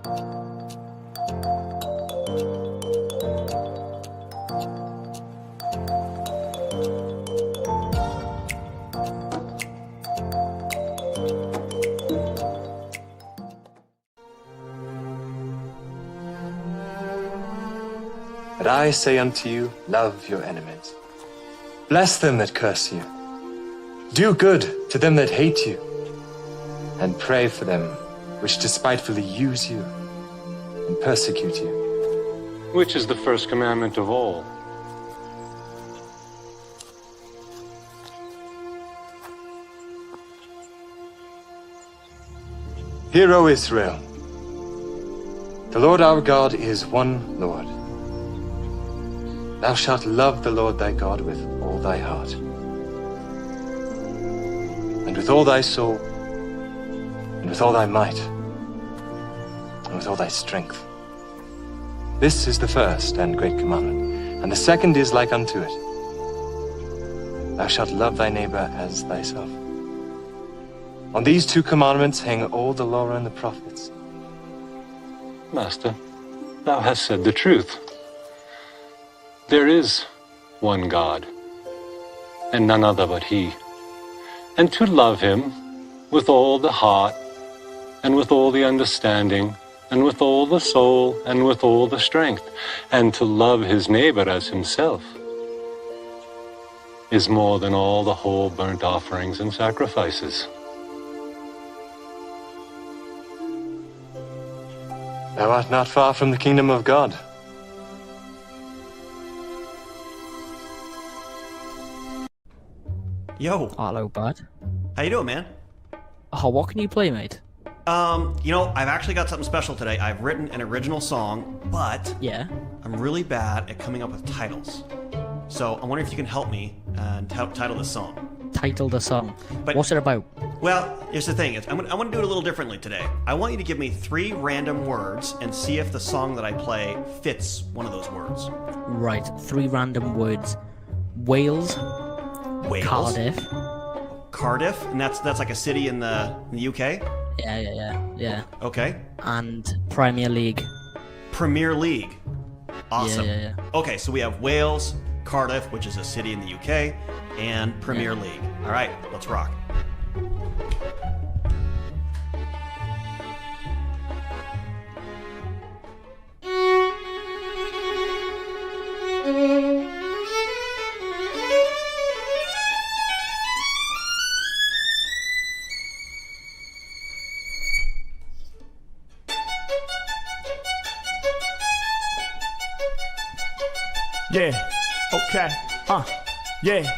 But I say unto you, love your enemies. Bless them that curse you. Do good to them that hate you. And pray for them which despitefully use you and persecute you. Which is the first commandment of all? Hear, O Israel, the Lord our God is one Lord. Thou shalt love the Lord thy God with all thy heart, and with all thy soul, and with all thy might, and with all thy strength. This is the first and great commandment, and the second is like unto it. Thou shalt love thy neighbor as thyself. On these two commandments hang all the law and the prophets. Master, thou hast said the truth. There is one God, and none other but He. And to love Him with all the heart, and with all the understanding, and with all the soul, and with all the strength, and to love his neighbor as himself, is more than all the whole burnt offerings and sacrifices. Thou art not far from the kingdom of God. Yo. Hello, bud. How you doing, man? Oh, what can you play, mate? You know, I've actually got something special today. I've written an original song, but Yeah. I'm really bad at coming up with titles. So I'm wondering if you can help me and title this song. Title the song. But- What's it about? Well, here's the thing. I want to do it a little differently today. I want you to give me 3 random words and see if the song that I play fits one of those words. Right, 3 random words. Wales, Wales, Cardiff. Cardiff, and that's like a city in the UK. Yeah. Okay. And Premier League. Premier League. Awesome. Yeah. Okay, so we have Wales, Cardiff, which is a city in the UK, and Premier League. All right, let's rock. Yeah, okay, yeah,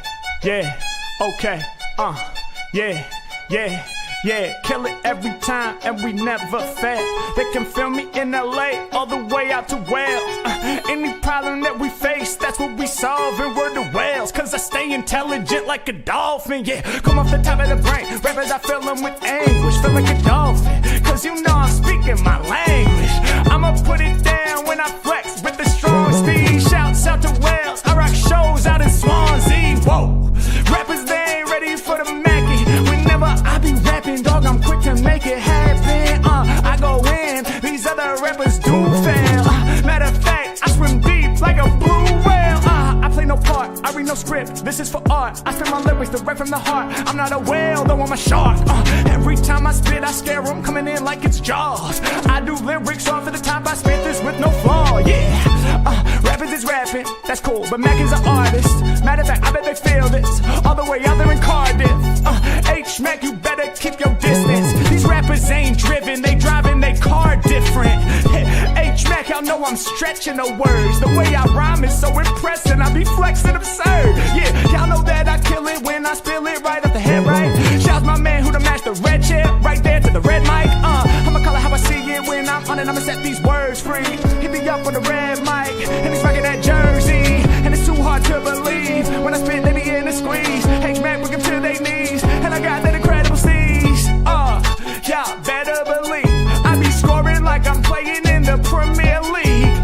okay, yeah, kill it every time and we never fail. They can feel me in LA all the way out to Wales. Any problem that we face, that's what we solve, and we're the whales. Cause I stay intelligent like a dolphin, yeah. Come off the top of the brain, rappers I fill them with anguish, feel like a dolphin. Cause you know I'm speaking my language. I'ma put it down when I flex with the strong speed. Shouts out to Wales, I rock shows out in Swansea. Whoa, rappers they ain't ready for the Mackie. Whenever I be rapping, dog, I'm quick to make it happen. I go in, these other rappers do fail. Matter of fact, I swim deep like a blue whale. I play no part, I read no script, this is for art. I spit my lyrics direct from the heart. I'm not a whale, though I'm a shark. Every time I spit, I scare them, coming in like it's Jaws. I do lyrics off at the top, I spit this with no flaw, yeah. Rappers is rapping, that's cool, but Mac is an artist. Matter of fact, I bet they feel this, all the way out there in Cardiff. H-Mac, you better keep your distance. These rappers ain't driven, they driving they car different. H-Mac, y'all know I'm stretching the words. The way I rhyme is so impressive, I be flexing absurd. Yeah, y'all know that I kill it when I spill it right off the head, right? Shouts my man who done matched the red chair, right there to the red mic. I'ma call it how I see it when I'm on it, I'ma set these words free. Hit me up on the red mic, and he's rocking that jersey. And it's too hard to believe, when I spit they be in a squeeze. H-Mac bring them to their knees, and I got that incredible sneeze. Y'all better believe, I be scoring like I'm playing in the Premier League.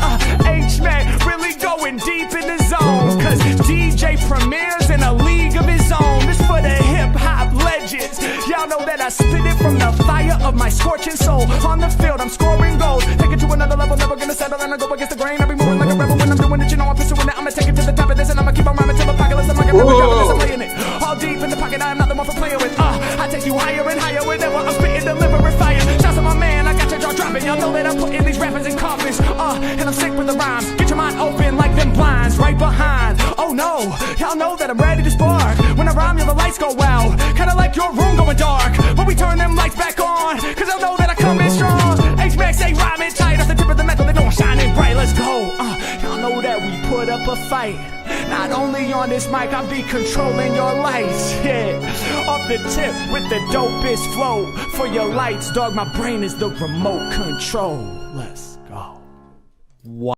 H-Mac really going deep in the zone, cause DJ Premier's in a league of his own. This for the hip-hop legends, y'all know that I spit it from the fire of of my scorching soul. On the field, I'm scoring goals. Take it to another level, never gonna settle, and I go against the grain. I'll be moving like a rebel when I'm doing it. You know I'm pursuing it. I'ma take it to the top of this, and I'ma keep on rhyming till the apocalypse. I'm never dropping this, I'm playing it. All deep in the pocket, I am not the one for playing with. I take you higher and higher whenever I'm spitting, delivering fire. Shouts to my man, I got your jaw dropping. Y'all know that I'm putting these rappers in coffins. And I'm sick with the rhymes. Get your mind open like them blinds right behind. Oh no, y'all know that I'm ready to spark. When I rhyme, yeah, the lights go out. Kinda like your room going dark. But we turn them lights back on, cause I know that I come in strong. H-Max ain't rhyming tight. Off the tip of the metal, they know I'm shining bright. Let's go. Y'all know that we put up a fight. Not only on this mic, I'll be controlling your lights. Yeah, off the tip with the dopest flow. For your lights, dog, my brain is the remote control. Let's go. What?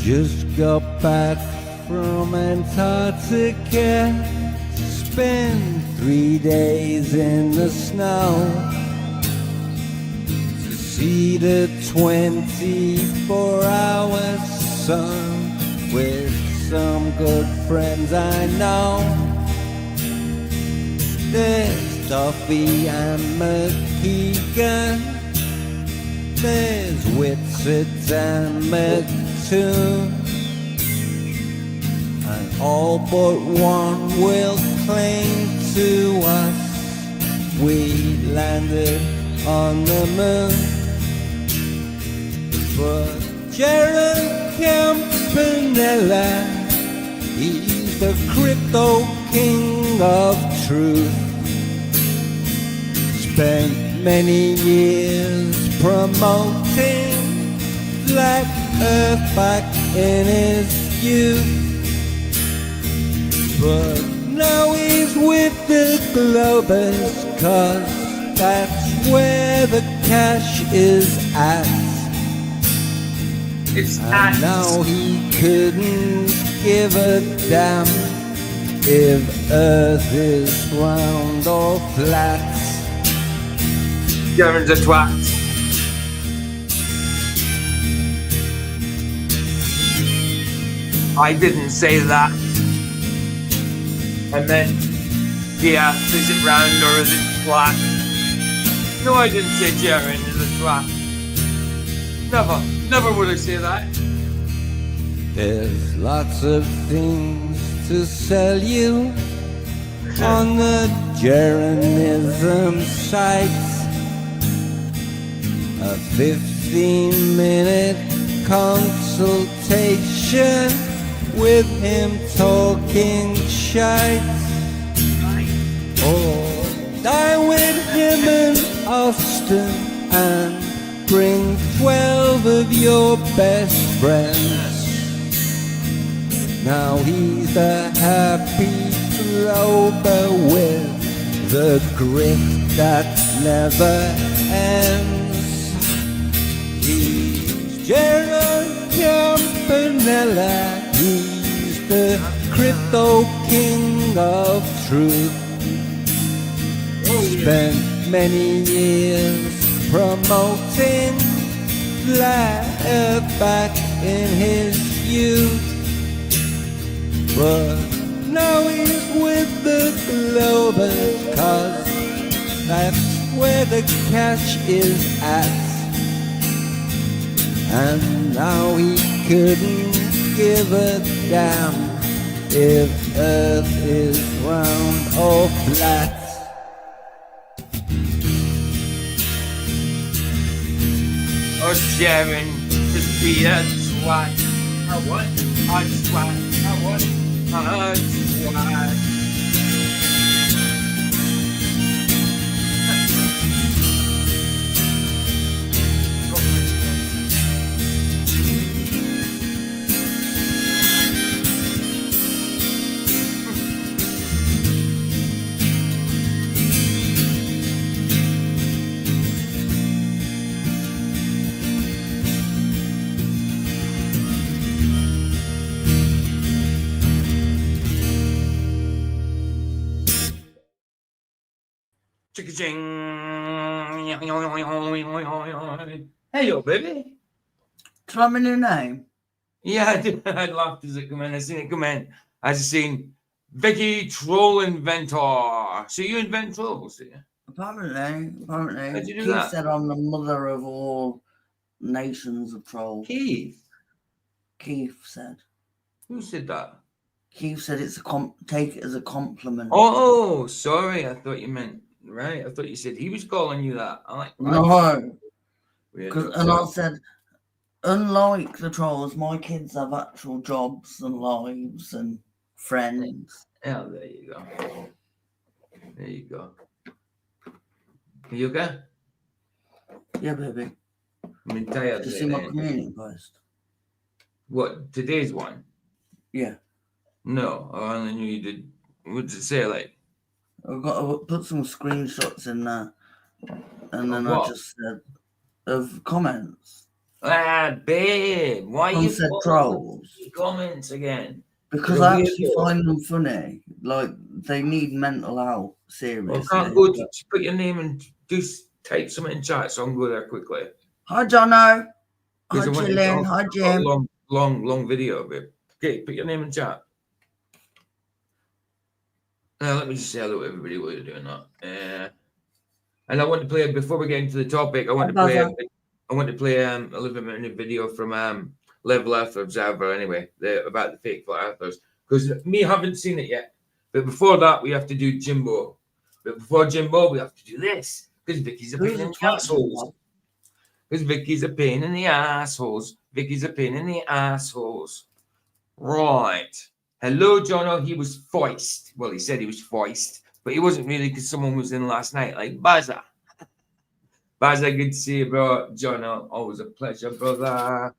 Just got back from Antarctica, spent 3 days in the snow to see the 24-hour sun with some good friends I know. There's Duffy and McKeegan, there's Whitsett and McToon, and all but one will cling to us. We landed on the moon, but Jared Campanella, he's the crypto king of truth. Spent many years promoting Flat Earth back in his youth, but now he's with the Globers, cause that's where the cash is at. It's and now he couldn't give a damn if Earth is round or flat. Jaren's a twat. I didn't say that. I meant, yeah, is it round or is it flat? No, I didn't say Jaren is a twat. Never would I say that. There's lots of things to sell you on the Jarenism sites. A 15-minute consultation with him talking shite. Or dine with him in Austin and bring 12 of your best friends. Now he's the happy Glober with the grit that never ends. He's Jared Campanella, he's the crypto king of truth. Spent many years promoting Flat Earth back in his youth, but now he's with the Globers, cause that's where the cash is at. And now he couldn't give a damn if Earth is round or flat. Or Jaren just be a twat. A what? A twat. A what? A twat. Ching. Hey, yo, baby. Tell me your name. Yeah, I did. I laughed as it come in. I seen it come in. I just seen Vicky Troll Inventor. So you invent trolls, do you? Apparently. How'd you do Keith that? said I'm the mother of all nations of trolls. Keith. Keith said. Who said that? Keith said it's take it as a compliment. Oh, sorry. I thought you meant right. I thought you said he was calling you that. I'm like, No. weird. And I said, unlike the trolls, my kids have actual jobs and lives and friends. Yeah, there you go. There you go. Are you okay? Yeah, baby. I'm tired. Did you see my community post? What, today's one? Yeah. No, I only knew you did. What did it say, like? I've got to put some screenshots in there. And then what? I just said, of comments. Ah, babe, why Some you said put trolls. comments again? Because You're I actually weirdo. find them funny. Like, they need mental health, seriously. Well, can't go to put your name and type something in chat so I can go there quickly. Hi, Jono. Hi, Because I want to- Jillian. Hi, I've got a Jim. long video, babe. Okay, put your name in chat. Now, let me just say hello to everybody while you're doing that. And I want to play, before we get into the topic, I want to play a 11-minute video from Level Earth Observer anyway, about the fake flat earthers. Because me haven't seen it yet. But before that, we have to do Jimbo. But before Jimbo, we have to do this. Because Vicky's a pain in the assholes. Because Vicky's a pain in the assholes. Vicky's a pain in the assholes. Right. Hello, Jono. He was foist. Well, he said he was foist. But he wasn't really, because someone was in last night, like Bazza. Bazza, good to see you, bro. Jono, always a pleasure, brother.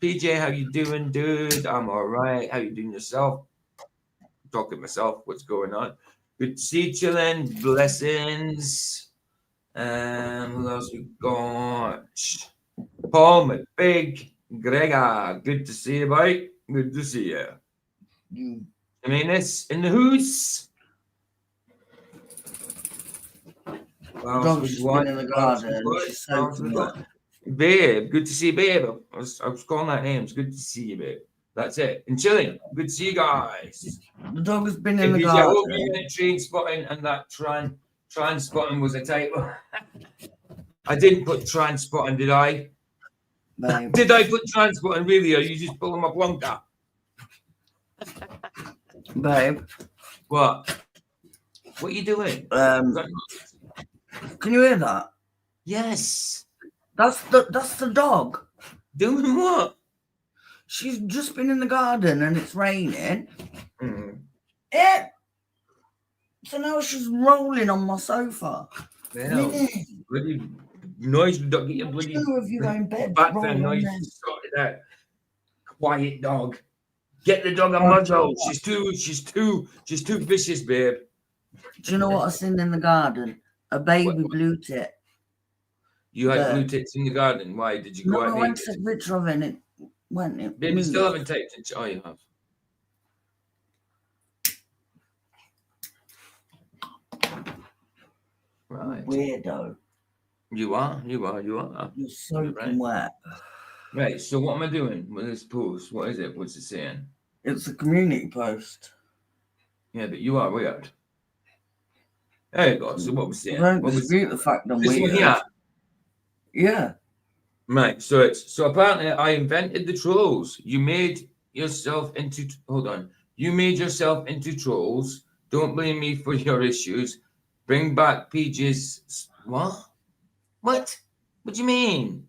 PJ, how you doing, dude? I'm all right. How you doing yourself? I'm talking to myself. What's going on? Good to see you, chilling. Blessings. Who else we got? Paul McBig. Gregor. Good to see you, boy. Good to see you. I mean, it's in the house. Dog's been in the garden. She's soaking wet. Babe, good to see you, babe. I was calling that name. It's good to see you, babe. That's it. And chilling. Good to see you guys. The dog has been in the garden. I hope you meant train spotting and that trans spotting was a typo. I didn't put trans spotting, did I? Babe. Did I put trans spotting really, or you just pulling my plonker? Babe. What? What are you doing? Can you hear that? Yes. That's the dog. Doing what? She's just been in the garden and it's raining. Mm. Yeah. So now she's rolling on my sofa. Well, bloody noise, don't get your bloody If you go in bed, background noise sorted out. Quiet dog. Get the dog a muzzle. She's too vicious, babe. Do you know what I seen in the garden? A baby blue tit. You had blue tits in the garden. Why did you go out? No, I went to take a picture of it and it went. Baby, still haven't typed it. Oh, you have. Right. Weirdo. You are. You're soaking wet. Right. So what am I doing with this post? What is it? What's it saying? It's a community post. Yeah, but you are weird. There you go. So what was saying? Don't dispute the fact I'm this weird. One here? Yeah. Right. So apparently I invented the trolls. You made yourself into. Hold on. You made yourself into trolls. Don't blame me for your issues. Bring back PJ's. What? What? What do you mean?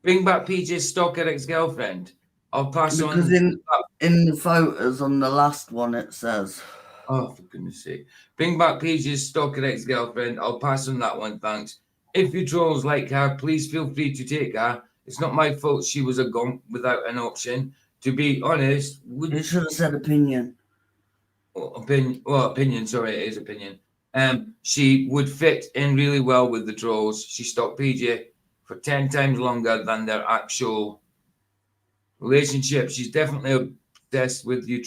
Bring back PJ's stalker ex-girlfriend. I'll pass on. Because in the photos on the last one it says. Oh, for goodness sake. Bring back PJ's stalker ex-girlfriend. I'll pass on that one, thanks. If you trolls like her, please feel free to take her. It's not my fault she was a gump without an option. To be honest, You should have said opinion. Opinion, sorry, it is opinion. She would fit in really well with the trolls. She stalked PJ for 10 times longer than their actual relationship. She's definitely obsessed with you,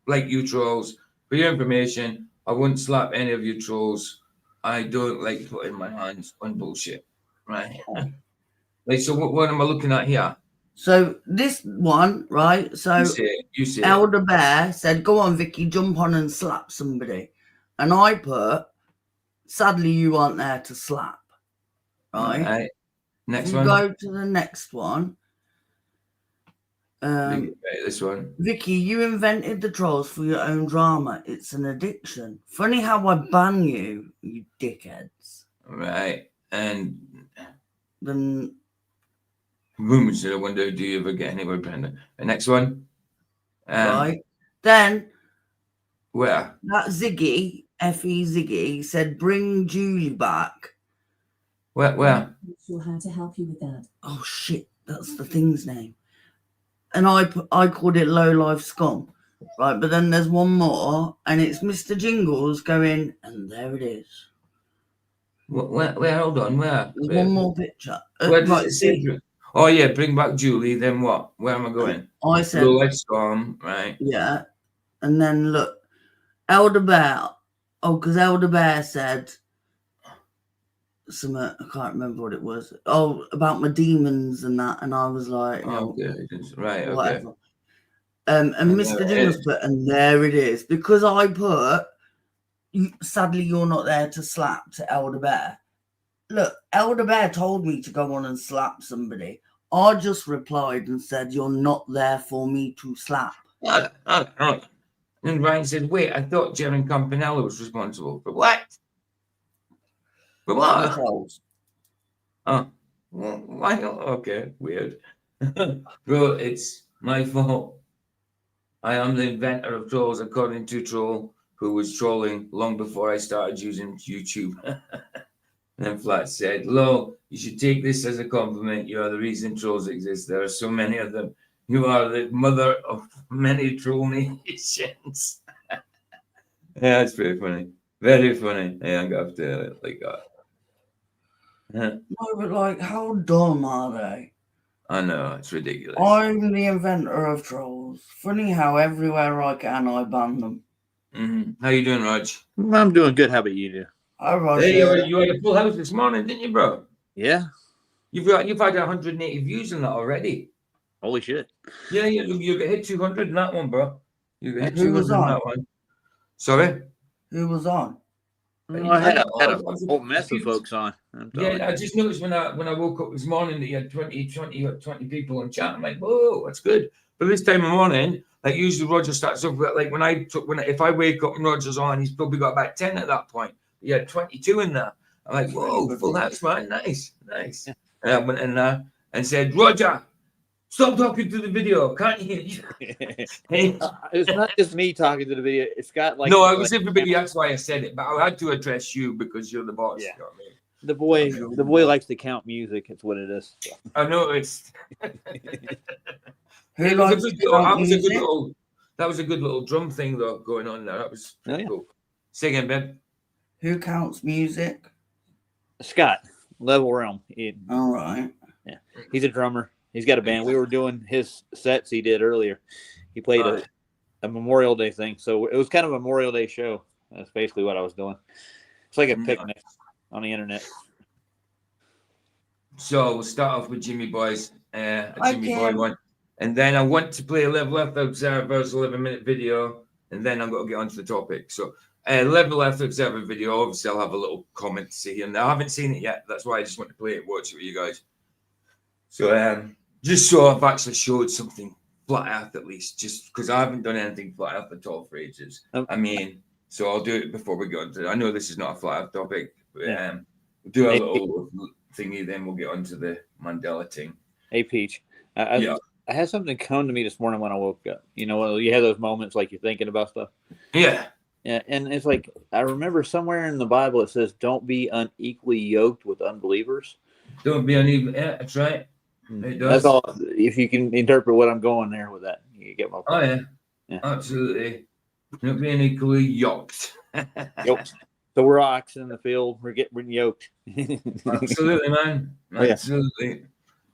like you trolls. For your information, I wouldn't slap any of you trolls. I don't like putting my hands on bullshit. Right. Like, so what am I looking at here? So this one, right? So You say it. Elder Bear said, "Go on, Vicky, jump on and slap somebody," and I put, "Sadly, you aren't there to slap." Right. Next if one. Go to the next one. This one. Vicky, you invented the trolls for your own drama. It's an addiction. Funny how I ban you, you dickheads. Right. And Then rumors that I wonder, do you ever get anywhere, Brenda? The next one. Right. Then where? That Ziggy, Effie Ziggy, said, "Bring Julie back." Where? I'm not sure how to help you with that. Oh shit, that's the thing's name. And I called it Low Life Scum. Right, but then there's one more, and it's Mr. Jingles going, and there it is. Where? Hold on. Where? There's one more picture. Where does it say? Oh yeah, bring back Julie. Then what? Where am I going? I said, Low Life Storm, right? Yeah. And then look, Elder Bear. Oh, because Elder Bear said something, I can't remember what it was. Oh, about my demons and that. And I was like, okay. Right, whatever. okay. And Mr. Jingles put, and there it is. Because I put, sadly, you're not there to slap to Elder Bear. Look, Elder Bear told me to go on and slap somebody. I just replied and said, "You're not there for me to slap." And Ryan said, "Wait, I thought Jerry Campanella was responsible for what? For what? Oh, well, why not? Okay, weird. Bro, it's my fault. I am the inventor of trolls, according to Troll, who was trolling long before I started using YouTube." And then Flat said, "Lo, you should take this as a compliment. You are the reason trolls exist. There are so many of them. You are the mother of many troll nations." Yeah, it's pretty funny. Very funny. Yeah, I'm going to have to like that. No, but like, how dumb are they? I know, it's ridiculous. I'm the inventor of trolls. Funny how everywhere I can, I ban them. Mm-hmm. How you doing, Raj? I'm doing good. How about you, do? Hi, Raj. Hey, you had a full house this morning, didn't you, bro? Yeah. You've had 180 views on that already. Holy shit. Yeah, you hit 200 in that one, bro. You hit Who 200 was in on? that one. Sorry? Who was on? I had a whole mess of folks on. Yeah, I just noticed when I woke up this morning that you had 20 people in chat. I'm like, whoa, that's good. But this time of morning, like usually Roger starts off with, like if I wake up and Roger's on, he's probably got about 10 at that point. He had 22 in there. I'm like, whoa, full house, man. Nice. And I went in there and said, "Roger, stop talking to the video. Can't you?" It's not just me talking to the video. It's got like no, it was everybody. That's why I said it. But I had to address you because you're the boss. Yeah. You know what I mean? The boy likes to count music. It's what it is. So. I noticed. Who likes to count music? That was a good little drum thing though going on there. That was cool. Say again, babe. Who counts music? Scott, Level Realm. All right. Yeah, he's a drummer. He's got a band. We were doing his sets he did earlier. He played a Memorial Day thing. So it was kind of a Memorial Day show. That's basically what I was doing. It's like a picnic on the internet. So we'll start off with Jimmy Boy's Jimmy Boy one. And then I want to play a Level F Observer's 11-minute video. And then I'm going to get onto the topic. So Level F Observer video, obviously I'll have a little comment to see here. Now I haven't seen it yet. That's why I just want to play it, watch it with you guys. So just so I've actually showed something flat earth at least, just because I haven't done anything flat earth at all for ages. I mean, so I'll do it before we go into it. I know this is not a flat earth topic, but we'll do a little thingy, then we'll get onto the Mandela thing. Hey, Peach. I had something come to me this morning when I woke up. You know, you have those moments like you're thinking about stuff. Yeah. Yeah, and it's like I remember somewhere in the Bible it says, "Don't be unequally yoked with unbelievers." Don't be unequally. Yeah, that's right. It does. That's all. If you can interpret what I'm going there with that, you get my point. Oh yeah, absolutely. Don't be unequally yoked. Yoked. So we're ox in the field. We're yoked. Absolutely, man. Absolutely.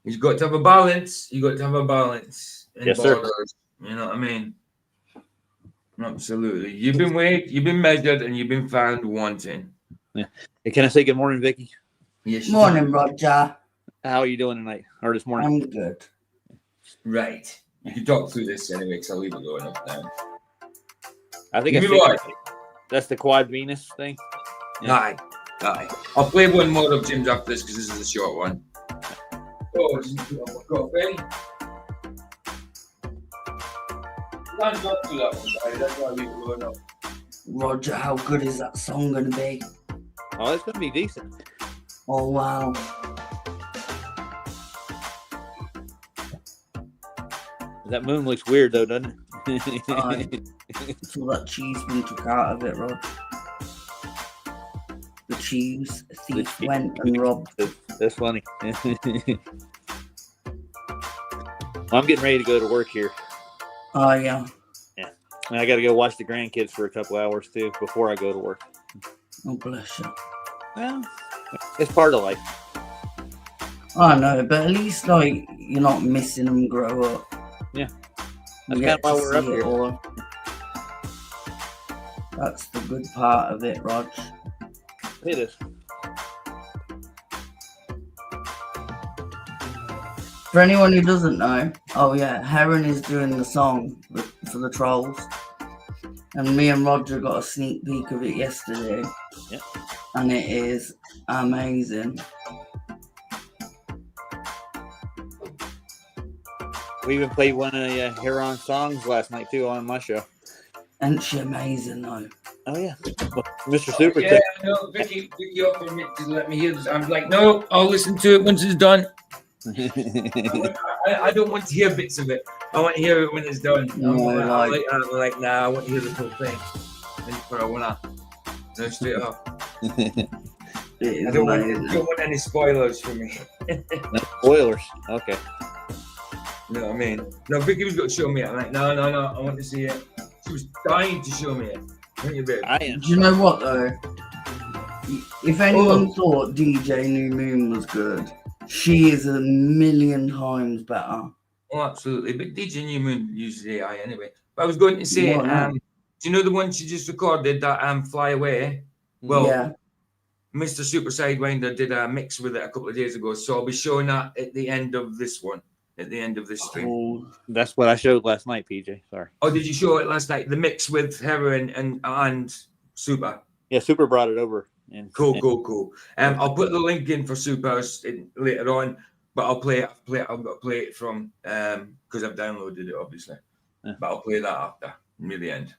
You've got to have a balance. You got to have a balance in yes, borders. Sir. You know what I mean? Absolutely. You've been weighed, you've been measured, and you've been found wanting. Yeah. Hey, can I say good morning, Vicky? Yes. Morning, Roger. How are you doing tonight? Or this morning? I'm good. Right. You can talk through this anyway, because I'll leave it going up now. I think that's the Quad Venus thing. Yeah. Aye. I'll play one more of Jim's after this because this is a short one. Oh, just put on my coffee. Can't talk through that one, guys. That's why I leave it going up. Roger, how good is that song going to be? Oh, it's going to be decent. Oh, wow. That moon looks weird, though, doesn't it? It's all that cheese we took out of it, Rob. The cheese thief went and robbed. That's funny. Well, I'm getting ready to go to work here. Oh, yeah. Yeah. And I got to go watch the grandkids for a couple hours, too, before I go to work. Oh, bless you. Well, it's part of life. I know, but at least, like, you're not missing them grow up. Yeah. That's kind of why we're up here. All. That's the good part of it, Rog. It is. For anyone who doesn't know, oh yeah, Heron is doing the song for the Trolls. And me and Roger got a sneak peek of it yesterday. Yep. And it is amazing. We even played one of Heron's songs last night, too, on my show. Ain't she amazing, though? Oh, yeah. Mr. Super. Yeah, no, Vicky offered me to let me hear this. I'm like, no, I'll listen to it once it's done. I don't want to hear bits of it. I want to hear it when it's done. I'm like, nah, I want to hear the whole thing. But I want to no straight off. I don't want any spoilers for me. No spoilers. Okay. You know what I mean? No, Vicky was going to show me it. I'm like, no, I want to see it. She was dying to show me it. Don't you, babe? I am. Do you know what, though? If anyone thought DJ New Moon was good, she is a million times better. Oh, absolutely. But DJ New Moon uses AI anyway. But I was going to say, do you know the one she just recorded, that Fly Away? Well, yeah. Mr. Super Sidewinder did a mix with it a couple of days ago, so I'll be showing that at the end of this one. At the end of this stream. Oh. That's what I showed last night, PJ. Sorry. Oh, did you show it last night? The mix with Heron and Super. Yeah, Super brought it over. Cool. I'll put the link in for Super later on, but I'll play it. I've got to play it from because I've downloaded it, obviously. Yeah. But I'll play that after near the end.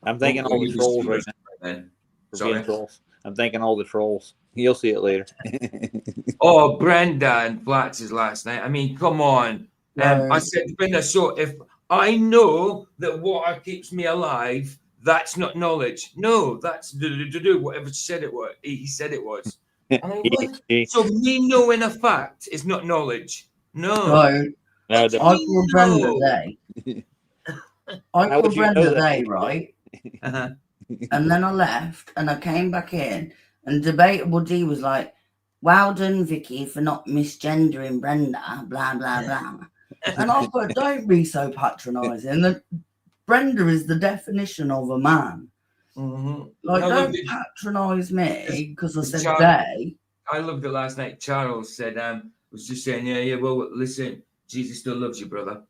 I'm thanking all the trolls right now. Sorry. I'm thanking all the trolls. You'll see it later. Oh, Brenda and Flats' last night. I mean, come on. I said to Brenda, so if I know that water keeps me alive, that's not knowledge. No, that's whatever he said it was. And I'm like, so me knowing a fact is not knowledge. No. I called Brenda today. I called Brenda today, right? Uh-huh. And then I left and I came back in. And Debatable D was like, well done, Vicky, for not misgendering Brenda, blah, blah, blah. And I thought, don't be so patronising. Brenda is the definition of a man. Mm-hmm. Like, don't patronise me because I said they. I loved it last night. Charles said, was just saying, yeah, well, listen, Jesus still loves you, brother.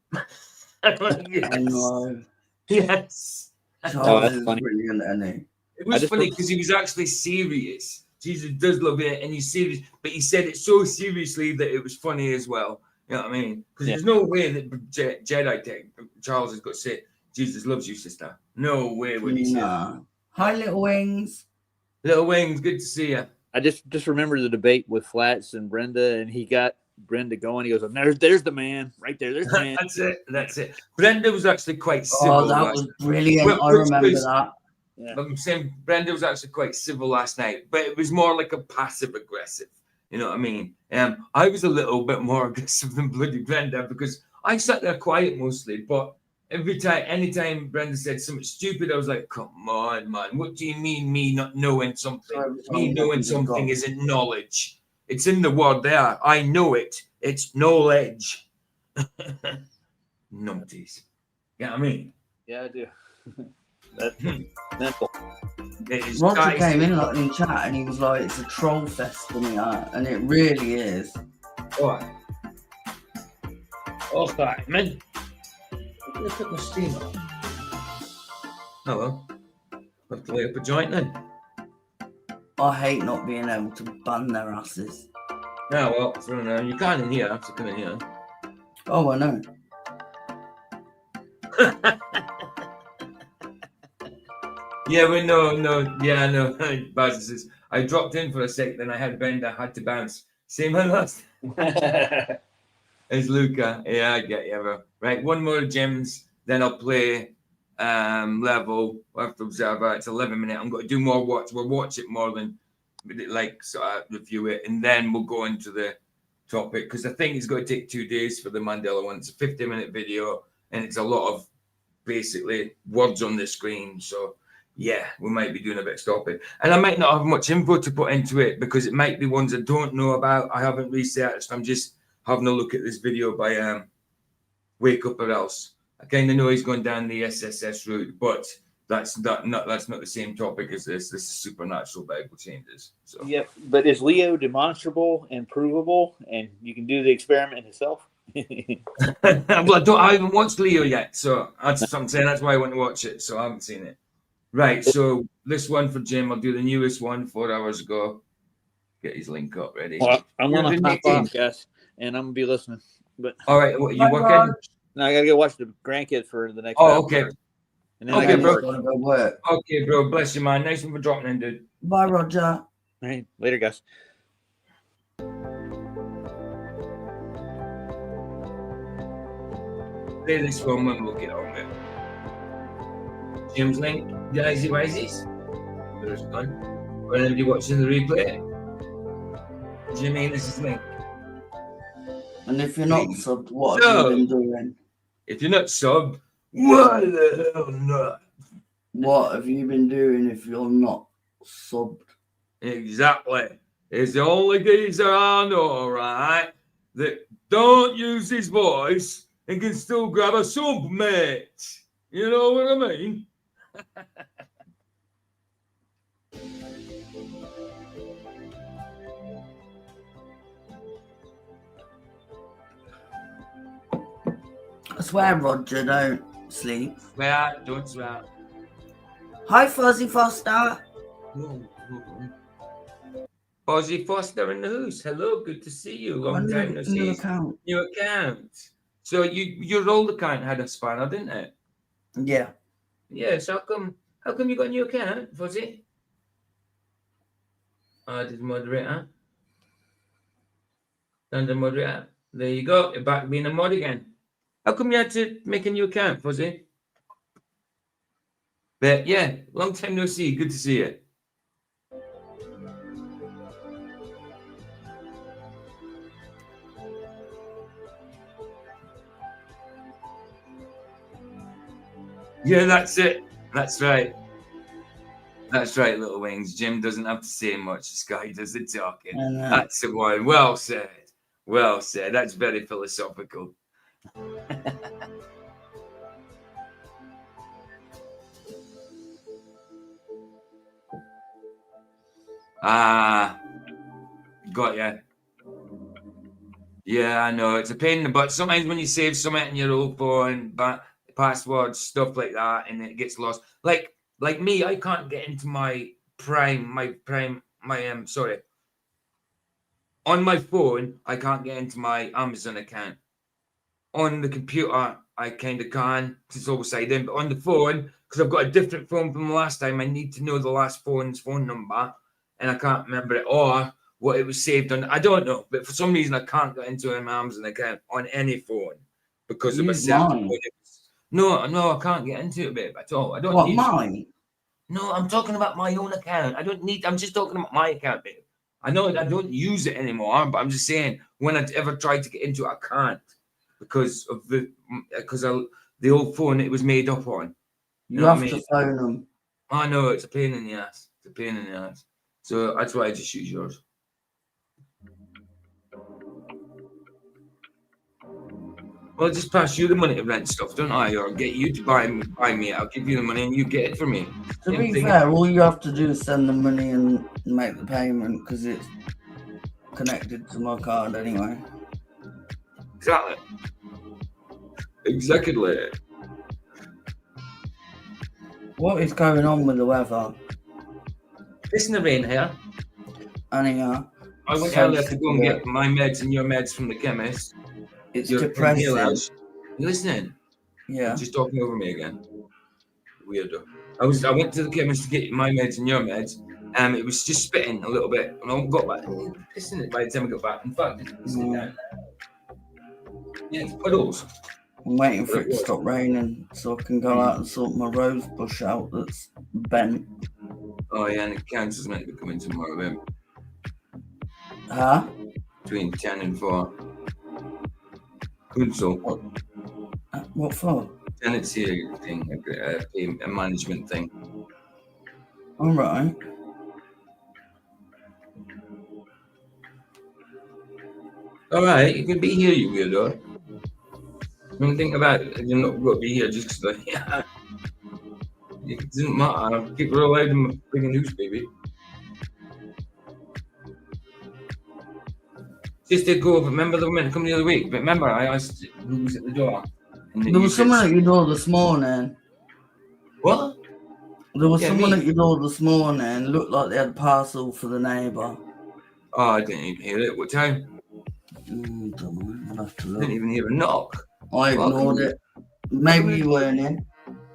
Yes. I know. Yes. Charles is brilliant, isn't he? It was funny because he was actually serious. Jesus does love it, and he's serious, but he said it so seriously that it was funny as well. You know what I mean? Because there's no way that Jedi Charles has got to say, Jesus loves you, sister. No way would he say that. Hi, Little Wings. Little Wings, good to see you. I just remember the debate with Flats and Brenda, and he got Brenda going. He goes, there's the man right there. There's the man. That's it. Brenda was actually quite civil. Oh, that was brilliant. I remember that. Yeah. I'm saying Brenda was actually quite civil last night, but it was more like a passive aggressive. You know what I mean? I was a little bit more aggressive than bloody Brenda because I sat there quiet mostly, but anytime Brenda said something stupid, I was like, come on, man. What do you mean me not knowing something? Me knowing something isn't knowledge. It's in the word there. I know it. It's knowledge. Numpties. You know what I mean? Yeah, I do. That's mental. Roger came in chat and he was like, "It's a troll fest for me," and it really is. What? Okay, man. I'm gonna put my steam on. Oh well. I'll have to light up a joint then. I hate not being able to bun their asses. Yeah, well, so, you can't in here, so come in here. Oh, I know. Yeah, we no. Yeah, no. Baz says, I dropped in for a sec, then I had bend, I had to bounce. Same as last. It's Luca. Yeah, I get you, bro. Right, one more gems, then I'll play level after Observer. It's 11 minutes. I'm going to do more watch. We'll watch it more than like sort of review it, and then we'll go into the topic because I think it's going to take 2 days for the Mandela one. It's a 50-minute video, and it's a lot of basically words on the screen. So yeah, we might be doing a bit of stopping, and I might not have much info to put into it because it might be ones I don't know about. I haven't researched. I'm just having a look at this video by Wakeuporelse. I kind of know he's going down the SSS route, but that's not the same topic as this. This is supernatural Bible changes. So Yep, but is Leo demonstrable and provable, and you can do the experiment yourself? well, I haven't watched Leo yet, so that's what I'm saying. That's why I want to watch it. So I haven't seen it. Right. So this one for Jim, I'll do the newest one 4 hours ago. Get his link up ready. Well, I'm gonna hop off, guys, and I'm gonna be listening. But all right, what, you working? No, I gotta go watch the grandkids for the next. Oh, okay. And then okay, bro. Gotta go work. Okay, bro. Bless you, man. Nice one for dropping in, dude. Bye, Roger. All right, later, guys. Play this one when we'll get on with it. Jim's link, the Easy Wises. There's one. Or anybody watching the replay. Jimmy, this is link. And if you're not subbed, what have you been doing? If you're not subbed, why the hell not? What have you been doing if you're not subbed? Exactly. It's the only geezer I know, right, that don't use his voice and can still grab a sub, mate. You know what I mean? I swear, Roger, don't sleep. Swear, don't swear. Hi, Fuzzy Foster. Fuzzy Foster in the house. Hello, good to see you. Long time no see. New account. New account. So your old account had a spanner, didn't it? Yeah. Yeah. So how come you got a new account, Fuzzy? Added moderator. Done the moderator. There you go. You're back being a mod again. How come you had to make a new account, Fuzzy? But yeah, long time no see. Good to see you. Yeah, that's it. That's right. That's right, Little Wings. Jim doesn't have to say much. This guy does the talking. That's the one. Well said. Well said. That's very philosophical. Got ya. Yeah, I know. It's a pain in the butt. Sometimes when you save something in your old phone, but passwords, stuff like that, and it gets lost. Like me, I can't get into my on my phone, I can't get into my Amazon account. On the computer, I kind of can, because it's always signed in, but on the phone, because I've got a different phone from the last time, I need to know the last phone's phone number, and I can't remember it, or what it was saved on. I don't know, but for some reason, I can't get into my Amazon account on any phone because of a certain phone. No, I can't get into it, babe, at all. I don't need mine? No, I'm talking about my own account. I'm just talking about my account, babe. I know I don't use it anymore, but I'm just saying when I ever tried to get into it, I can't because of the old phone it was made up on. You have to phone them. I know, it's a pain in the ass. It's a pain in the ass. So that's why I just use yours. I'll just pass you the money to rent stuff, don't I? Or get you to buy me. I'll give you the money and you get it for me. To Same be thing. fair, all you have to do is send the money and make the payment because it's connected to my card anyway. Exactly. Exactly. What is going on with the weather? It's in the rain here. Anyhow, I went so earlier to go and get my meds and your meds from the chemist. it's Your depressing. inhalers. You listening? Yeah. You're just talking over me again. Weirdo. I went to the chemist to get my meds and your meds, and it was just spitting a little bit. And I got back, pissing it by the time I got back. In fact, it's pissing it down. Yeah, it's puddles. I'm waiting for it to stop raining so I can go out and sort my rose bush out that's bent. Oh yeah, and the cancer's meant to be coming tomorrow, babe. Huh? Between 10 and 4. Council. What for? Tenancy thing, a management thing. All right. All right, you can be here, you weirdo. Don't think about it. You're not going to be here just because, yeah. It doesn't matter. People are allowed in bring a news, baby. Just did go over. Remember they were meant to come the other week? But remember, I asked who was at the door. And There was someone at your door this morning. What? There was someone at your door this morning. Looked like they had a parcel for the neighbour. Oh, I didn't even hear it. What time? Don't know. I'll have to look. Didn't even hear a knock. I ignored it. Maybe you weren't in.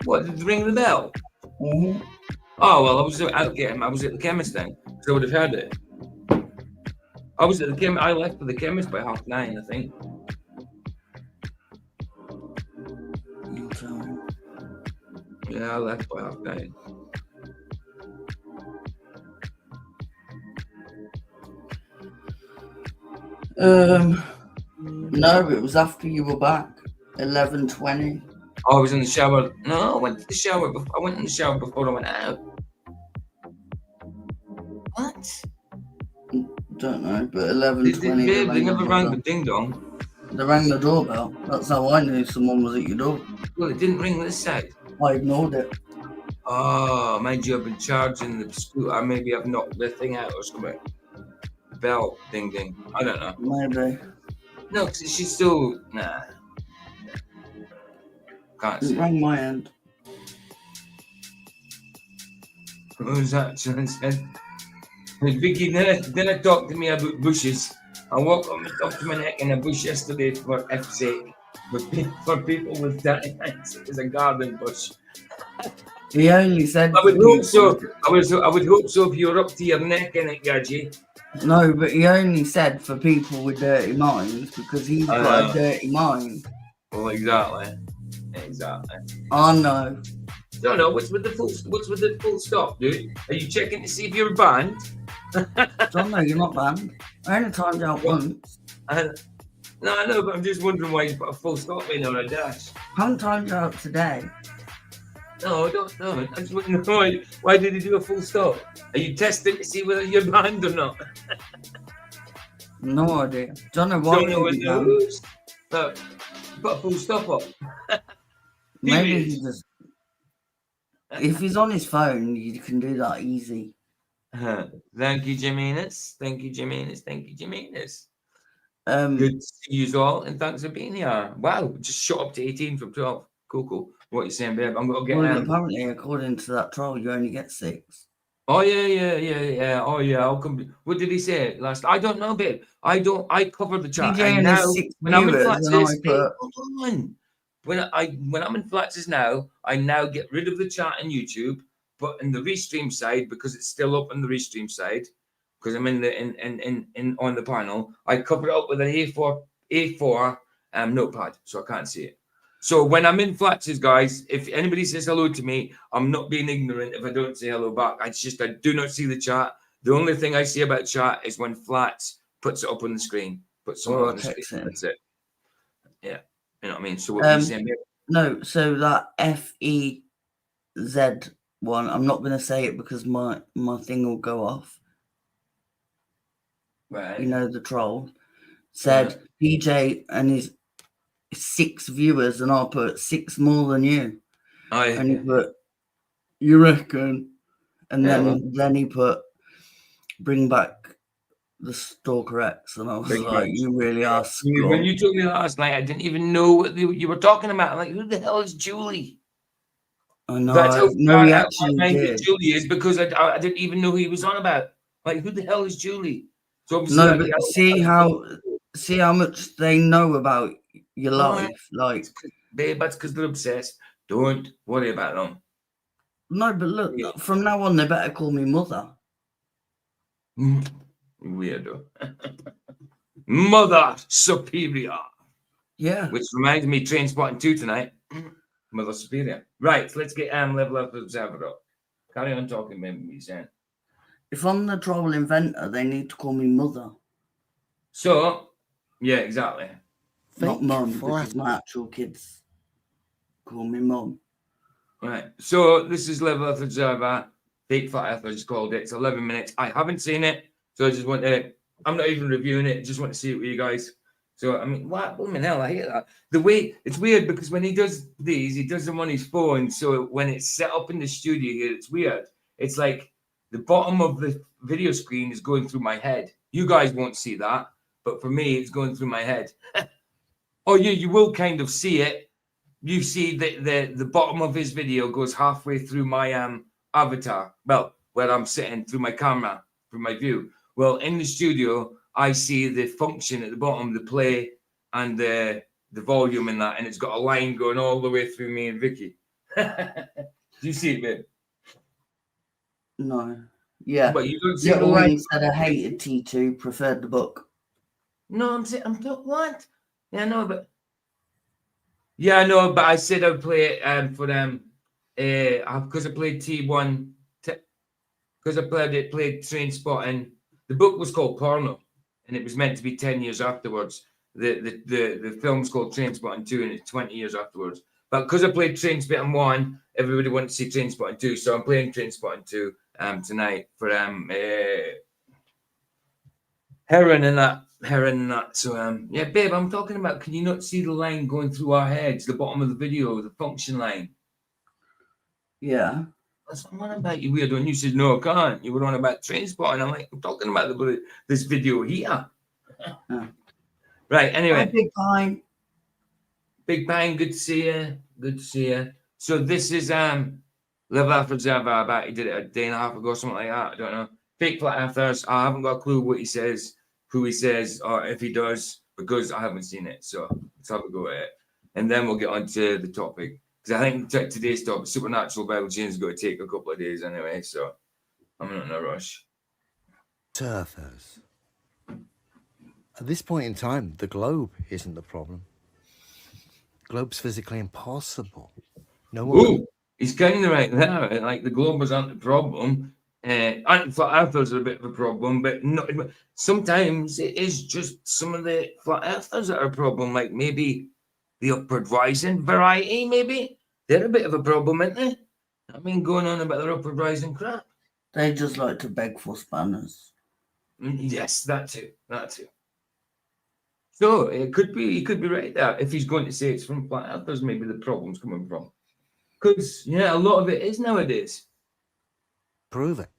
What, did it ring the bell? Mm-hmm. Oh, well, I was out getting. I was at the chemist then, so I would have heard it. I was at the chemist. I left for the chemist by 9:30, I think. Yeah, I left by 9:30. No, it was after you were back. 11:20. I was in the shower. No, I went to the shower. I went in the shower before I went out. What? Don't know, but 11:20. They never rang the ding dong. They rang the doorbell. That's how I knew someone was at your door. Well, it didn't ring this side. I ignored it. Oh, mind you, I've been charging the scooter. Maybe I've knocked the thing out or something. Bell, ding ding. I don't know. Maybe. No, because she's still. Nah. Can't see. It rang my end. What was that? Someone said. Vicky, then talk to me about bushes. I walked up to my neck in a bush yesterday for F's sake. But for people with dirty hands, it was a garden bush. He only said. I would hope so. I would hope so if you were up to your neck in it, Gadgie. No, but he only said for people with dirty minds because he's got a dirty mind. Well, exactly. I know. No, what's with the full stop, dude? Are you checking to see if you're banned? Don't know, you're not banned. I only timed out once. No, I know, but I'm just wondering why you put a full stop in on a dash. I haven't timed out today. No, I don't know. I just want to know why did he do a full stop? Are you testing to see whether you're banned or not? No idea. Don't know why. Don't know what it is. No, put a full stop up. Maybe he just. If he's on his phone, you can do that easy. Thank you, Jimenez. Thank you, Jimenez. Good to see you all, and thanks for being here. Wow, just shot up to 18 from 12. Cool. What are you saying, babe? I'm gonna get. Well, apparently, according to that troll, you only get 6. Oh yeah. Oh yeah. I'll come. What did he say last? I don't know, babe. I cover the chat. When I'm in Flatses, hold on. When I'm in Flatses now, I now get rid of the chat on YouTube, but in the restream side, because it's still up on the restream side, because I'm in on the panel, I cover it up with an A4 notepad, so I can't see it. So when I'm in Flatses, guys, if anybody says hello to me, I'm not being ignorant if I don't say hello back. I do not see the chat. The only thing I see about chat is when Flats puts it up on the screen. Puts something on the screen. That's it. Yeah. You know what I mean? So what are you saying? No, so that FEZ one, I'm not going to say it because my thing will go off. Right. You know, the troll said PJ and his 6 viewers, and I put 6 more than you. And he I put, you reckon? And then he put, bring back the Stalker X, and I was like, you really are scum. When you told me last night, I didn't even know what you were talking about. I'm like, who the hell is Julie? I know. That's how No, he actually did. Julie is, because I didn't even know who he was on about. Like, who the hell is Julie? So obviously, No, like, but see how much they know about your life. Like, babe, that's because they're obsessed. Don't worry about them. no, but look, from now on, they better call me mother. Weirdo. Mother Superior. Yeah. Which reminds me, Trainspotting 2 tonight. Mother Superior. Right, let's get level up observer up. Carry on talking, maybe, saying. If I'm the troll inventor, they need to call me mother. So, yeah, exactly. Not mum, because my actual kids call me mum. Right. So this is level up observer. Fake Flat Earth, I just called it. It's 11 minutes. I haven't seen it, so I just want to. I'm not even reviewing it. Just want to see it with you guys. So I mean, what? Blooming hell, I hate that. The way it's weird, because when he does these, he does them on his phone. So when it's set up in the studio here, it's weird. It's like the bottom of the video screen is going through my head. You guys won't see that, but for me, it's going through my head. Oh, you will kind of see it. You see the bottom of his video goes halfway through my avatar. Well, where I'm sitting, through my camera, through my view. Well, in the studio, I see the function at the bottom, the play and the volume in that, and it's got a line going all the way through me and Vicky. Do you see it, babe? No. Yeah. But you don't see Little the line. Wing said I hated T2, preferred the book. No, I'm what? Yeah, no, but yeah, no, but I said I'd play it for them because I played T1 because I played Trainspotting. The book was called Porno, and it was meant to be 10 years afterwards. The film's called Trainspotting 2, and it's 20 years afterwards. But because I played Trainspotting 1, everybody wanted to see Trainspotting 2, so I'm playing Trainspotting 2 tonight for Heron and that. So yeah, babe, I'm talking about, can you not see the line going through our heads, the bottom of the video, the function line? Yeah. That's what I'm on about, you weirdo. And you said, no, I can't. You were on about Trainspotting. I'm like, I'm talking about this video here. Yeah. Right, anyway. Hi, Big Pine. Big Pine, good to see you. Good to see you. So this is Level After Observer. I bet he did it a day and a half ago, something like that. I don't know. Fake Flat Earthers. I haven't got a clue what he says, who he says, or if he does, because I haven't seen it. So let's have a go at it. And then we'll get on to the topic. Because I think today's topic, Supernatural Bible James, is going to take a couple of days anyway. So I'm not in a rush. Earthers. At this point in time, the globe isn't the problem. The globe's physically impossible. No one. Ooh, he's kind of right there. Like the globers aren't the problem. Anti-flat earthers are a bit of a problem, but not. Sometimes it is just some of the flat earthers that are a problem. Like maybe the upward rising variety, maybe they're a bit of a problem, aren't they? I mean, going on about their upward rising crap. They just like to beg for spanners. Yes, that too. That too. So it could be, he could be right there. If he's going to say it's from flat earthers, maybe the problem's coming from. Because, yeah, a lot of it is nowadays. Prove it.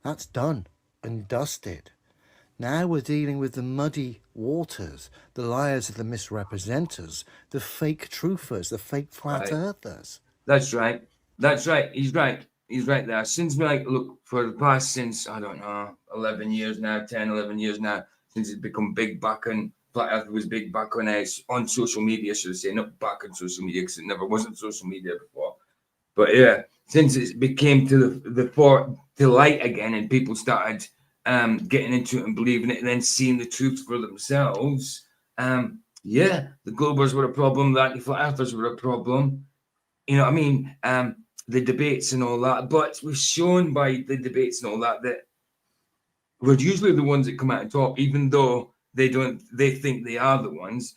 That's done and dusted. Now we're dealing with the muddy waters, the liars, the misrepresenters, the fake truthers, the fake flat earthers. That's right. That's right. He's right. He's right there. Since, like, look, for the past, since, I don't know, 11 years now, 10, 11 years now, since it's become big back on, Flat Earth was big back on social media, should I say, not back on social media, because it never wasn't social media before. But yeah, since it became to the light again, and people started getting into it and believing it, and then seeing the truth for themselves, yeah, the Globers were a problem, the anti-flat earthers were a problem. You know what I mean? The debates and all that, but we're shown by the debates and all that we're usually the ones that come out and talk, even though they think they are the ones.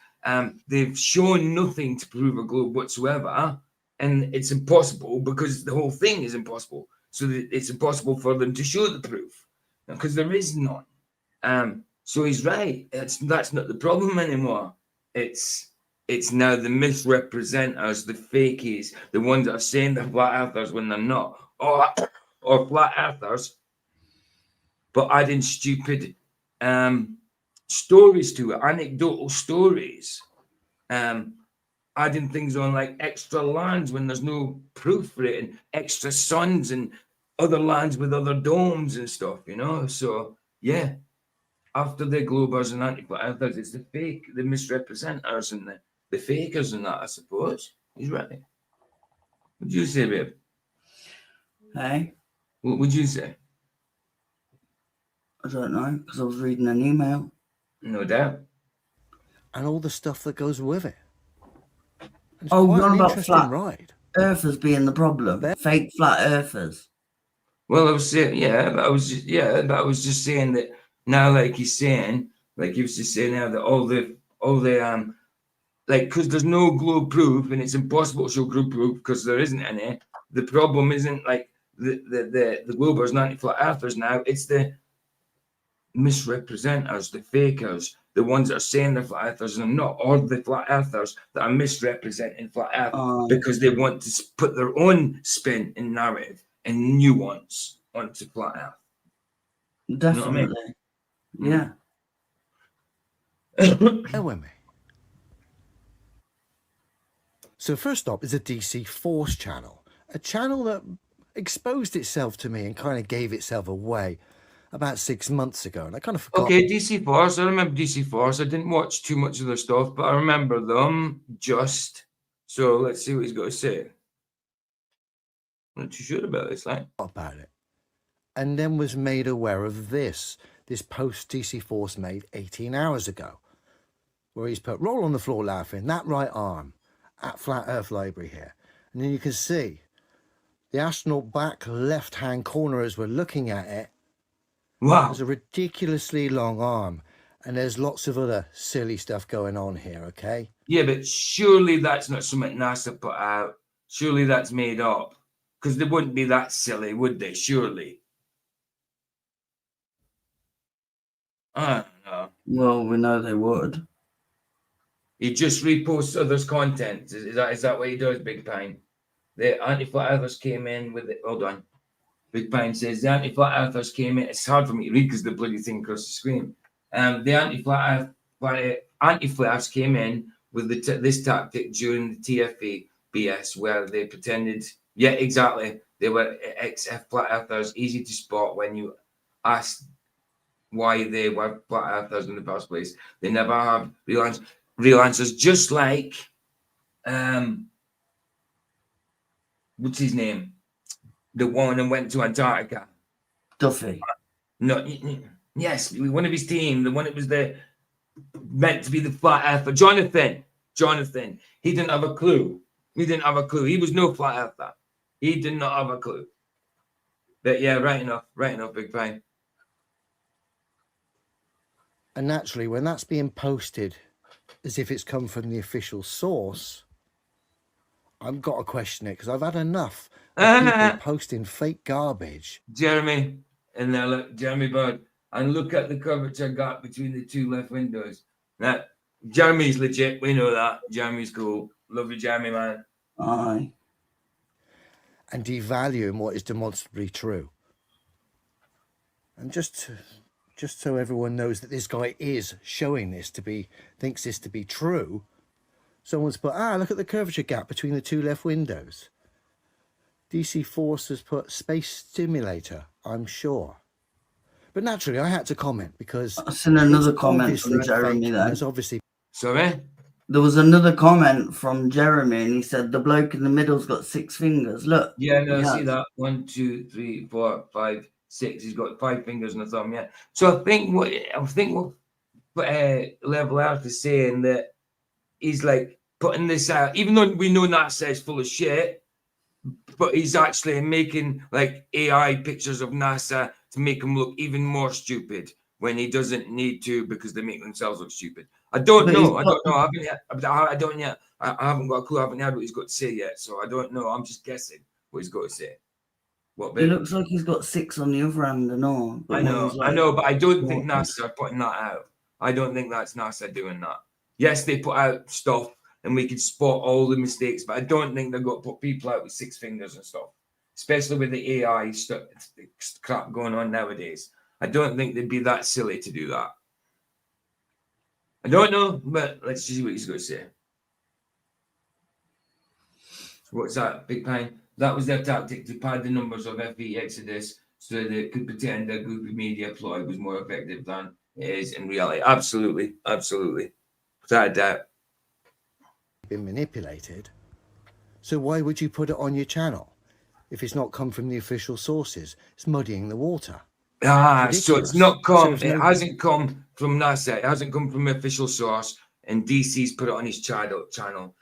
They've shown nothing to prove a globe whatsoever, and it's impossible because the whole thing is impossible. So it's impossible for them to show the proof because there is none. So he's right. That's not the problem anymore. It's it's now the misrepresenters, the fakies, the ones that are saying they're flat earthers when they're not, or flat earthers, but adding stupid stories to it, anecdotal stories, adding things on like extra lands when there's no proof for it, and extra suns and other lands with other domes and stuff, you know. So yeah, after the Globers and anti-flat earthers, it's the fake, the misrepresenters and the fakers and that, I suppose. He's right. What would you say, babe? Hey, What would you say? I don't know, because I was reading an email. No doubt. And all the stuff that goes with it. It's Oh, quite you're an about interesting flat ride. earthers being the problem. Fake flat earthers. Well, I was saying, but I was just saying that now, like he's saying, like he was just saying now that all the like, because there's no globe proof and it's impossible to show globe proof because there isn't any. The problem isn't like the Globers and anti-flat earthers now, it's the misrepresenters, the fakers, the ones that are saying they're flat earthers and not, or the flat earthers that are misrepresenting flat earth because they want to put their own spin and narrative and nuance onto flat earth. Definitely. You know Yeah. Bear with me. So first up is a DC Force channel, a channel that exposed itself to me and kind of gave itself away about 6 months ago, and I kind of forgot. Okay, DC Force. I remember DC Force. I didn't watch too much of their stuff, but I remember them just. So let's see what he's got to say. I'm not too sure about this, like. About it. And then was made aware of this post DC Force made 18 hours ago, where he's put roll on the floor laughing, that right arm at Flat Earth Library here. And then you can see the astronaut back left-hand corner as we're looking at it. Wow. There's a ridiculously long arm, and there's lots of other silly stuff going on here, okay? Yeah, but surely that's not something NASA put out. Surely that's made up. Because they wouldn't be that silly, would they? Surely. I don't know. Well, we know they would. He just reposts others' content. Is that what he does, Big Pine? The anti-flat earthers came in with it. Hold on. Big Pine says the anti-flat earthers came in. It's hard for me to read because the bloody thing across the screen. The anti-flares came in with this tactic during the TFE BS, where they pretended, yeah, exactly, they were ex-flat earthers, easy to spot when you ask why they were flat earthers in the first place. They never have real answers, just like what's his name? The one that went to Antarctica. Duffy. No, yes, one of his team, the one that was meant to be the flat earther. Jonathan. He didn't have a clue. He was no flat earther. He did not have a clue. But yeah, right enough, Big Pine. And naturally, when that's being posted as if it's come from the official source, I've got to question it, because I've had enough of people posting fake garbage. Jeremy, and now look, Jeremy Bird, and look at the curvature gap between the two left windows. Now, Jeremy's legit. We know that. Jeremy's cool. Love you, Jeremy, man. Aye. And devaluing what is demonstrably true. And just so everyone knows that this guy is showing this thinks this to be true, someone's put, look at the curvature gap between the two left windows. DC Force has put space stimulator, I'm sure. But naturally, I had to comment because I've seen another comment from Jeremy then. There's obviously. Sorry? There was another comment from Jeremy, and he said the bloke in the middle's got 6 fingers. Look. Yeah, no, I see that. 1, 2, 3, 4, 5, 6. He's got 5 fingers and a thumb. Yeah. So I think what Level Earth is saying, that he's like putting this out, even though we know NASA is full of shit, but he's actually making like AI pictures of NASA to make them look even more stupid when he doesn't need to, because they make themselves look stupid. I don't know. I haven't yet. I haven't got a clue. I haven't heard what he's got to say yet. So I don't know. I'm just guessing what he's got to say. What bit? It looks like he's got 6 on the other hand and all. I know, but I don't think NASA are putting that out. I don't think that's NASA doing that. Yes, they put out stuff and we could spot all the mistakes. But I don't think they've got to put people out with 6 fingers and stuff, especially with the AI crap going on nowadays. I don't think they'd be that silly to do that. I don't know, but let's see what he's going to say. What's that, Big Pine? That was their tactic to pad the numbers of FE Exodus so they could pretend their group of media ploy was more effective than it is in reality. Absolutely, absolutely. Without a doubt. Been manipulated. So why would you put it on your channel if it's not come from the official sources? It's muddying the water. So it's not come. So it hasn't come from NASA. It hasn't come from an official source, and DC's put it on his channel.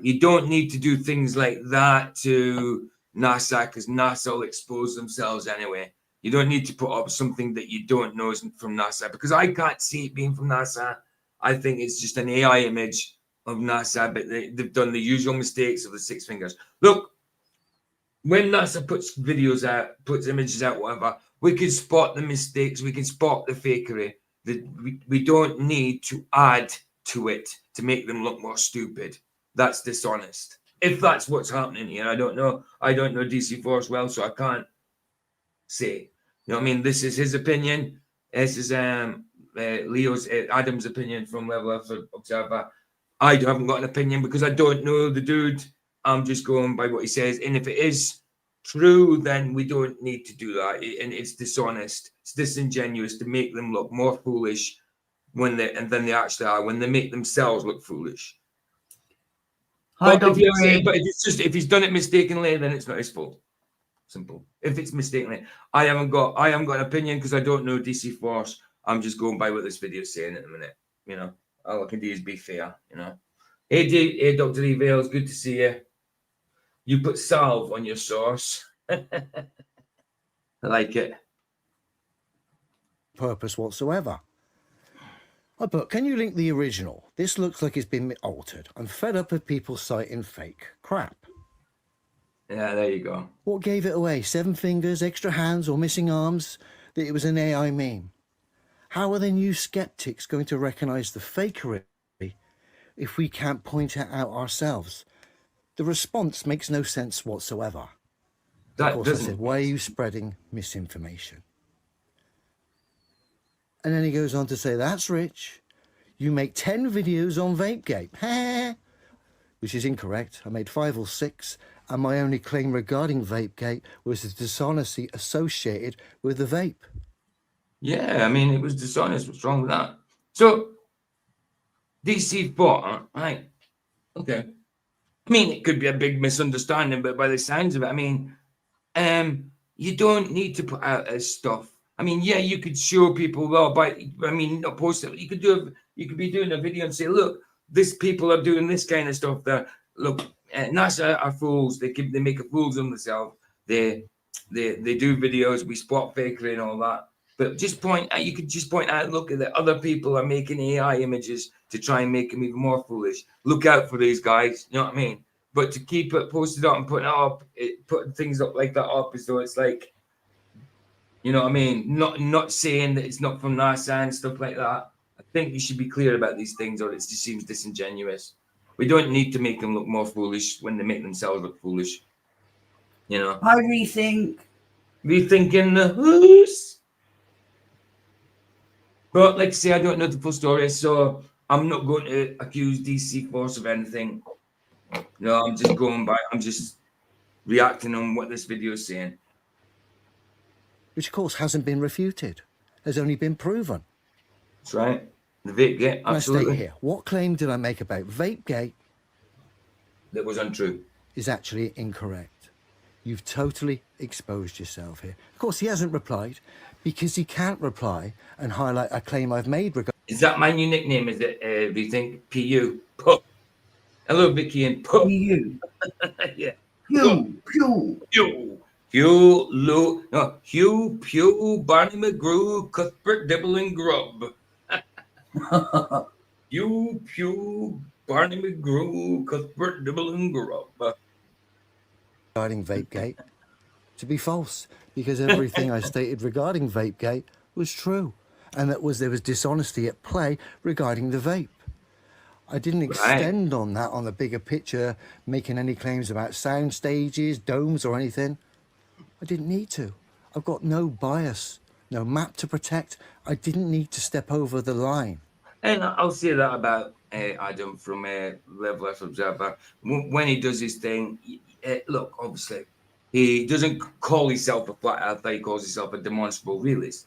You don't need to do things like that to NASA because NASA will expose themselves anyway. You don't need to put up something that you don't know isn't from NASA, because I can't see it being from NASA. I think it's just an AI image of NASA, but they've done the usual mistakes of the 6 fingers. Look, when NASA puts videos out, puts images out, whatever, we can spot the mistakes, we can spot the fakery. We don't need to add to it to make them look more stupid. That's dishonest. If that's what's happening here, I don't know. I don't know DC Force well, so I can't say. You know what I mean? This is his opinion. This is Leo's, Adam's opinion from Level F Observer. I haven't got an opinion because I don't know the dude. I'm just going by what he says. And if it is true, then we don't need to do that. And it's dishonest. It's disingenuous to make them look more foolish than they actually are, when they make themselves look foolish. But if he's done it mistakenly, then it's not his fault. Simple. If it's mistakenly, I haven't got an opinion because I don't know DC Force. I'm just going by what this video is saying at the minute. You know, all I can do is be fair. You know. Hey, Dr. E. Vales, good to see you. You put salve on your sauce. I like it. Purpose whatsoever. I put, can you link the original? This looks like it's been altered. I'm fed up with people citing fake crap. Yeah, there you go. What gave it away? 7 fingers, extra hands, or missing arms? That it was an AI meme? How are the new skeptics going to recognize the fakery if we can't point it out ourselves? The response makes no sense whatsoever. Of course, I said, why are you spreading misinformation? And then he goes on to say, that's rich. You make 10 videos on Vapegate. Which is incorrect. I made 5 or 6, and my only claim regarding Vapegate was the dishonesty associated with the vape. Yeah, I mean, it was dishonest. What's wrong with that? So, DC thought, right, okay. I mean, it could be a big misunderstanding, but by the sounds of it, I mean, you don't need to put out as stuff. I mean, yeah, you could show people, well, not post it. You could be doing a video and say, look, these people are doing this kind of stuff. That look, NASA are fools. They make a fools of themselves. They do videos. We spot fakery and all that. But you could just point out, look at the other people are making AI images to try and make them even more foolish. Look out for these guys. You know what I mean? But to keep it posted up and putting things up like that up as though it's like, you know what I mean? Not saying that it's not from NASA and stuff like that. I think you should be clear about these things, or it just seems disingenuous. We don't need to make them look more foolish when they make themselves look foolish. You know? I rethink. Rethinking the who's. But like I say, I don't know the full story, so I'm not going to accuse DC Force of anything. No, I'm just reacting on what this video is saying. Which, of course, hasn't been refuted. Has only been proven. That's right. The Vapegate, absolutely. I state here, what claim did I make about Vapegate that was untrue? Is actually incorrect. You've totally exposed yourself here. Of course, he hasn't replied because he can't reply and highlight a claim I've made. Is that my new nickname? Is it, do you think? PU. Puh. Hello, Vicky and Puh. PU. Yeah. Pew. Hugh, Pew, Barney McGrew, Cuthbert Dibble and Grub. Hugh, Pew, Barney McGrew, Cuthbert Dibble and Grub. Regarding Vapegate to be false, because everything I stated regarding Vapegate was true, and there was dishonesty at play regarding the vape. I didn't extend on that on the bigger picture, making any claims about sound stages, domes, or anything. I didn't need to. I've got no bias, no map to protect. I didn't need to step over the line. And I'll say that about Adam from Level F Observer. When he does his thing, look, obviously, he doesn't call himself a flat earther, he calls himself a demonstrable realist.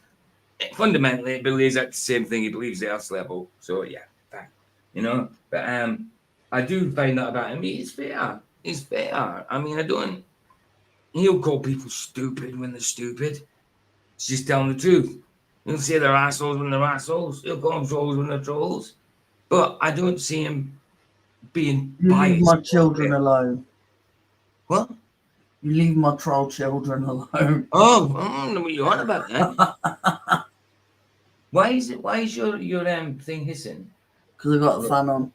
Fundamentally, he believes that's the same thing, he believes the Earth's level. So, yeah, fine. You know? But I do find that about him. He's fair. He's fair. I mean, he'll call people stupid when they're stupid. It's just telling the truth. He'll say they're assholes when they're assholes. He'll call them trolls when they're trolls. But I don't see him being biased. Leave my children alone. What? You leave my troll children alone. Oh, I don't know what you're on about that. Why is your thing hissing? Because I got a fan on.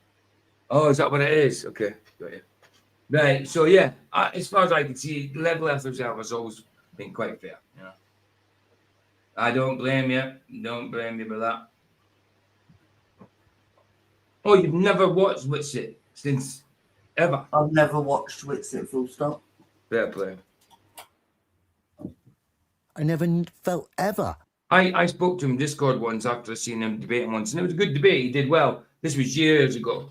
Oh, is that what it is? Okay, got you. Right, so yeah, as far as I can see, Level F Observer has always been quite fair. You know, I don't blame you. Don't blame you for that. Oh, you've never watched Witsit since ever? I've never watched Witsit, full stop. Fair play. I never felt ever. I spoke to him in Discord once after I seen him debating once, and it was a good debate. He did well. This was years ago.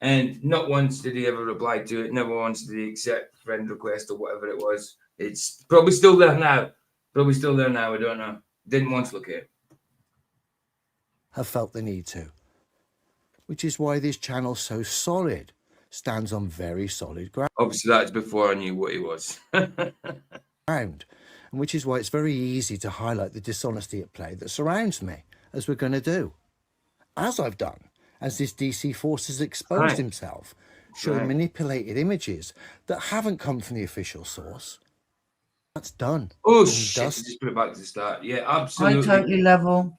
And not once did he ever reply to it. Never once did he accept friend request or whatever it was. It's probably still there now. I don't know. Didn't once look at it. Have felt the need to. Which is why this channel's so solid. Stands on very solid ground. Obviously, that's before I knew what he was. And which is why it's very easy to highlight the dishonesty at play that surrounds me, as we're going to do. As I've done, as this DC force has exposed himself, showing manipulated images that haven't come from the official source. That's done. Oh, shit. Just put it back to the start. Yeah, absolutely. I totally level.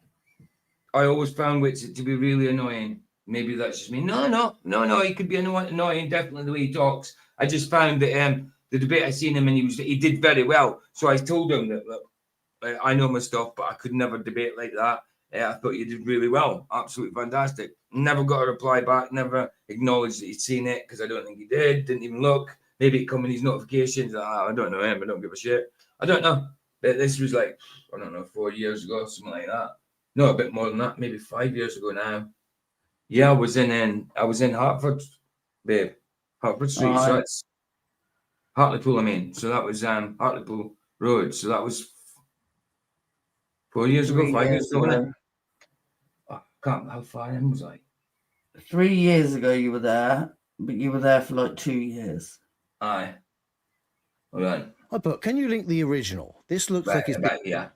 I always found Witsit to be really annoying. Maybe that's just me. No. He could be annoying, definitely the way he talks. I just found that the debate I seen him and he did very well. So I told him that, look, I know my stuff, but I could never debate like that. I thought you did really well. Absolutely fantastic. Never got a reply back. Never acknowledged that he'd seen it because I don't think he did. Didn't even look. Maybe it come in his notifications. I don't know him. I don't give a shit. I don't know. This was like, I don't know, 4 years ago, something like that. No, a bit more than that. Maybe 5 years ago now. Yeah, I was in Hartford, babe. Hartford Street. So that's Hartlepool, I mean. So that was Hartlepool Road. So that was 4 years ago, 5 years ago, wasn't it? I can't, how far in was I? 3 years ago you were there, but you were there for like 2 years. Aye. All right. Oh, but can you link the original? This looks like it's... Yeah.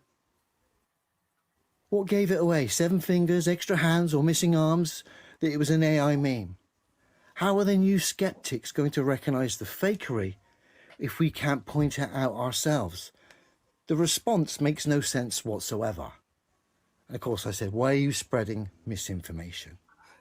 What gave it away? 7 fingers, extra hands, or missing arms? That it was an AI meme? How are the new skeptics going to recognise the fakery if we can't point it out ourselves? The response makes no sense whatsoever. And of course I said, why are you spreading misinformation?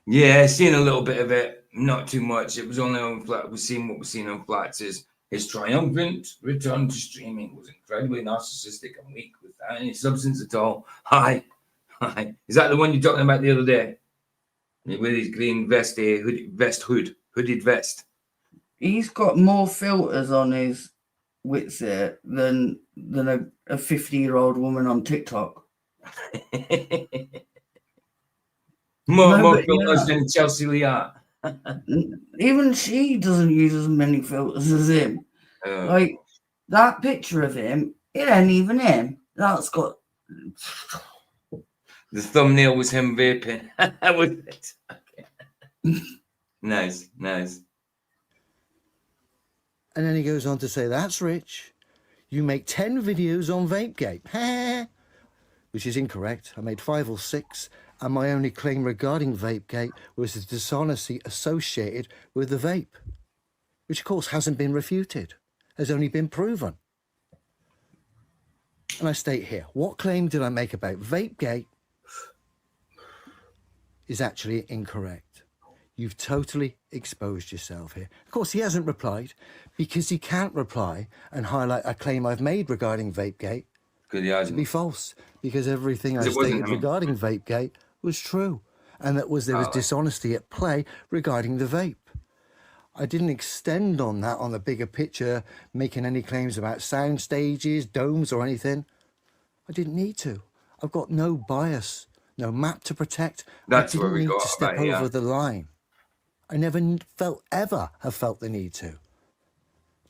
Yeah, seen a little bit of it, not too much. It was only on Flat. We've seen what we've seen on Flats is his triumphant return to streaming was incredibly narcissistic and weak without any substance at all. Hi. Is that the one you're talking about the other day? With his green vest, hooded vest. He's got more filters on his Witsit than a 50-year-old woman on TikTok. more filters than Chelsea Leah. Even she doesn't use as many filters as him. Like that picture of him, it ain't even him. That's got. The thumbnail was him vaping. Was it? Okay. Nice. And then he goes on to say, that's rich. You make 10 videos on Vapegate. Which is incorrect. I made 5 or 6, and my only claim regarding Vapegate was the dishonesty associated with the vape, which of course hasn't been refuted, has only been proven. And I state here, what claim did I make about Vapegate is actually incorrect. You've totally exposed yourself here. Of course, he hasn't replied because he can't reply and highlight a claim I've made regarding Vapegate to be false, because everything I stated regarding Vapegate was true. and that there was dishonesty at play regarding the vape. I didn't extend on that on the bigger picture, making any claims about sound stages, domes, or anything. I didn't need to. I've got no bias, no map to protect. That's I where didn't we need got to step about, over the line. I never ever have felt the need to.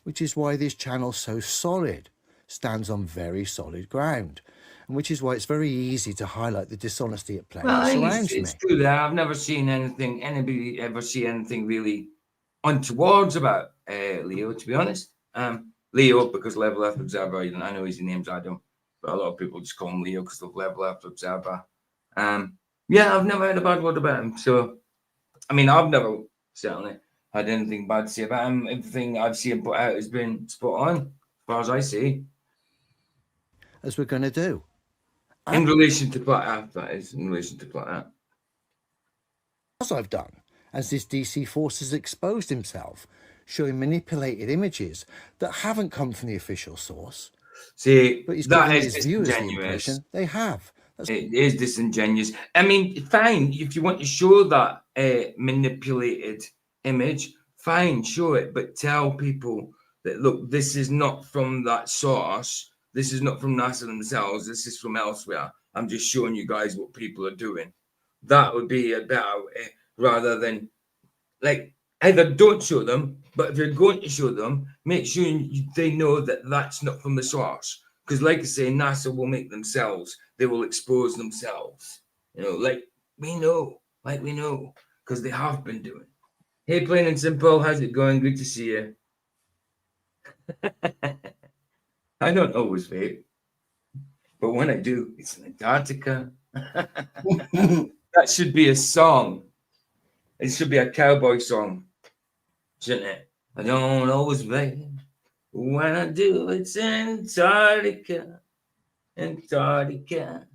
Which is why this channel's so solid, stands on very solid ground, and which is why it's very easy to highlight the dishonesty at play that surrounds me. It's true that I've never seen anybody ever see anything really untowards about Leo, to be honest. Leo, because Level F Observer, I know his name's Adam, but a lot of people just call him Leo because of Level F Observer. Yeah, I've never heard a bad word about him. So, I mean, I've never certainly had anything bad to say about him. Everything I've seen put out has been spot on, as far as I see. As we're going to do. In relation to Flat, that is, in relation to Flat. As I've done, as this DC force has exposed himself, showing manipulated images that haven't come from the official source. See, but he's that giving is his viewers the disingenuous. impression they have. It is disingenuous. I mean, fine, if you want to show that manipulated image, fine, show it, but tell people that, look, this is not from that source. This is not from NASA themselves. This is from elsewhere. I'm just showing you guys what people are doing. That would be a better way, rather than, like, either don't show them, but if you're going to show them, make sure they know that that's not from the source. Because, like I say, NASA will make themselves. They will expose themselves. You know, like we know, because they have been doing. Hey, plain and simple, how's it going? Good to see you. I don't always vape, but when I do, it's in Antarctica. That should be a song. It should be a cowboy song, shouldn't it? I don't always vape. When I do, it's in Antarctica. Antarctica.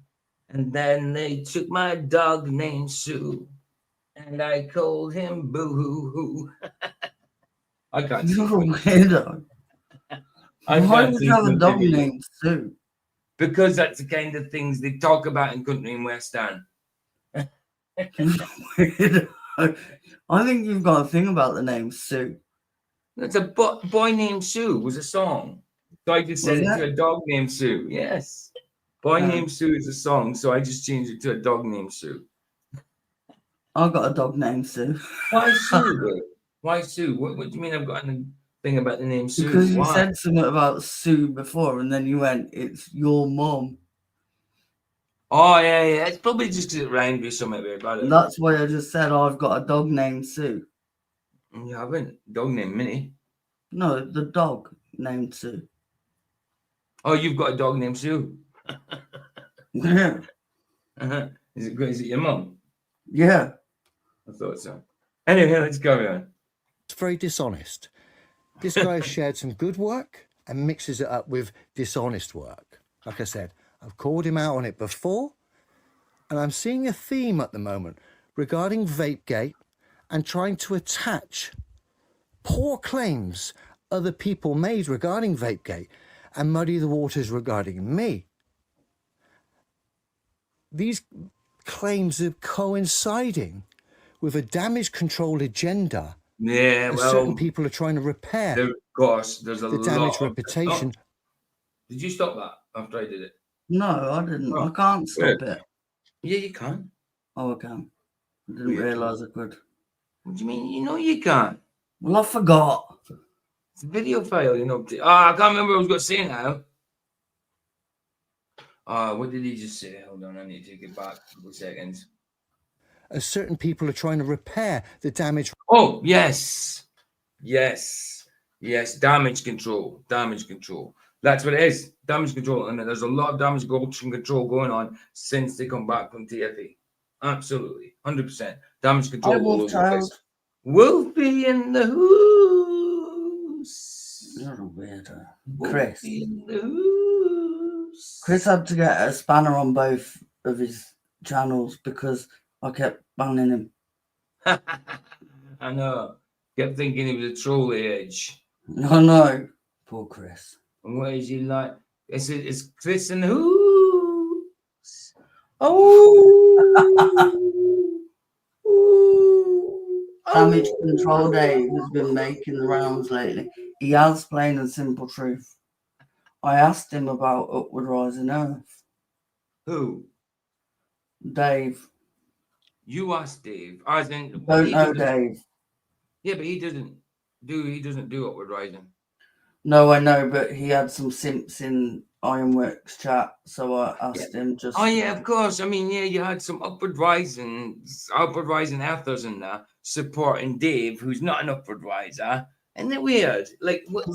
And then they took my dog named Sue, and I called him Boo-hoo-hoo. I can't see. You're a weirdo. Why would you have a dog named Sue? Because that's the kind of things they talk about in country and western. Weirdo. I think you've got a thing about the name Sue. That's a boy named Sue was a song. So I just said it to a dog named Sue. Yes. Boy named Sue is a song, so I just changed it to a dog named Sue. I've got a dog named Sue. Why Sue? Why Sue? What do you mean I've got a thing about the name Sue? Because you said something about Sue before, and then you went, it's your mum. Oh, yeah. It's probably just because it rhymed with something about it. That's why I just said I've got a dog named Sue. You haven't? Dog named Minnie? No, the dog named Sue. Oh, you've got a dog named Sue? Yeah. Is it your mum? Yeah. I thought so. Anyway, let's carry on. It's very dishonest. This guy has shared some good work and mixes it up with dishonest work. Like I said, I've called him out on it before, and I'm seeing a theme at the moment regarding Vapegate and trying to attach poor claims other people made regarding Vapegate and muddy the waters regarding me. These claims are coinciding with a damage control agenda. Yeah, well, certain people are trying to repair. Of course, there's a the damaged reputation. Did you stop that after I did it? No, I didn't. I can't stop it. Yeah, you can. Oh, I can. I didn't realise I could. What do you mean? You know you can't. Well, I forgot. It's a video file, you know. I can't remember what I was going to say now. What did he just say? Hold on, I need to take it back a couple seconds. As certain people are trying to repair the damage. Oh, yes. Damage control. That's what it is. Damage control. And there's a lot of damage control going on since they come back from TFE. Absolutely. 100%. Damage control all over the place. Wolfie in the hoose. You're a weirdo. Chris. In the hoose. Chris had to get a spanner on both of his channels because I kept banning him. I know. Kept thinking he was a troll age. I know. Poor Chris. And what is he like? It's Chris in the hoose. Oh. Damage Control Dave has been making the rounds lately. He has Plain and Simple Truth. I asked him about Upward Rising Earth. Who? Dave. You asked Dave. I think Don't know Dave. Yeah, but he doesn't do Upward Rising. No, I know, but he had some simps in Ironworks chat, so I asked him just. Oh yeah, of course. I mean, yeah, you had some Upward Rising authors in there supporting Dave, who's not an Upward Riser, and they're weird. Like what?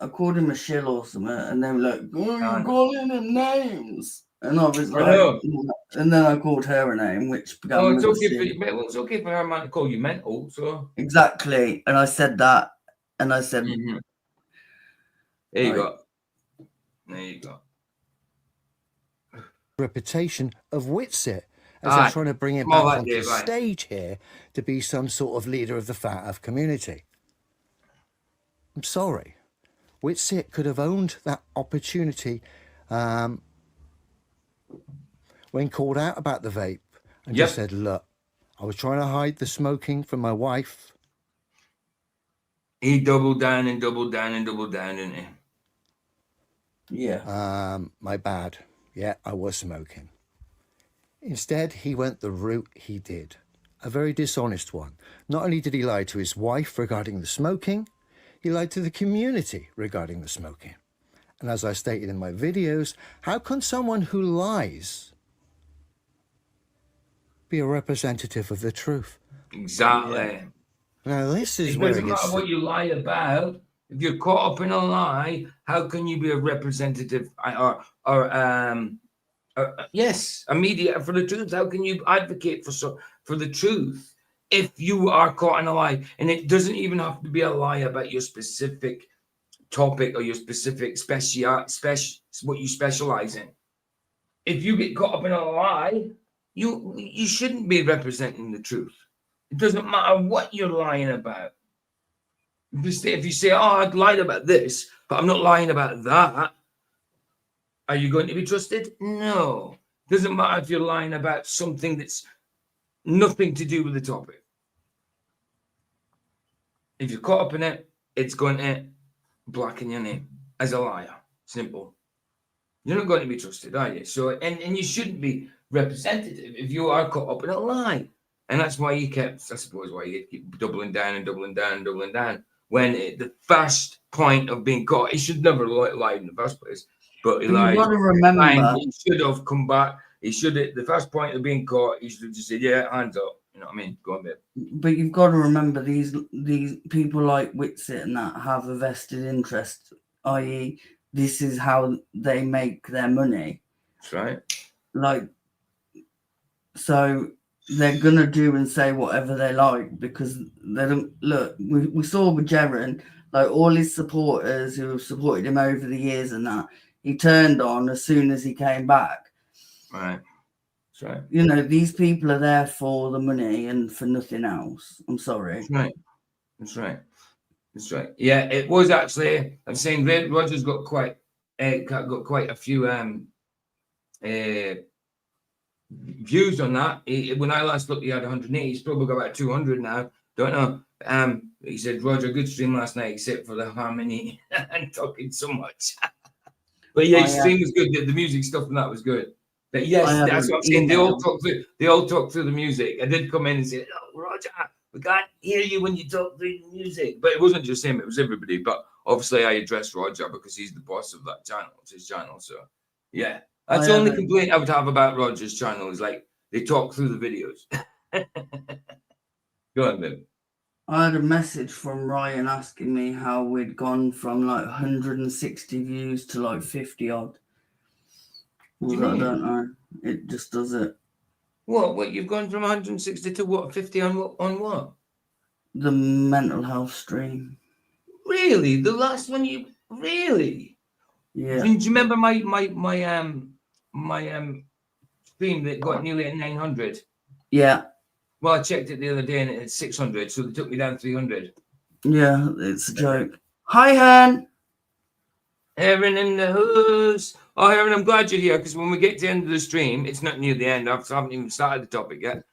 I called him a shill or something, and they were like, "Oh, you're calling him names," and I was like, and then I called her a name, which began it's with okay it's okay for her man to call you mental. So exactly, and I said that, and I said, There you go. There you go. Reputation of Witsit, as they're trying to bring him back onto the stage here to be some sort of leader of the Fat Earth community. I'm sorry. Witsit could have owned that opportunity when called out about the vape and just said, look, I was trying to hide the smoking from my wife. He doubled down and doubled down and doubled down, didn't he? Yeah. My bad. Yeah, I was smoking. Instead, he went the route he did. A very dishonest one. Not only did he lie to his wife regarding the smoking, he lied to the community regarding the smoking. And as I stated in my videos, how can someone who lies be a representative of the truth? Exactly. Now, this is it where doesn't matter what you lie about. If you're caught up in a lie, how can you be a representative or yes, a mediator for the truth? How can you advocate for the truth if you are caught in a lie? And it doesn't even have to be a lie about your specific topic or your specific what you specialize in. If you get caught up in a lie, you shouldn't be representing the truth. It doesn't matter what you're lying about. If you say, oh, I lied about this, but I'm not lying about that, are you going to be trusted? No. It doesn't matter if you're lying about something that's nothing to do with the topic. If you're caught up in it, it's going to blacken your name as a liar. Simple. You're not going to be trusted, are you? So, and you shouldn't be representative if you are caught up in a lie. And that's why you kept, I suppose, why you keep doubling down and doubling down and doubling down. When the first point of being caught, he should never lied in the first place. But he lied. You've got to remember, he should have come back. He should have, the first point of being caught, he should have just said, yeah, hands up. You know what I mean? Go on, babe. But you've got to remember these people like Witsit and that have a vested interest, i.e., this is how they make their money. That's right. Like, so they're gonna do and say whatever they like because they don't look. We saw with Jaren, like all his supporters who have supported him over the years and that he turned on as soon as he came back. Right. That's right. You know, these people are there for the money and for nothing else. I'm sorry. That's right. That's right. That's right. Yeah, it was actually. I'm saying Roger's got quite a few views on that. When I last looked, he had 180. He's probably got about 200 now. Don't know. He said, Roger, good stream last night, except for the harmony and talking so much. But yeah, his stream was good. The music stuff and that was good. But yes, that's what I'm saying. They all talk through the music. I did come in and say, oh, Roger, we can't hear you when you talk through the music. But it wasn't just him, it was everybody. But obviously I addressed Roger because he's the boss of that channel. It's his channel. So yeah. That's the only complaint I would have about Roger's channel is like they talk through the videos. Go on, then. I had a message from Ryan asking me how we'd gone from like 160 views to like 50 odd. I don't know. It just does it. What? You've gone from 160 to what? 50 on what? The mental health stream. Really? The last one you really? Yeah. Do you remember my stream that got nearly at 900? Yeah. Well, I checked it the other day and it's 600, so they took me down 300. Yeah, it's a joke. Hi, Han. Heron in the house. Oh, Heron, I'm glad you're here because when we get to the end of the stream, it's not near the end. I haven't even started the topic yet.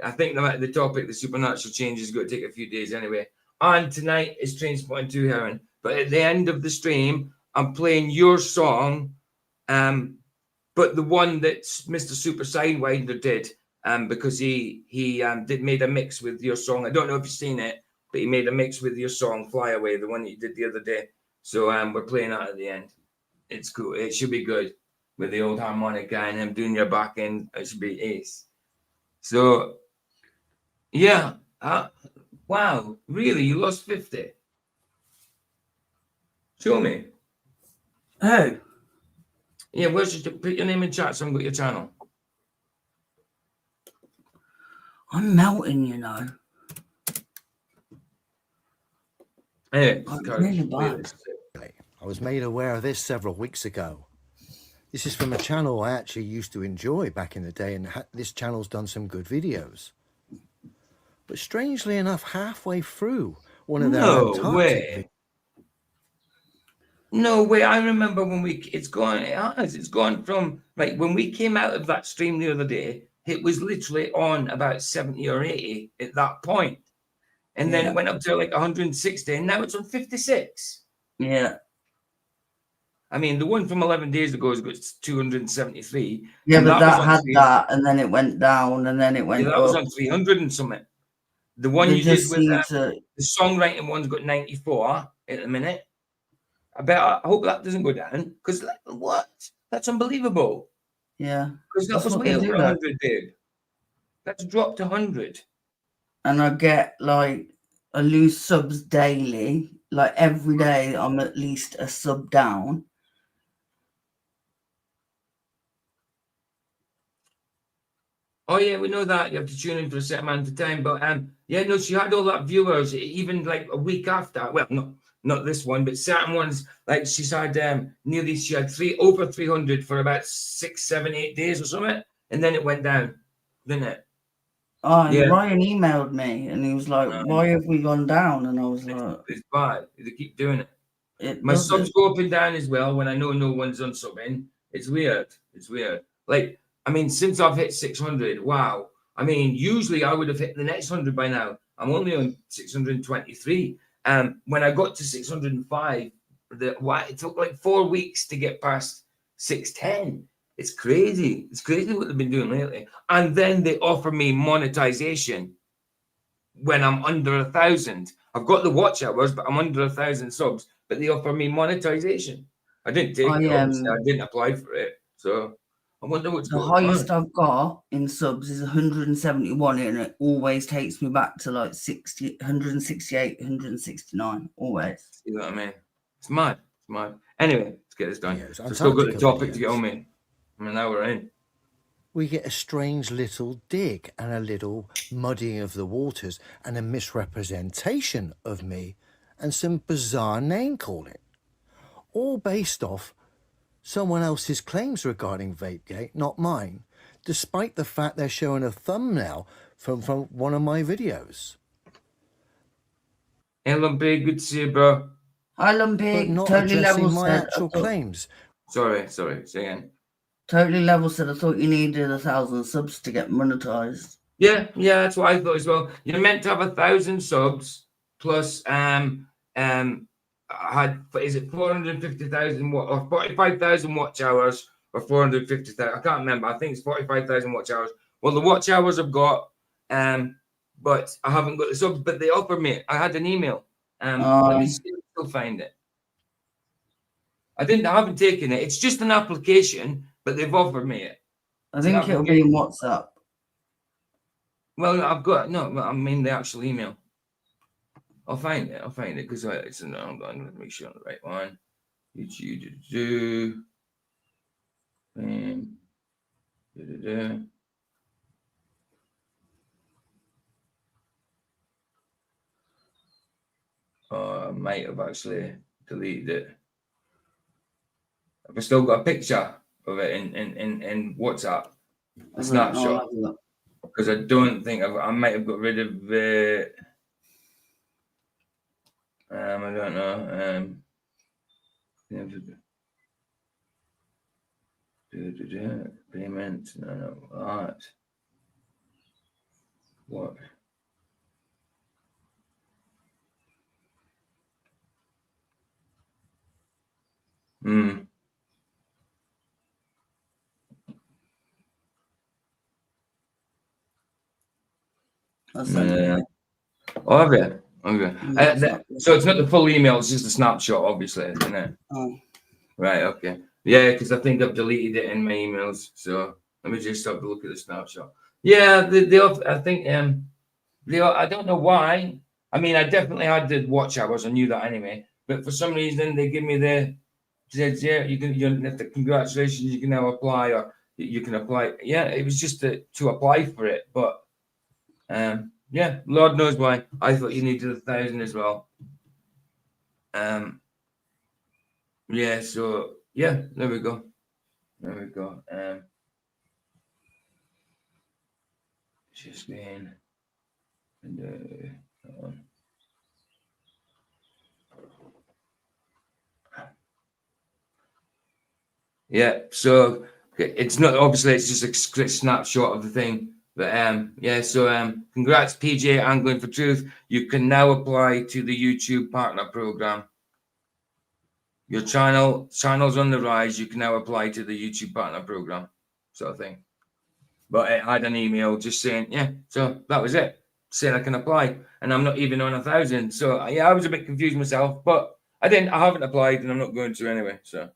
I think the topic, the supernatural change, is going to take a few days anyway. And tonight is Trainspotting 2 Heron. But at the end of the stream, I'm playing your song, but the one that Mr. Super Sidewinder did, because he made a mix with your song. I don't know if you've seen it, but he made a mix with your song Fly Away, the one that you did the other day. So we're playing that at the end. It's cool. It should be good with the old harmonica and him doing your back end. It should be ace. So, yeah. Wow. Really? You lost 50? Show me. Oh. Yeah, put your name in chat so I can go to your channel. I'm melting, you know. Anyway, I was made aware of this several weeks ago. This is from a channel I actually used to enjoy back in the day, and this channel's done some good videos. But strangely enough, halfway through one of their Antarctic videos. No way. I remember when it's gone from, like, when we came out of that stream the other day, it was literally on about 70 or 80 at that point. And then it went up to like 160, and now it's on 56. Yeah. I mean, the one from 11 days ago has got 273. Yeah, but that had that, and then it went down, and then it went that up. was on 300 and something. The one you did with the songwriting one's got 94 at the minute. I hope that doesn't go down, because what? That's unbelievable. Yeah. Because that was way over 100, dude. That's dropped to 100. And I get I lose subs daily. Like every day, I'm at least a sub down. Oh yeah, we know that you have to tune in for a certain amount of time. But yeah, no, she had all that viewers even like a week after. Well, not this one, but certain ones. Like she's had she had over 300 for about 6, 7, 8 days or something, and then it went down, didn't it? Oh, and Ryan emailed me, and he was like, "Why have we gone down?" And I was like, "It's bad. They keep doing it. My subs go up and down as well when I know no one's unsubbing. It's weird. It's weird. Like, I mean, since I've hit 600, wow. I mean, usually I would have hit the next 100 by now. I'm only on 623. When I got to 605, it took like 4 weeks to get past 610. It's crazy. It's crazy what they've been doing lately. And then they offer me monetization when I'm under 1,000. I've got the watch hours, but I'm under 1,000 subs. But they offer me monetization. I didn't take it. Obviously, I didn't apply for it. So I wonder what's going on. The highest I've got in subs is 171, and it always takes me back to like 168, 169. Always. You know what I mean? It's mad. It's mad. Anyway, let's get this done. Yeah, I've still got the topic to get on me. I mean, now we're in. We get a strange little dig and a little muddying of the waters and a misrepresentation of me and some bizarre name calling, all based off someone else's claims regarding Vapegate, not mine, despite the fact they're showing a thumbnail from one of my videos. Hey, Lumpy, good to see you, bro. Hi, Lumpy. But not totally addressing level my set. actual claims. Sorry, say again. Totally level set. I thought you needed 1,000 subs to get monetized. Yeah, that's what I thought as well. You're meant to have 1,000 subs plus is it 450,000 or 45,000 watch hours or 450,000? I can't remember. I think it's 45,000 watch hours. Well, the watch hours I've got, but I haven't got the subs. But they offered me. I had an email. Let me see if I still find it. I haven't taken it. It's just an application, but they've offered me it. I think it'll be in WhatsApp. Well, I mean the actual email. I'll find it because I'm going to make sure I'm the right one. I might have actually deleted it. I've still got a picture of it in WhatsApp, a snapshot, because I don't think I might have got rid of it. I don't know. Payment, no, art. What? Hmm. Yeah. Oh, have you? Okay. So it's not the full email, it's just a snapshot, obviously, isn't it? Oh. Right, okay. Yeah, because I think I've deleted it in my emails. So let me just have a look at the snapshot. Yeah, I think I don't know why. I mean, I definitely had the watch hours. I knew that anyway. But for some reason, they give me says, yeah, congratulations, you can now apply, or you can apply. Yeah, it was just to apply for it. But yeah, Lord knows why. I thought you needed 1,000 as well. Yeah, so yeah, there we go. There we go. Just going and yeah, so it's not obviously it's just a snapshot of the thing. But yeah, so congrats PJ Angling for Truth. You can now apply to the YouTube partner program. Your channel's on the rise. You can now apply to the YouTube partner program, sort of thing. But I had an email just saying, yeah, so that was it. Saying I can apply, and I'm not even on 1,000. So yeah, I was a bit confused myself, but I haven't applied, and I'm not going to anyway. So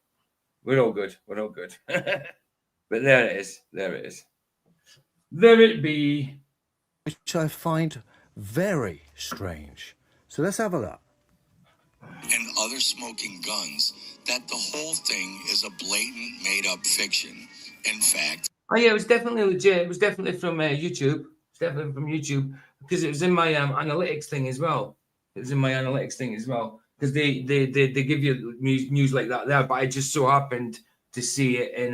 we're all good. We're all good. But there it is. There it is. There it be. Which I find very strange. So let's have a look. And other smoking guns, that the whole thing is a blatant made-up fiction. In fact... Oh, yeah, it was definitely legit. It was definitely from YouTube. It's definitely from YouTube because it was in my analytics thing as well. It was in my analytics thing as well because they give you news like that there, but I just so happened to see it in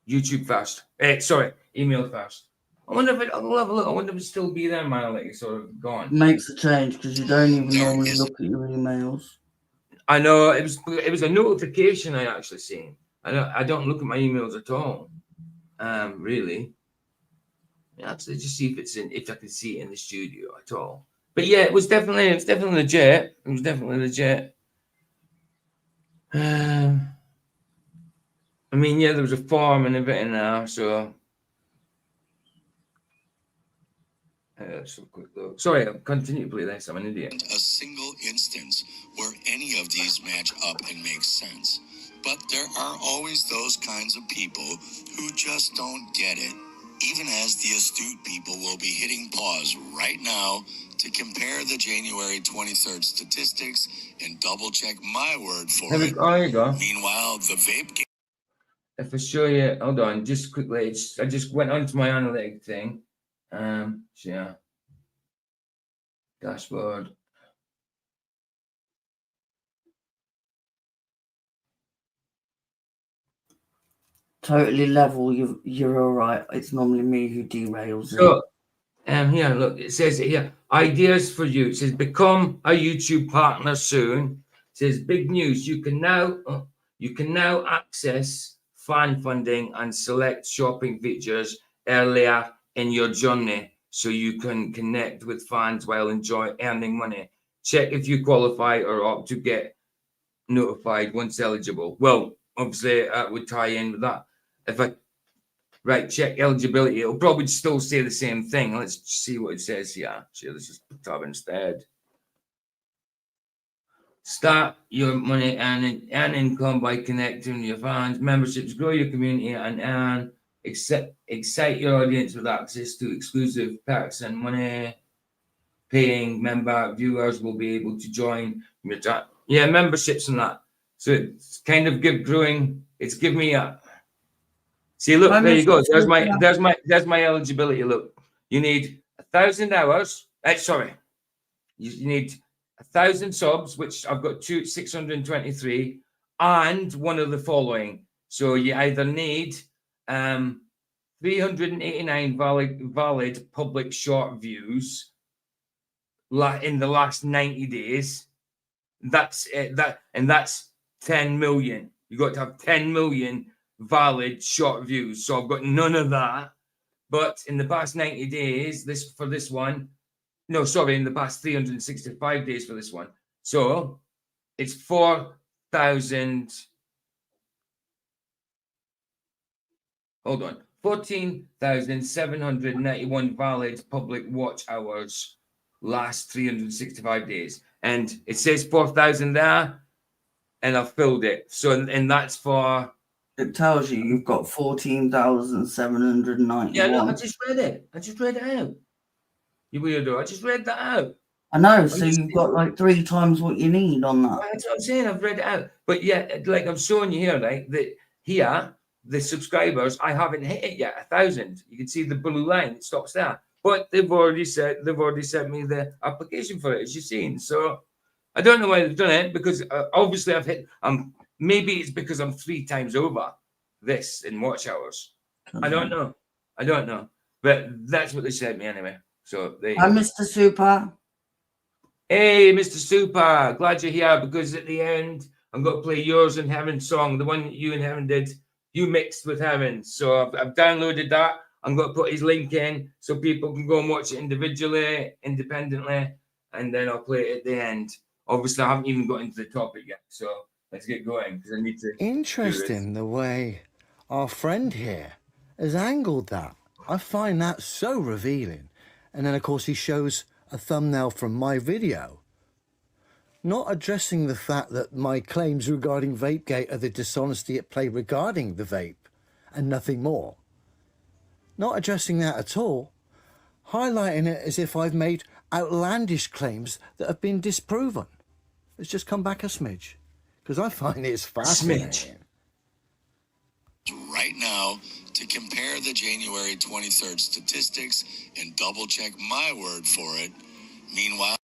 YouTube first. Sorry, email first. I wonder if I'll have a look. I wonder if it'll still be there in my analytics or gone. Makes a change because you don't even normally look at your emails. I know it was a notification I actually seen. I don't look at my emails at all. Really. Actually, just see if I can see it in the studio at all. But yeah, it was definitely legit. It was definitely legit. I mean, yeah, there was a form and everything there, so let's have a quick look. Sorry, I'll continue to play this. I'm an idiot. A single instance where any of these match up and make sense. But there are always those kinds of people who just don't get it. Even as the astute people will be hitting pause right now to compare the January 23rd statistics and double check my word for it. Oh, there you go. Meanwhile, the vape game. If I show you, hold on, just quickly. I just went onto my analytic thing. Yeah. Dashboard. Totally level. You're all right. It's normally me who derails it. So, here, look, it says here, ideas for you. It says, become a YouTube partner soon. It says, big news. You can now access fan funding and select shopping features earlier in your journey, so you can connect with fans while earning money. Check if you qualify or opt to get notified once eligible. Well, obviously, that would tie in with that. If I check eligibility, it'll probably still say the same thing. Let's see what it says here. So let's just tab instead. Start your money and earn income by connecting with your fans. Memberships, grow your community and excite your audience with access to exclusive perks and money. Paying member viewers will be able to join your chat. Yeah, memberships and that. So it's kind of growing. It's give me a. See, look, there you go. There's my eligibility. Look, you need 1,000 hours. Sorry, you need 1,000 subs, which I've got 623, and one of the following. So you either need 389 valid public short views in the last 90 days. That's that's 10 million. You got to have 10 million valid short views. So I've got none of that. But in the past 90 days, in the past 365 days for this one. So it's 4,000. Hold on. 14,791 valid public watch hours last 365 days. And it says 4,000 there, and I've filled it. So, and that's for... It tells you you've got 14,791. Yeah, no, I just read it. I just read it out. You weirdo. I just read that out. I know, so you've got like 3 times what you need on that. That's what I'm saying. I've read it out. But yeah, like I'm showing you here, right? That here, the subscribers, I haven't hit it yet, 1,000. You can see the blue line, it stops there. But they've already sent me the application for it, as you've seen. So I don't know why they've done it, because obviously I've hit. Maybe it's because I'm 3 times over this in watch hours. I don't know. But that's what they sent me anyway. So Hi, Mr. Super. Hey, Mr. Super, glad you're here, because at the end I'm going to play yours and Heaven's song, the one that you and Heaven did. You mixed with Heaven, so I've downloaded that. I'm going to put his link in so people can go and watch it individually, independently, and then I'll play it at the end. Obviously, I haven't even got into the topic yet, so let's get going because I need to. Interesting the way our friend here has angled that. I find that so revealing. And then, of course, he shows a thumbnail from my video, not addressing the fact that my claims regarding Vapegate are the dishonesty at play regarding the vape and nothing more. Not addressing that at all, highlighting it as if I've made outlandish claims that have been disproven. Let's just come back a smidge, because I find it's fascinating. Right now to compare the January 23rd statistics and double check my word for it. Meanwhile,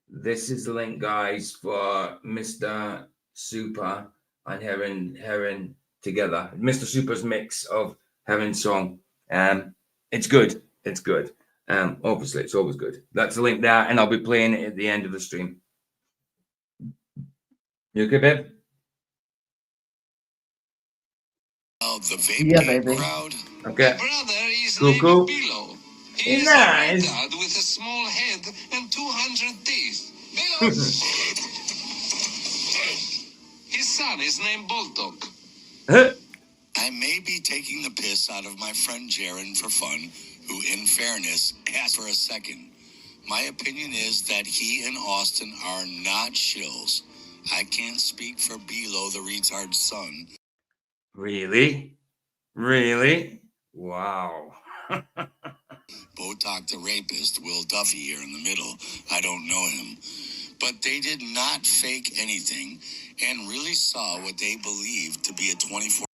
this is the link, guys, for Mr. Super and Heron together. Mr. Super's mix of Heron's song. It's good. It's good. Obviously, it's always good. That's the link there, and I'll be playing it at the end of the stream. You okay, babe? the Vapegate crowd. Okay. My brother is Cool. Bilo. He is Nice. a retard with a small head and 200 teeth. Bilo. His son is named Bulldog. I may be taking the piss out of my friend Jaron for fun, who, in fairness, asked for a second. My opinion is that he and Austin are not shills. I can't speak for Bilo, the retard's son. Really? Really? Wow. Botox the rapist, Will Duffy here in the middle. I don't know him. But they did not fake anything and really saw what they believed to be a 24.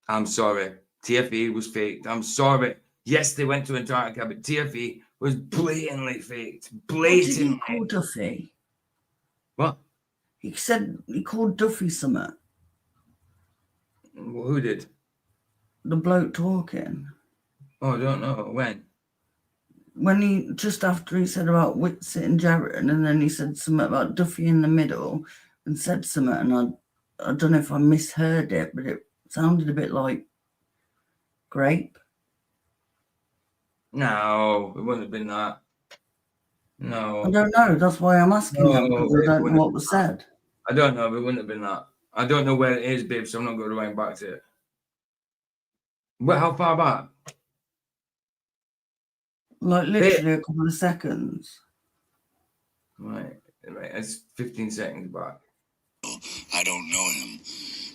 I'm sorry. TFE was faked. I'm sorry. Yes, they went to Antarctica, but TFE was blatantly faked. Blatantly. What did he call Duffy? What? He said he called Duffy something. Well, who did? The bloke talking. Oh, I don't know. When? When he, just after he said about Whitsett and Jaron, and then he said something about Duffy in the middle and said something, and I don't know if I misheard it, but it sounded a bit like grape. No, it wouldn't have been that. No. I don't know. That's why I'm asking him, because I don't know what was said. I don't know, but it wouldn't have been that. I don't know where it is, babe, so I'm not going to write back to it. Well, how far back? Like literally a couple of seconds. Right. It's 15 seconds back. I don't know him.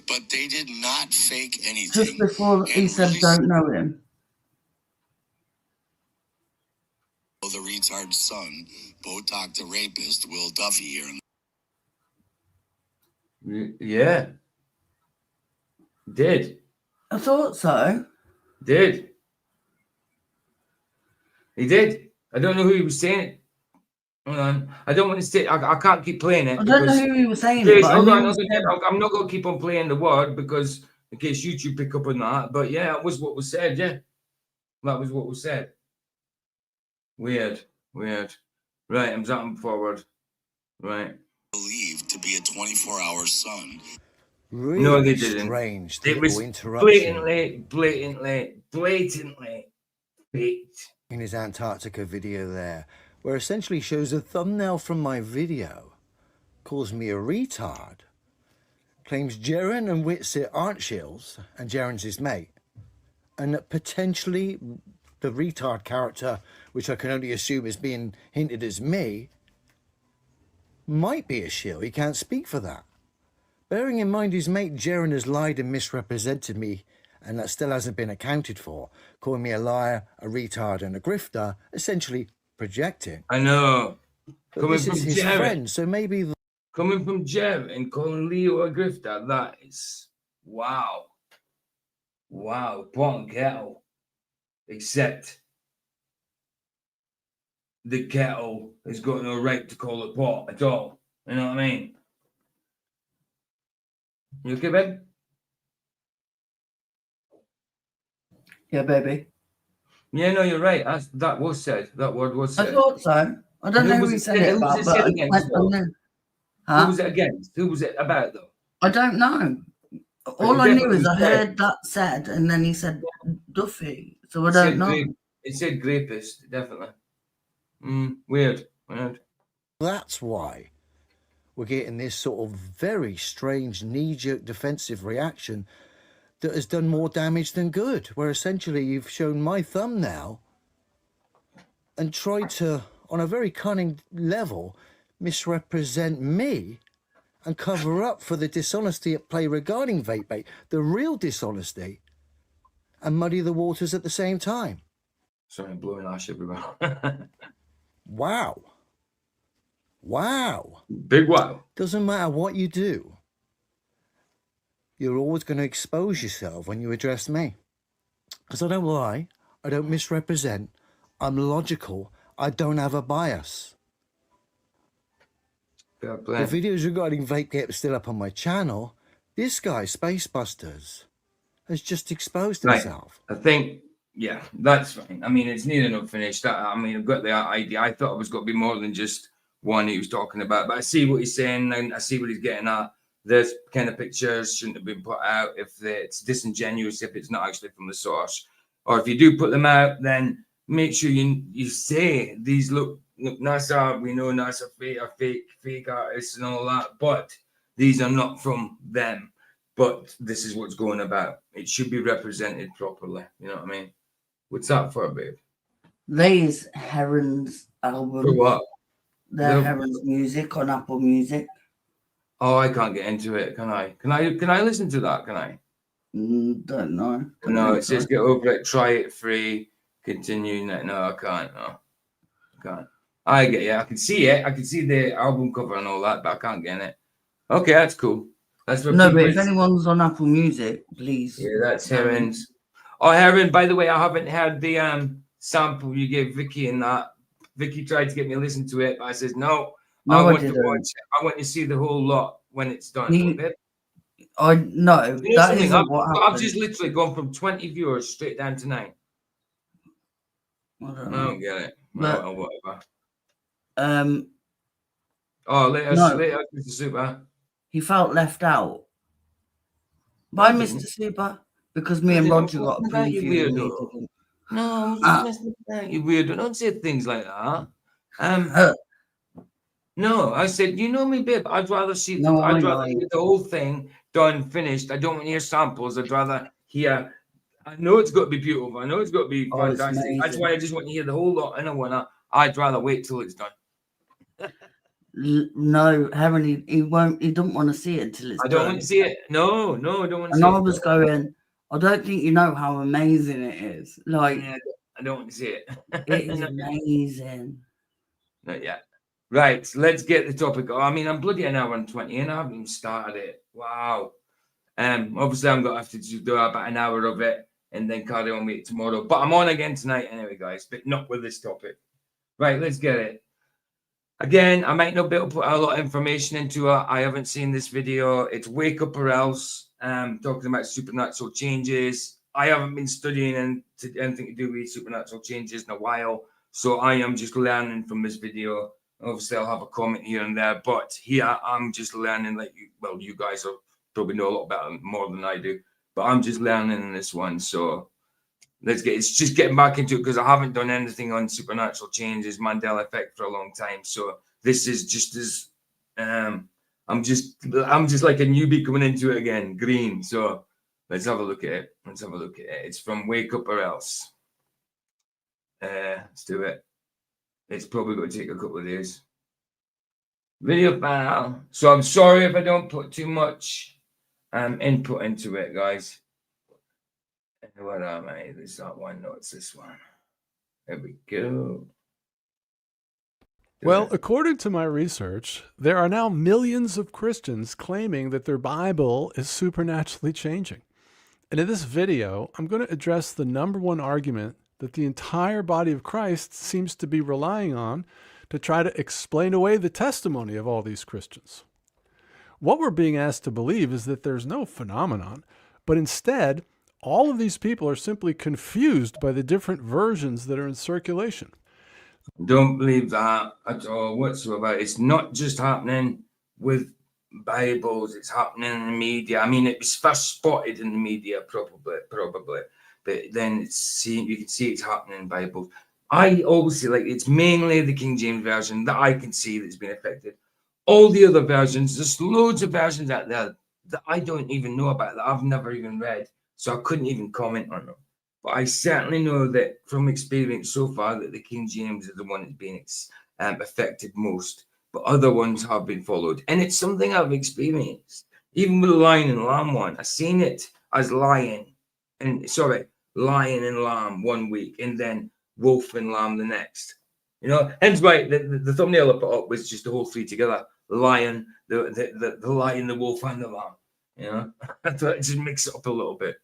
But they did not fake anything. Just before he said don't know him. The retard's son, Botox the rapist, Will Duffy here. Yeah. Did. I thought so. Did. He did. I don't know who he was saying it. Hold on. I don't want to say. I can't keep playing it. I don't know who he was saying it. But Hold on. I'm not going to keep on playing the word because in case YouTube pick up on that. But yeah, that was what was said. Yeah, that was what was said. Weird. Right, I'm forward. Right. Believed to be a 24-hour son. Really No, they didn't. strange, the It was little interruption blatantly faked. in his Antarctica video there, where essentially shows a thumbnail from my video, calls me a retard, claims Jaren and Whitsit aren't shills and Jaren's his mate, and that potentially the retard character, which I can only assume is being hinted as me, might be a shill. He can't speak for that. Bearing in mind his mate Jaren has lied and misrepresented me, and that still hasn't been accounted for, calling me a liar, a retard and a grifter, essentially projecting. I know. But Coming this from is his Jaren. friend, so maybe... Coming from Jaren and calling Leo a grifter, that is... Wow. Wow. Pot and kettle. Except the kettle has got no right to call it pot at all. You know what I mean? You okay, babe? Yeah, baby. Yeah, no, you're right. That was said. That word was said. I thought so. I don't know who he said it about, but Who was it against? Who was it about, though? I don't know. All I knew is I heard that said, and then he said Duffy. So I don't know. It said grapist, definitely. Weird. That's why we're getting this sort of very strange knee-jerk defensive reaction that has done more damage than good, where essentially you've shown my thumbnail and tried to, on a very cunning level, misrepresent me and cover up for the dishonesty at play regarding Vapebait, the real dishonesty, and muddy the waters at the same time. Sorry, I'm blowing ash everywhere. Wow. Wow. Big wow. Doesn't matter what you do, you're always going to expose yourself when you address me. Because I don't lie, I don't misrepresent, I'm logical, I don't have a bias. The videos regarding Vapegate are still up on my channel. This guy, Spacebusters, has just exposed himself. Right. I think, yeah, that's fine. I mean, it's near enough finished. I mean, I've got the idea. I thought it was going to be more than just one he was talking about, but I see what he's saying and I see what he's getting at. This kind of pictures shouldn't have been put out if it's disingenuous, if it's not actually from the source. Or if you do put them out, then make sure you say these look NASA, we know NASA are fake artists and all that, but these are not from them. But this is what's going about. It should be represented properly. You know what I mean? What's that for, babe? These Heron's album. For what? They're Heron's music on Apple Music. Oh, I can't get into it, can I? Can I listen to that? Can I? Don't know. No, it says get over it, try it free, continue. No, I can't. No, I can't. I get you. I can see it. I can see the album cover and all that, but I can't get in it. Okay, that's cool. That's what. No, but if anyone's on Apple Music, please. Yeah, that's Heron's. Oh, Heron. By the way, I haven't heard the sample you gave Vicky in that. Vicky tried to get me to listen to it, but I says no. I want to watch it. I want to see the whole lot when it's done. I know that isn't what happened. I've just literally gone from 20 viewers straight down to 9. I don't get it. But, whatever. Mr. Super. He felt left out by Mr. Super because me and Roger got a preview. No, you weirdo. Don't say things like that. No, I said, you know me, babe. I'd rather see. I'd rather hear the whole thing done, finished. I don't want to hear samples. I'd rather hear. I know it's got to be beautiful. I know it's got to be fantastic. That's why I just want to hear the whole lot. And I'd rather wait till it's done. No, Heron, he won't. He don't want to see it until it's done. I don't want to see it. No, I don't want to see it. And I was going, I don't think you know how amazing it is. Like, yeah, I don't want to see it. It is amazing. Not yet. Right, let's get the topic. I mean, I'm bloody an hour and 20 and I haven't even started it. Wow. Obviously, I'm going to have to do about an hour of it and then carry on with it tomorrow. But I'm on again tonight anyway, guys, but not with this topic. Right, let's get it. Again, I might not be able to put a lot of information into it. I haven't seen this video. It's Wake Up or Else, talking about supernatural changes. I haven't been studying anything to do with supernatural changes in a while, so I am just learning from this video. Obviously, I'll have a comment here and there, but here I'm just learning like you guys are probably know a lot better, more than I do. But I'm just learning in this one, so it's just getting back into it because I haven't done anything on supernatural changes, Mandela effect for a long time. So this is just as I'm just like a newbie coming into it again, green. So let's have a look at it. It's from Wakeuporelse. Let's do it. It's probably going to take a couple of days. Video file. So I'm sorry if I don't put too much input into it, guys. What am I? It's not one. No, it's this one. There we go. Well, according to my research, there are now millions of Christians claiming that their Bible is supernaturally changing. And in this video, I'm going to address the number one argument that the entire body of Christ seems to be relying on to try to explain away the testimony of all these Christians. What we're being asked to believe is that there's no phenomenon, but instead, all of these people are simply confused by the different versions that are in circulation. Don't believe that at all whatsoever. It's not just happening with Bibles, it's happening in the media. I mean, it was first spotted in the media, probably, but then you can see it's happening in Bibles. I always say, like, it's mainly the King James Version that I can see that's been affected. All the other versions, there's loads of versions out there that I don't even know about, that I've never even read, so I couldn't even comment on them. But I certainly know that from experience so far that the King James is the one that's been affected most, but other ones have been followed. And it's something I've experienced. Even with the Lion and Lamb one, I've seen it as lion and lamb 1 week, and then wolf and lamb the next. You know, hence why the thumbnail I put up was just the whole three together: lion, the lion, the wolf, and the lamb. You know, I thought I'd just mix it up a little bit.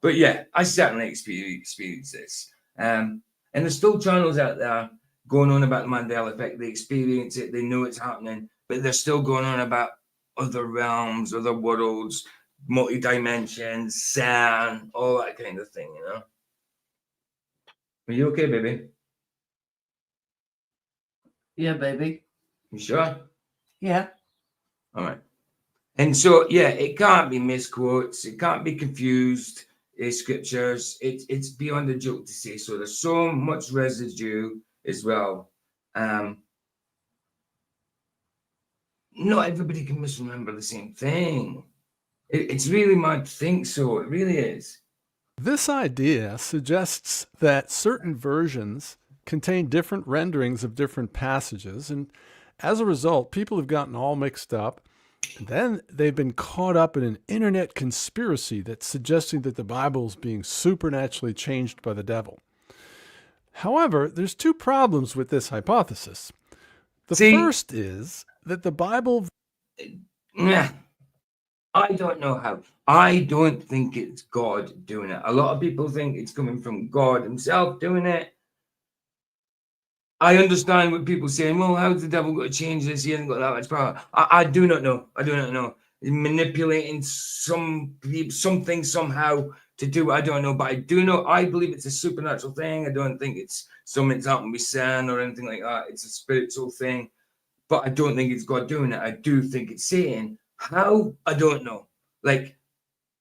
But yeah, I certainly experienced this. And there's still channels out there going on about the Mandela effect. They experience it, they know it's happening, but they're still going on about other realms, other worlds, multi-dimensions, CERN, all that kind of thing, you know? Are you okay, baby? Yeah, baby. You sure? Yeah. All right. And so, yeah, it can't be misquotes. It can't be confused. Scriptures, it's beyond a joke to say so. There's so much residue as well. Not everybody can misremember the same thing. It's really mad to think so. It really is. This idea suggests that certain versions contain different renderings of different passages, and as a result, people have gotten all mixed up. And then they've been caught up in an internet conspiracy that's suggesting that the Bible is being supernaturally changed by the devil. However, there's two problems with this hypothesis. The first is that the Bible... I don't know how. I don't think it's God doing it. A lot of people think it's coming from God himself doing it. I understand what people saying, well, how's the devil got to change this? He hasn't got that much power. I do not know. I do not know. Manipulating something somehow to do, I don't know. But I do know, I believe it's a supernatural thing. I don't think it's something's happened with sin or anything like that. It's a spiritual thing. But I don't think it's God doing it. I do think it's Satan. How? I don't know. Like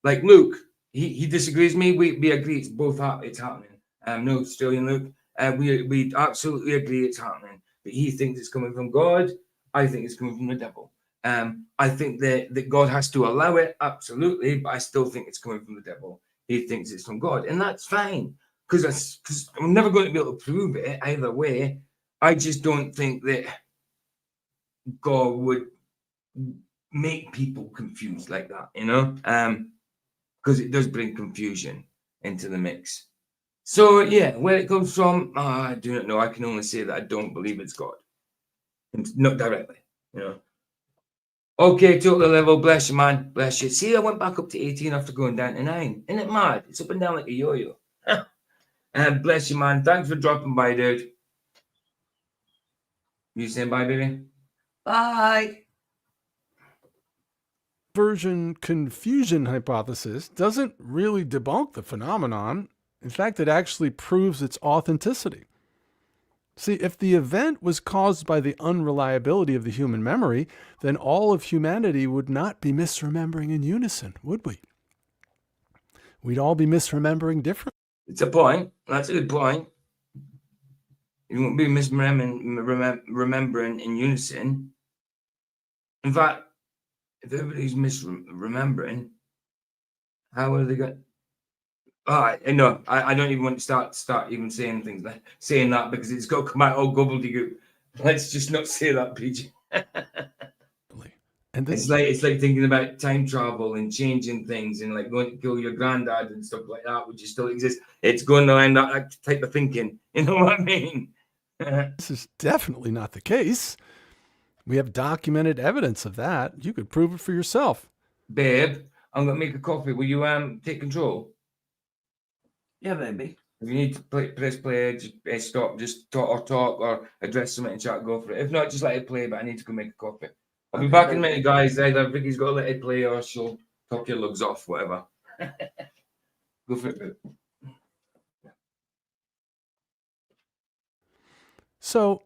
Luke, he disagrees with me. We agree it's both it's happening. No, Australian Luke. We absolutely agree it's happening, but he thinks it's coming from God. I think it's coming from the devil. I think that God has to allow it, absolutely, but I still think it's coming from the devil. He thinks it's from God, and that's fine, because I'm never going to be able to prove it either way. I just don't think that God would make people confused like that, you know, because it does bring confusion into the mix. So, yeah, where it comes from, I do not know. I can only say that I don't believe it's God. Not directly, you know. Okay, total level. Bless you, man. Bless you. See, I went back up to 18 after going down to 9. Isn't it mad? It's up and down like a yo-yo. And bless you, man. Thanks for dropping by, dude. You saying bye, baby? Bye. Version confusion hypothesis doesn't really debunk the phenomenon. In fact, it actually proves its authenticity. See, if the event was caused by the unreliability of the human memory, then all of humanity would not be misremembering in unison, would we? We'd all be misremembering differently. It's a point. That's a good point. You won't be remembering in unison. In fact, if everybody's misremembering, how are they going? Oh, no, I don't even want to start even saying things like saying that, because it's got to come out all gobbledygook. Let's just not say that, PG. And it's like thinking about time travel and changing things and like going to kill your granddad and stuff like that, which still exists. It's going to end up that type of thinking. You know what I mean? This is definitely not the case. We have documented evidence of that. You could prove it for yourself. Babe, I'm going to make a coffee. Will you take control? Yeah, baby. If you need to press play, just stop, just talk or address something in chat, go for it. If not, just let it play, but I need to go make a coffee. I'll be back in a minute, guys. Either Vicky's got to let it play or she'll talk your lugs off, whatever. Go for it, babe. So,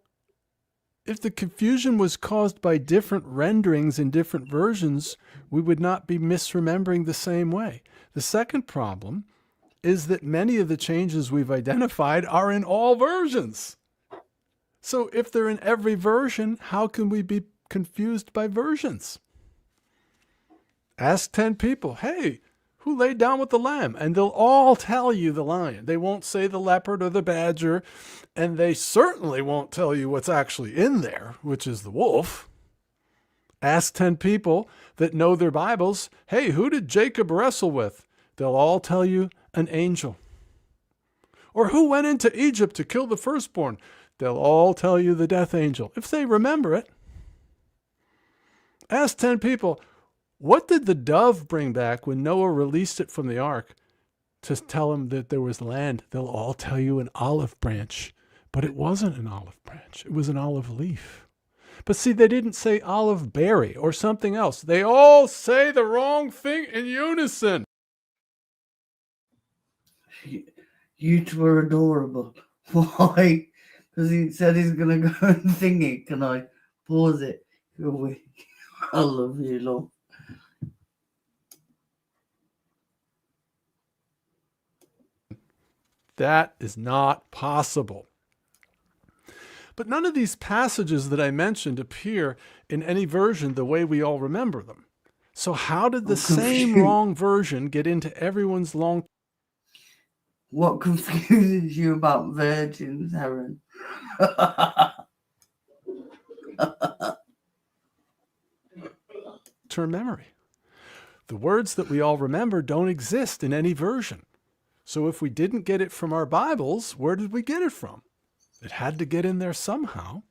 if the confusion was caused by different renderings in different versions, we would not be misremembering the same way. The second problem is that many of the changes we've identified are in all versions. So if they're in every version, how can we be confused by versions? Ask 10 people, hey, who laid down with the lamb? And they'll all tell you the lion. They won't say the leopard or the badger, and they certainly won't tell you what's actually in there, which is the wolf. Ask 10 people that know their Bibles, hey, who did Jacob wrestle with? They'll all tell you an angel. Or who went into Egypt to kill the firstborn? They'll all tell you the death angel, if they remember it. Ask 10 people, what did the dove bring back when Noah released it from the ark to tell them that there was land? They'll all tell you an olive branch, but it wasn't an olive branch. It was an olive leaf. But see, they didn't say olive berry or something else. They all say the wrong thing in unison. You two are adorable. Why? Because he said he's going to go and sing it. Can I pause it? I love you, love. That is not possible. But none of these passages that I mentioned appear in any version the way we all remember them. So how did the same wrong version get into everyone's long... What confuses you about virgins, Aaron? term memory? The words that we all remember don't exist in any version. So if we didn't get it from our Bibles, where did we get it from? It had to get in there somehow.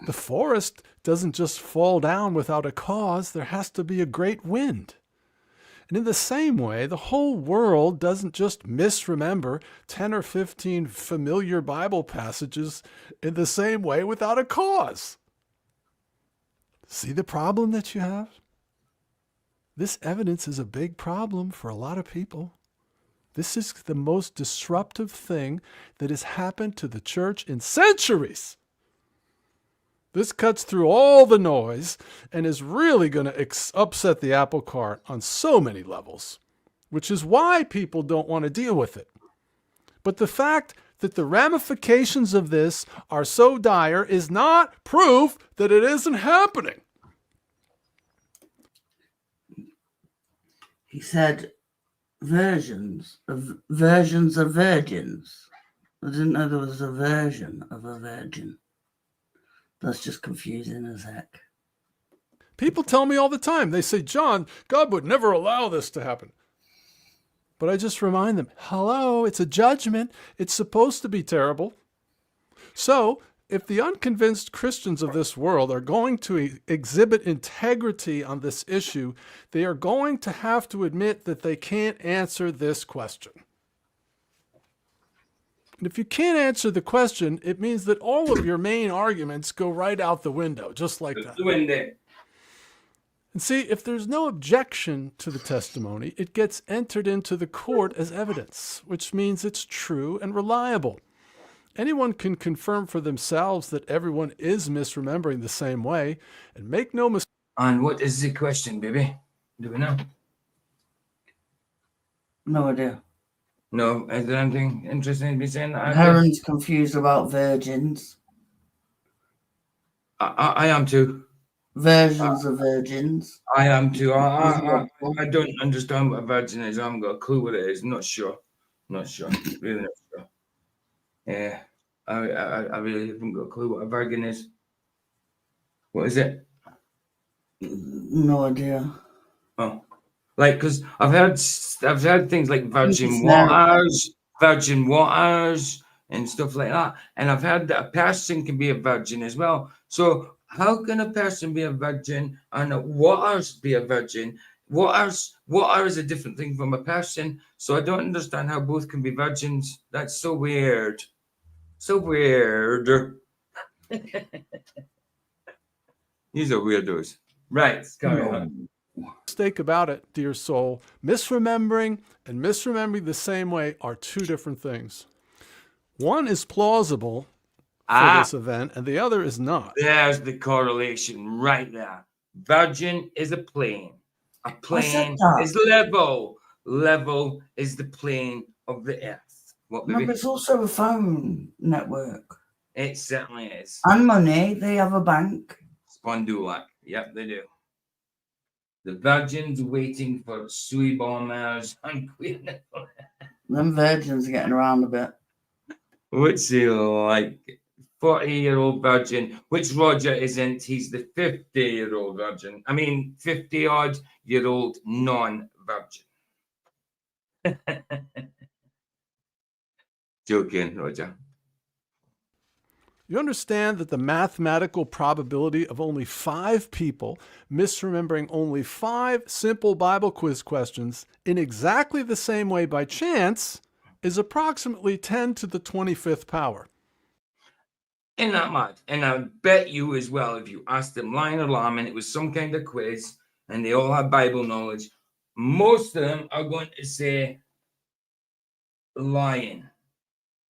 The forest doesn't just fall down without a cause. There has to be a great wind. And in the same way, the whole world doesn't just misremember 10 or 15 familiar Bible passages in the same way without a cause. See the problem that you have? This evidence is a big problem for a lot of people. This is the most disruptive thing that has happened to the church in centuries. This cuts through all the noise and is really going to upset the apple cart on so many levels, which is why people don't want to deal with it. But the fact that the ramifications of this are so dire is not proof that it isn't happening. He said versions of virgins. I didn't know there was a version of a virgin. That's just confusing as heck. People tell me all the time, they say, John, God would never allow this to happen. But I just remind them, hello, it's a judgment. It's supposed to be terrible. So if the unconvinced Christians of this world are going to exhibit integrity on this issue, they are going to have to admit that they can't answer this question. And if you can't answer the question, it means that all of your main arguments go right out the window, just like that. And see, if there's no objection to the testimony, it gets entered into the court as evidence, which means it's true and reliable. Anyone can confirm for themselves that everyone is misremembering the same way, and make no mistake. And what is the question, baby? Do we know? No idea. No, is there anything interesting to be saying? Heron's confused about virgins. I am too. Versions of virgins. I am too. I don't understand what a virgin is. I haven't got a clue what it is. Not sure. Really not sure. Yeah, I really haven't got a clue what a virgin is. What is it? No idea. Oh, like, because I've heard things like virgin waters, and stuff like that, and I've heard that a person can be a virgin as well. So how can a person be a virgin and a waters be a virgin? Water is a different thing from a person. So I don't understand how both can be virgins. That's so weird. So weird. These are weirdos. Right, carry on. Mistake about it, dear soul. Misremembering and misremembering the same way are two different things. One is plausible for this event, and the other is not. There's the correlation right there. Virgin is a plane. A plane is level. Level is the plane of the earth. What, baby? No, but it's also a phone network. It certainly is. And money. They have a bank. Spondulak. Yep, they do. The virgins waiting for Sui bombers and Queen. Them virgins are getting around a bit. What's he like? 40-year-old virgin, which Roger isn't. He's the 50-year-old virgin. I mean, 50-odd-year-old non-virgin. Joking, Roger. You understand that the mathematical probability of only 5 people misremembering only 5 simple Bible quiz questions in exactly the same way by chance is approximately 10 to the 25th power. Isn't that mad? And I bet you as well, if you asked them lion or lamb and it was some kind of quiz and they all had Bible knowledge, most of them are going to say lion.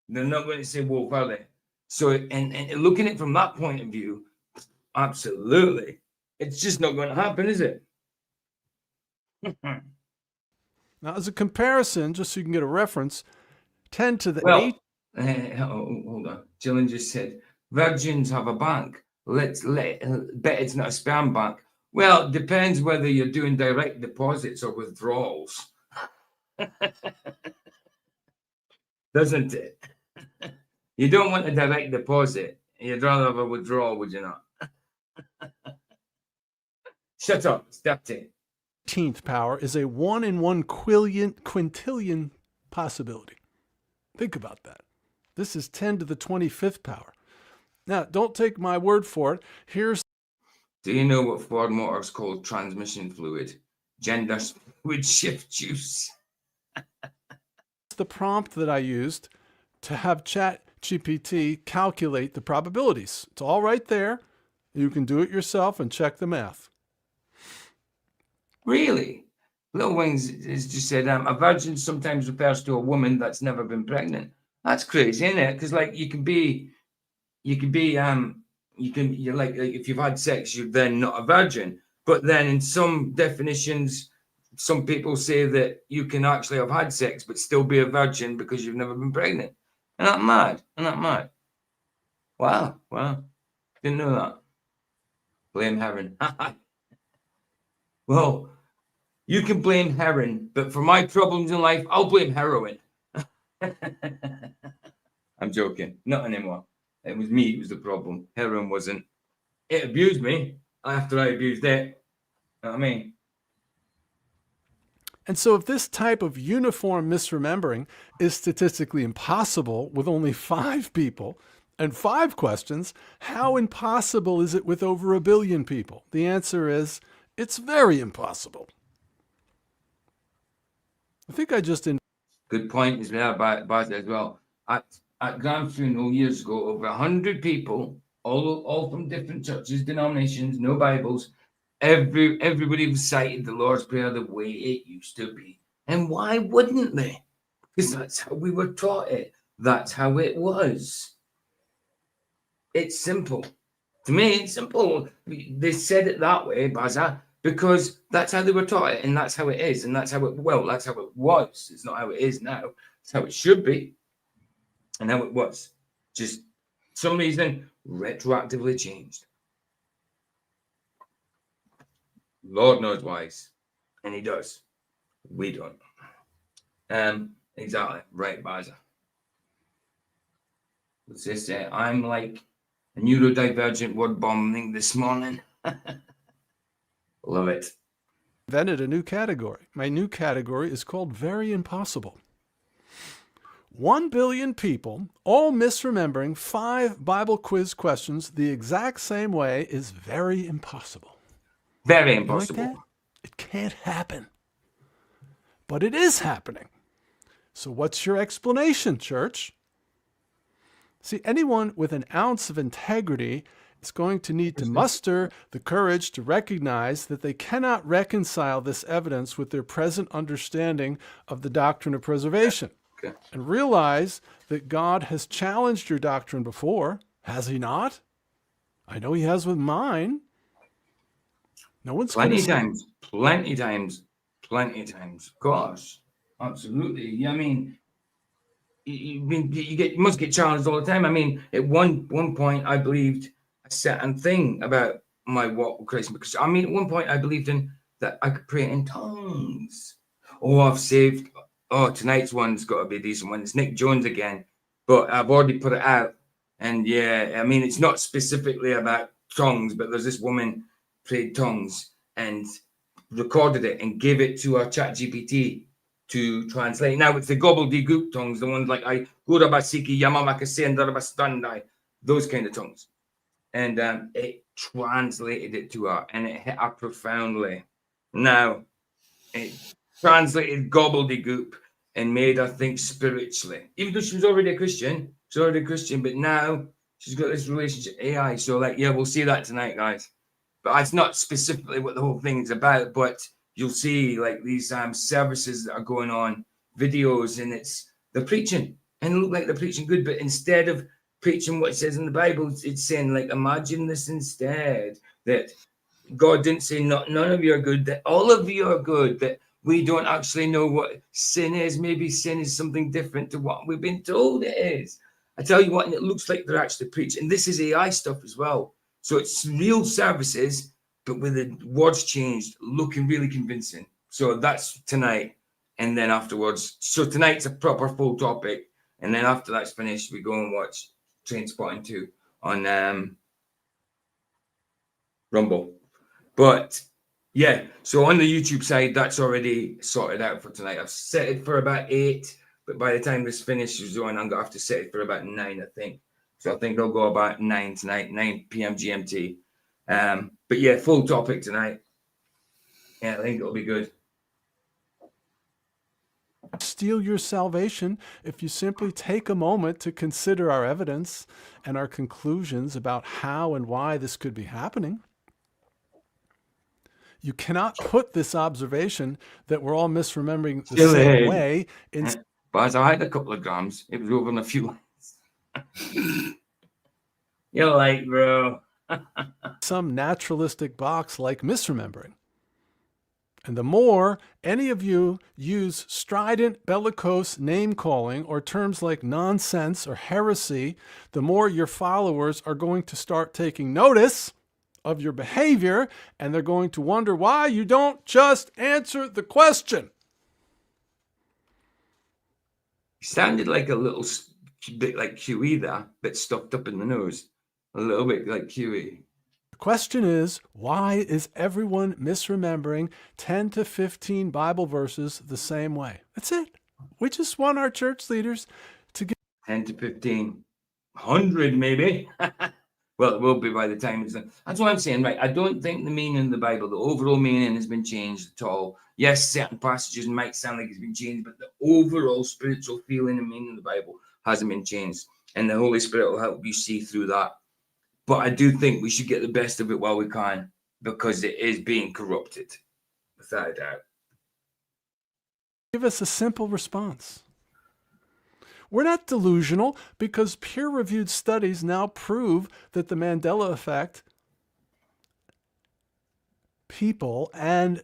They're not going to say wolf, are they? So, and looking at it from that point of view, absolutely. It's just not going to happen, is it? Now, as a comparison, just so you can get a reference, 10 to the 8. Hold on. Gillian just said, virgins have a bank. Bet it's not a sperm bank. Well, it depends whether you're doing direct deposits or withdrawals. Doesn't it? You don't want a direct deposit. You'd rather have a withdrawal, would you not? Shut up. Stop it. 18th power is a 1 in 1 quintillion possibility. Think about that. This is 10 to the 25th power. Now, don't take my word for it. Here's... Do you know what Ford Motors called transmission fluid? Gender fluid shift juice. the prompt that I used to have ChatGPT calculate the probabilities. It's all right there. You can do it yourself and check the math. Really? Little Wings has just said, a virgin sometimes refers to a woman that's never been pregnant. That's crazy, isn't it? Because like you're like if you've had sex, you're then not a virgin. But then in some definitions, some people say that you can actually have had sex but still be a virgin because you've never been pregnant. Isn't that mad? Isn't that mad? Wow. Didn't know that. Blame heron. Well, you can blame heron, but for my problems in life, I'll blame heroin. I'm joking. Not anymore. It was me who was the problem. Heroin wasn't. It abused me after I abused it. You know what I mean? And so if this type of uniform misremembering is statistically impossible with only 5 people and 5 questions, how impossible is it with over 1 billion people? The answer is, it's very impossible. I think I just... Good point is there about it as well. At Grand Funeral years ago, over 100 people, all from different churches, denominations, no Bibles. Everybody recited the Lord's Prayer the way it used to be. And why wouldn't they? Because that's how we were taught it. That's how it was. It's simple. To me, it's simple. They said it that way, Baza, because that's how they were taught it, and that's how it is, and that's how it was. It's not how it is now. It's how it should be, and how it was. Just some reason retroactively changed. Lord knows why, and he does. We don't. Exactly right, Baza. What's this? I'm like a neurodivergent word bombing this morning. Love it. Invented a new category. My new category is called Very Impossible. 1 billion people, all misremembering 5 Bible quiz questions the exact same way is very impossible. Very impossible. You like that? It can't happen. But it is happening. So what's your explanation, church? See, anyone with an ounce of integrity is going to need to muster the courage to recognize that they cannot reconcile this evidence with their present understanding of the doctrine of preservation. Okay. And realize that God has challenged your doctrine before, has he not? I know he has with mine. No one's plenty times. Of course, absolutely. Yeah, I mean, you must get challenged all the time. I mean, at one point, I believed a certain thing about my walk with Christ, because I mean, at one point, I believed in that I could pray in tongues. Oh, I've saved. Oh, tonight's one's got to be a decent one. It's Nick Jones again, but I've already put it out. And yeah, I mean, it's not specifically about tongues, but there's this woman prayed tongues and recorded it and gave it to our chat GPT to translate. Now it's the gobbledygook tongues, the ones like I Gurabasiki, Yamamakase, and Darabastandai, those kind of tongues. And it translated it to her, and it hit her profoundly. Now, it translated gobbledygook and made her think spiritually. Even though she was already a Christian, but now she's got this relationship with AI. So, like, yeah, we'll see that tonight, guys. But it's not specifically what the whole thing is about, but you'll see like these services that are going on, videos, and they're preaching and it look like they're preaching good, but instead of preaching what it says in the Bible, it's saying like, imagine this instead, that God didn't say none of you are good, that all of you are good, that we don't actually know what sin is. Maybe sin is something different to what we've been told it is. I tell you what, and it looks like they're actually preaching. And this is AI stuff as well. So it's real services, but with the words changed, looking really convincing. So that's tonight. And then afterwards, so tonight's a proper full topic. And then after that's finished, we go and watch Trainspotting 2 on Rumble. But yeah, so on the YouTube side, that's already sorted out for tonight. I've set it for about 8, but by the time this finishes on, I'm going to have to set it for about 9, I think. So I think I'll go about 9 tonight, 9 p.m. GMT. But yeah, full topic tonight. Yeah, I think it'll be good. Steal your salvation if you simply take a moment to consider our evidence and our conclusions about how and why this could be happening. You cannot put this observation that we're all misremembering the same way in. But as I had a couple of grams, it was over on a few lines. You're like, bro. Some naturalistic box like misremembering. And the more any of you use strident, bellicose name-calling or terms like nonsense or heresy, the more your followers are going to start taking notice of your behavior, and they're going to wonder why you don't just answer the question. You sounded like a little bit like QE there, bit stuffed up in the nose. A little bit like QE. The question is, why is everyone misremembering 10 to 15 Bible verses the same way? That's it. We just want our church leaders to get 10 to 15, 100 maybe. Well, it will be by the time it's done. That's what I'm saying, right? I don't think the meaning of the Bible, the overall meaning has been changed at all. Yes, certain passages might sound like it's been changed, but the overall spiritual feeling and meaning of the Bible hasn't been changed. And the Holy Spirit will help you see through that. But I do think we should get the best of it while we can, because it is being corrupted, without a doubt. Give us a simple response. We're not delusional because peer-reviewed studies now prove that the Mandela effect, people and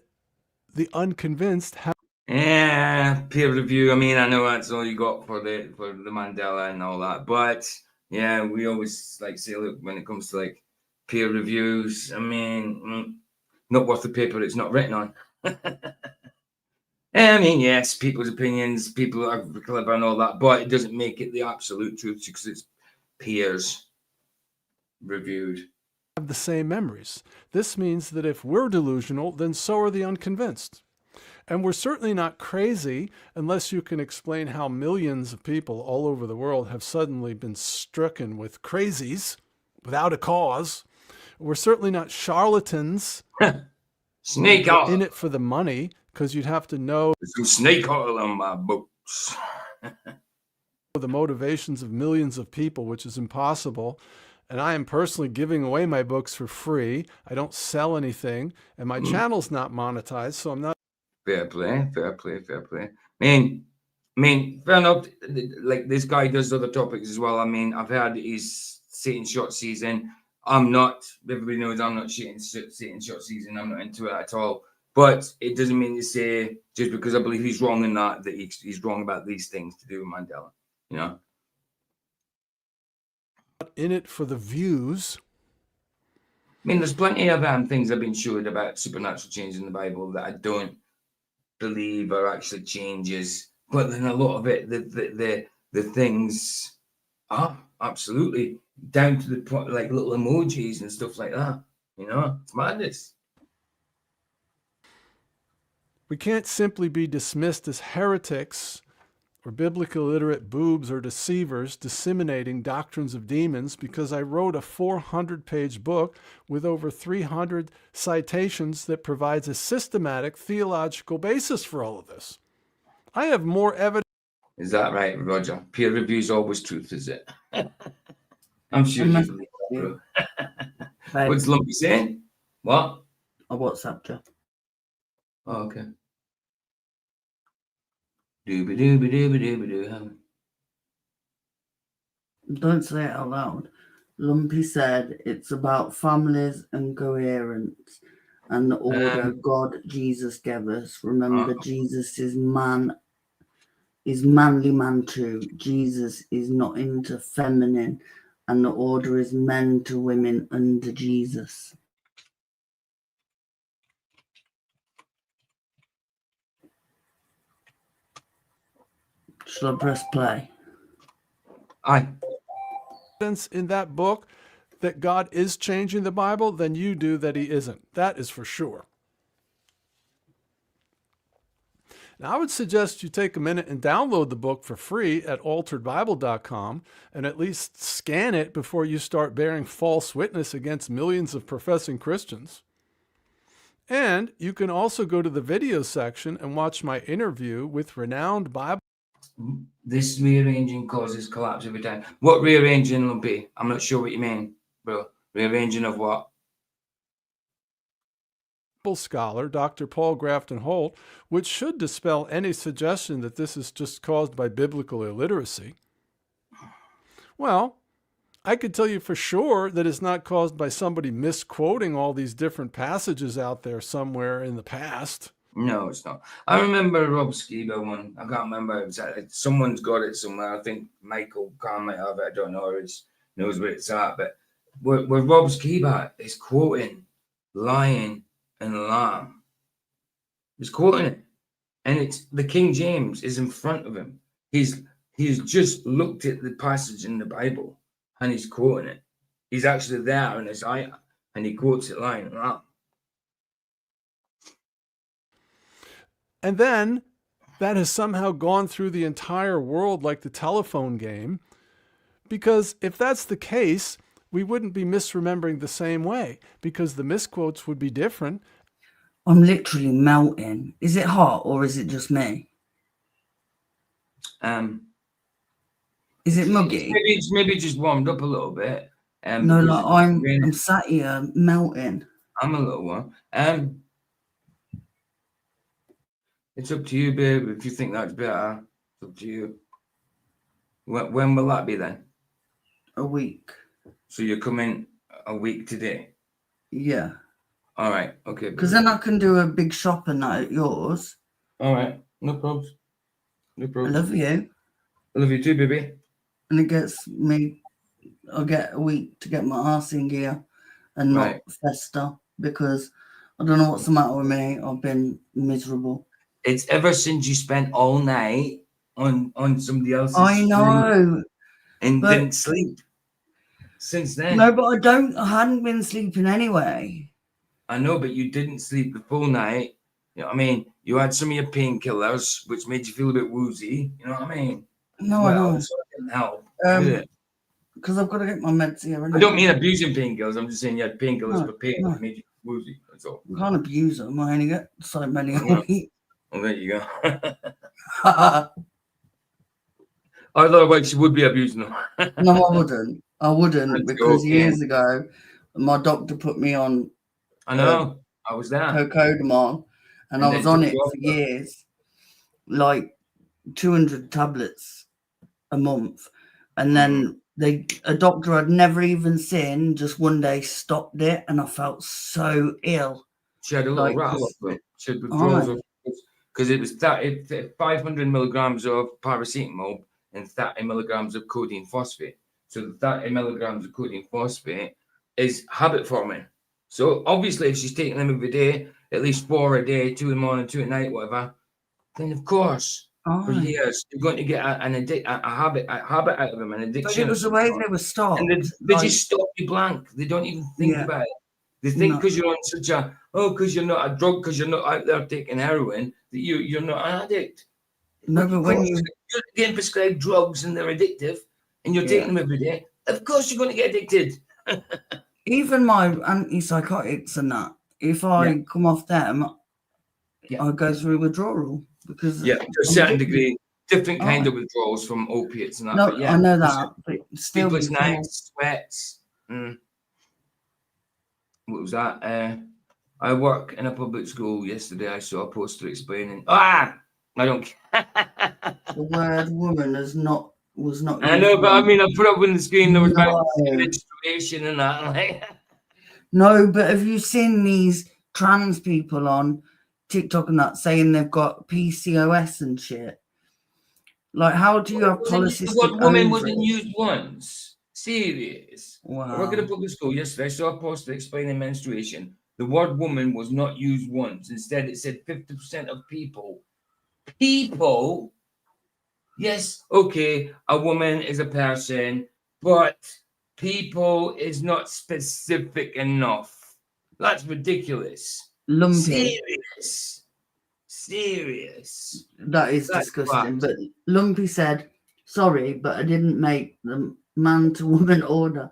the unconvinced have. Yeah, peer review. I mean, I know that's all you got for the Mandela and all that, but yeah, we always like say, look, when it comes to like peer reviews, I mean, not worth the paper it's not written on. I mean, yes, people's opinions, people are clever and all that, but it doesn't make it the absolute truth because it's peers reviewed. Have the same memories. This means that if we're delusional, then so are the unconvinced. And we're certainly not crazy unless you can explain how millions of people all over the world have suddenly been stricken with crazies without a cause. We're certainly not charlatans. Snake oil. In it for the money, because you'd have to know There's some snake oil on my books. the motivations of millions of people, which is impossible. And I am personally giving away my books for free. I don't sell anything, and my channel's not monetized, so I'm not. Fair play, fair play, fair play. I mean, fair enough. Like this guy does other topics as well. I mean, I've heard he's Satan short season. I'm not. Everybody knows I'm not Satan short season. I'm not into it at all. But it doesn't mean to say just because I believe he's wrong in that he's wrong about these things to do with Mandela. You know. In it for the views. I mean, there's plenty of things I've been showed about supernatural changes in the Bible that I don't believe are actually changes, but then a lot of it, the things are absolutely down to the point, like little emojis and stuff like that. You know, it's madness. We can't simply be dismissed as heretics or biblically illiterate boobs or deceivers disseminating doctrines of demons because I wrote a 400-page book with over 300 citations that provides a systematic theological basis for all of this. I have more evidence. Is that right, Roger? Peer review is always truth, is it? I'm sure you believe that, bro. What's Lumpy saying? What? I WhatsApped you. Oh, okay. Dooby. Don't say it out loud. Lumpy said it's about families and coherence and the order God Jesus gave us. Remember, Jesus is man, is manly man too. Jesus is not into feminine, and the order is men to women under Jesus. Shall I press play? Aye. In that book that God is changing the Bible than you do that he isn't. That is for sure. Now, I would suggest you take a minute and download the book for free at alteredbible.com and at least scan it before you start bearing false witness against millions of professing Christians. And you can also go to the video section and watch my interview with renowned Bible. This rearranging causes collapse every time. What rearranging will be? I'm not sure what you mean, bro. Rearranging of what? Scholar Dr. Paul Grafton Holt, which should dispel any suggestion that this is just caused by biblical illiteracy. Well, I could tell you for sure that it's not caused by somebody misquoting all these different passages out there somewhere in the past. No, it's not. I remember Rob Skiba one. I can't remember exactly. Someone's got it somewhere. I think Michael Kahn might have it. I don't know. He knows where it's at. But where Rob Skiba is quoting lion and lamb. He's quoting it. And it's the King James is in front of him. He's just looked at the passage in the Bible and he's quoting it. He's actually there in his eye and he quotes it lion and lamb. And then that has somehow gone through the entire world like the telephone game. Because if that's the case, we wouldn't be misremembering the same way because the misquotes would be different. I'm literally melting. Is it hot or is it just me? Is it muggy? Maybe just warmed up a little bit. No, like I'm sat here melting. I'm a little warm. It's up to you, babe. If you think that's better, it's up to you. When will that be then? A week. So you're coming a week today? Yeah. All right. Okay. Because then I can do a big shopping night at yours. All right. No problems. No I problems. love you. I love you too, baby. And it gets me, I get a week to get my arse in gear and Right. not fester because I don't know what's the matter with me. I've been miserable. It's ever since you spent all night on somebody else's I stream know. and but- didn't sleep since then. No, but I hadn't been sleeping anyway. I know, but you didn't sleep the full night. You know what I mean? You had some of your painkillers, which made you feel a bit woozy. You know what I mean? No, I know. So it didn't help. did it? Because I've got to get my meds here. I don't mean abusing painkillers. I'm just saying you had painkillers No, for pain no. that made you woozy. That's all. I can't abuse them. I only get so many a Yeah. week. Well, there you go. Otherwise, you would be abusing them. No, I wouldn't. I wouldn't That's because okay. years ago, my doctor put me on I know. I was there. cocodamol, and I then was on took it you off for it. years, like 200 tablets a month, and then a doctor I'd never even seen just one day stopped it, and I felt so ill. She had a little Like, rattle off it. She had withdrawals because it was 500 milligrams of paracetamol and 30 milligrams of codeine phosphate. So the 30 milligrams of codeine phosphate is habit forming. So obviously, if she's taking them every day, at least 4 a day, 2 in the morning, 2 at night, whatever, then of course, for Aye. years, you're going to get a habit out of them, an addiction. But it was the way they were stopped. And they like- just stop you blank. They don't even think Yeah. about it. They think No. because you're on such a because you're not a drug, because you're not out there taking heroin, that you're not an addict. No, but when you're getting prescribed drugs and they're addictive, and you're taking them every day, of course you're going to get addicted. even my antipsychotics and that, if I come off them, I go through withdrawal because Yeah, to a I'm certain addicted. degree, different kind Oh. of withdrawals from opiates and that. No, but yeah, I know that, but still sleepless before- nights, sweats. What was that? I work in a public school. Yesterday, I saw a poster explaining. I don't care. The word woman was not. I know, but I mean, I put up on the screen there was about No. menstruation and that. Like, No, but have you seen these trans people on TikTok and that saying they've got PCOS and shit? Like, how do you have polycystic what woman ovaries? wasn't used once? Serious. I Wow. work at a public school yesterday. I saw a poster explaining menstruation. The word woman was not used once. Instead, it said 50% of people. People. Yes, okay, a woman is a person, but people is not specific enough. That's ridiculous. Lumpy. Serious. That is That's disgusting. bad. But Lumpy said, "Sorry, but I didn't make the man to woman order.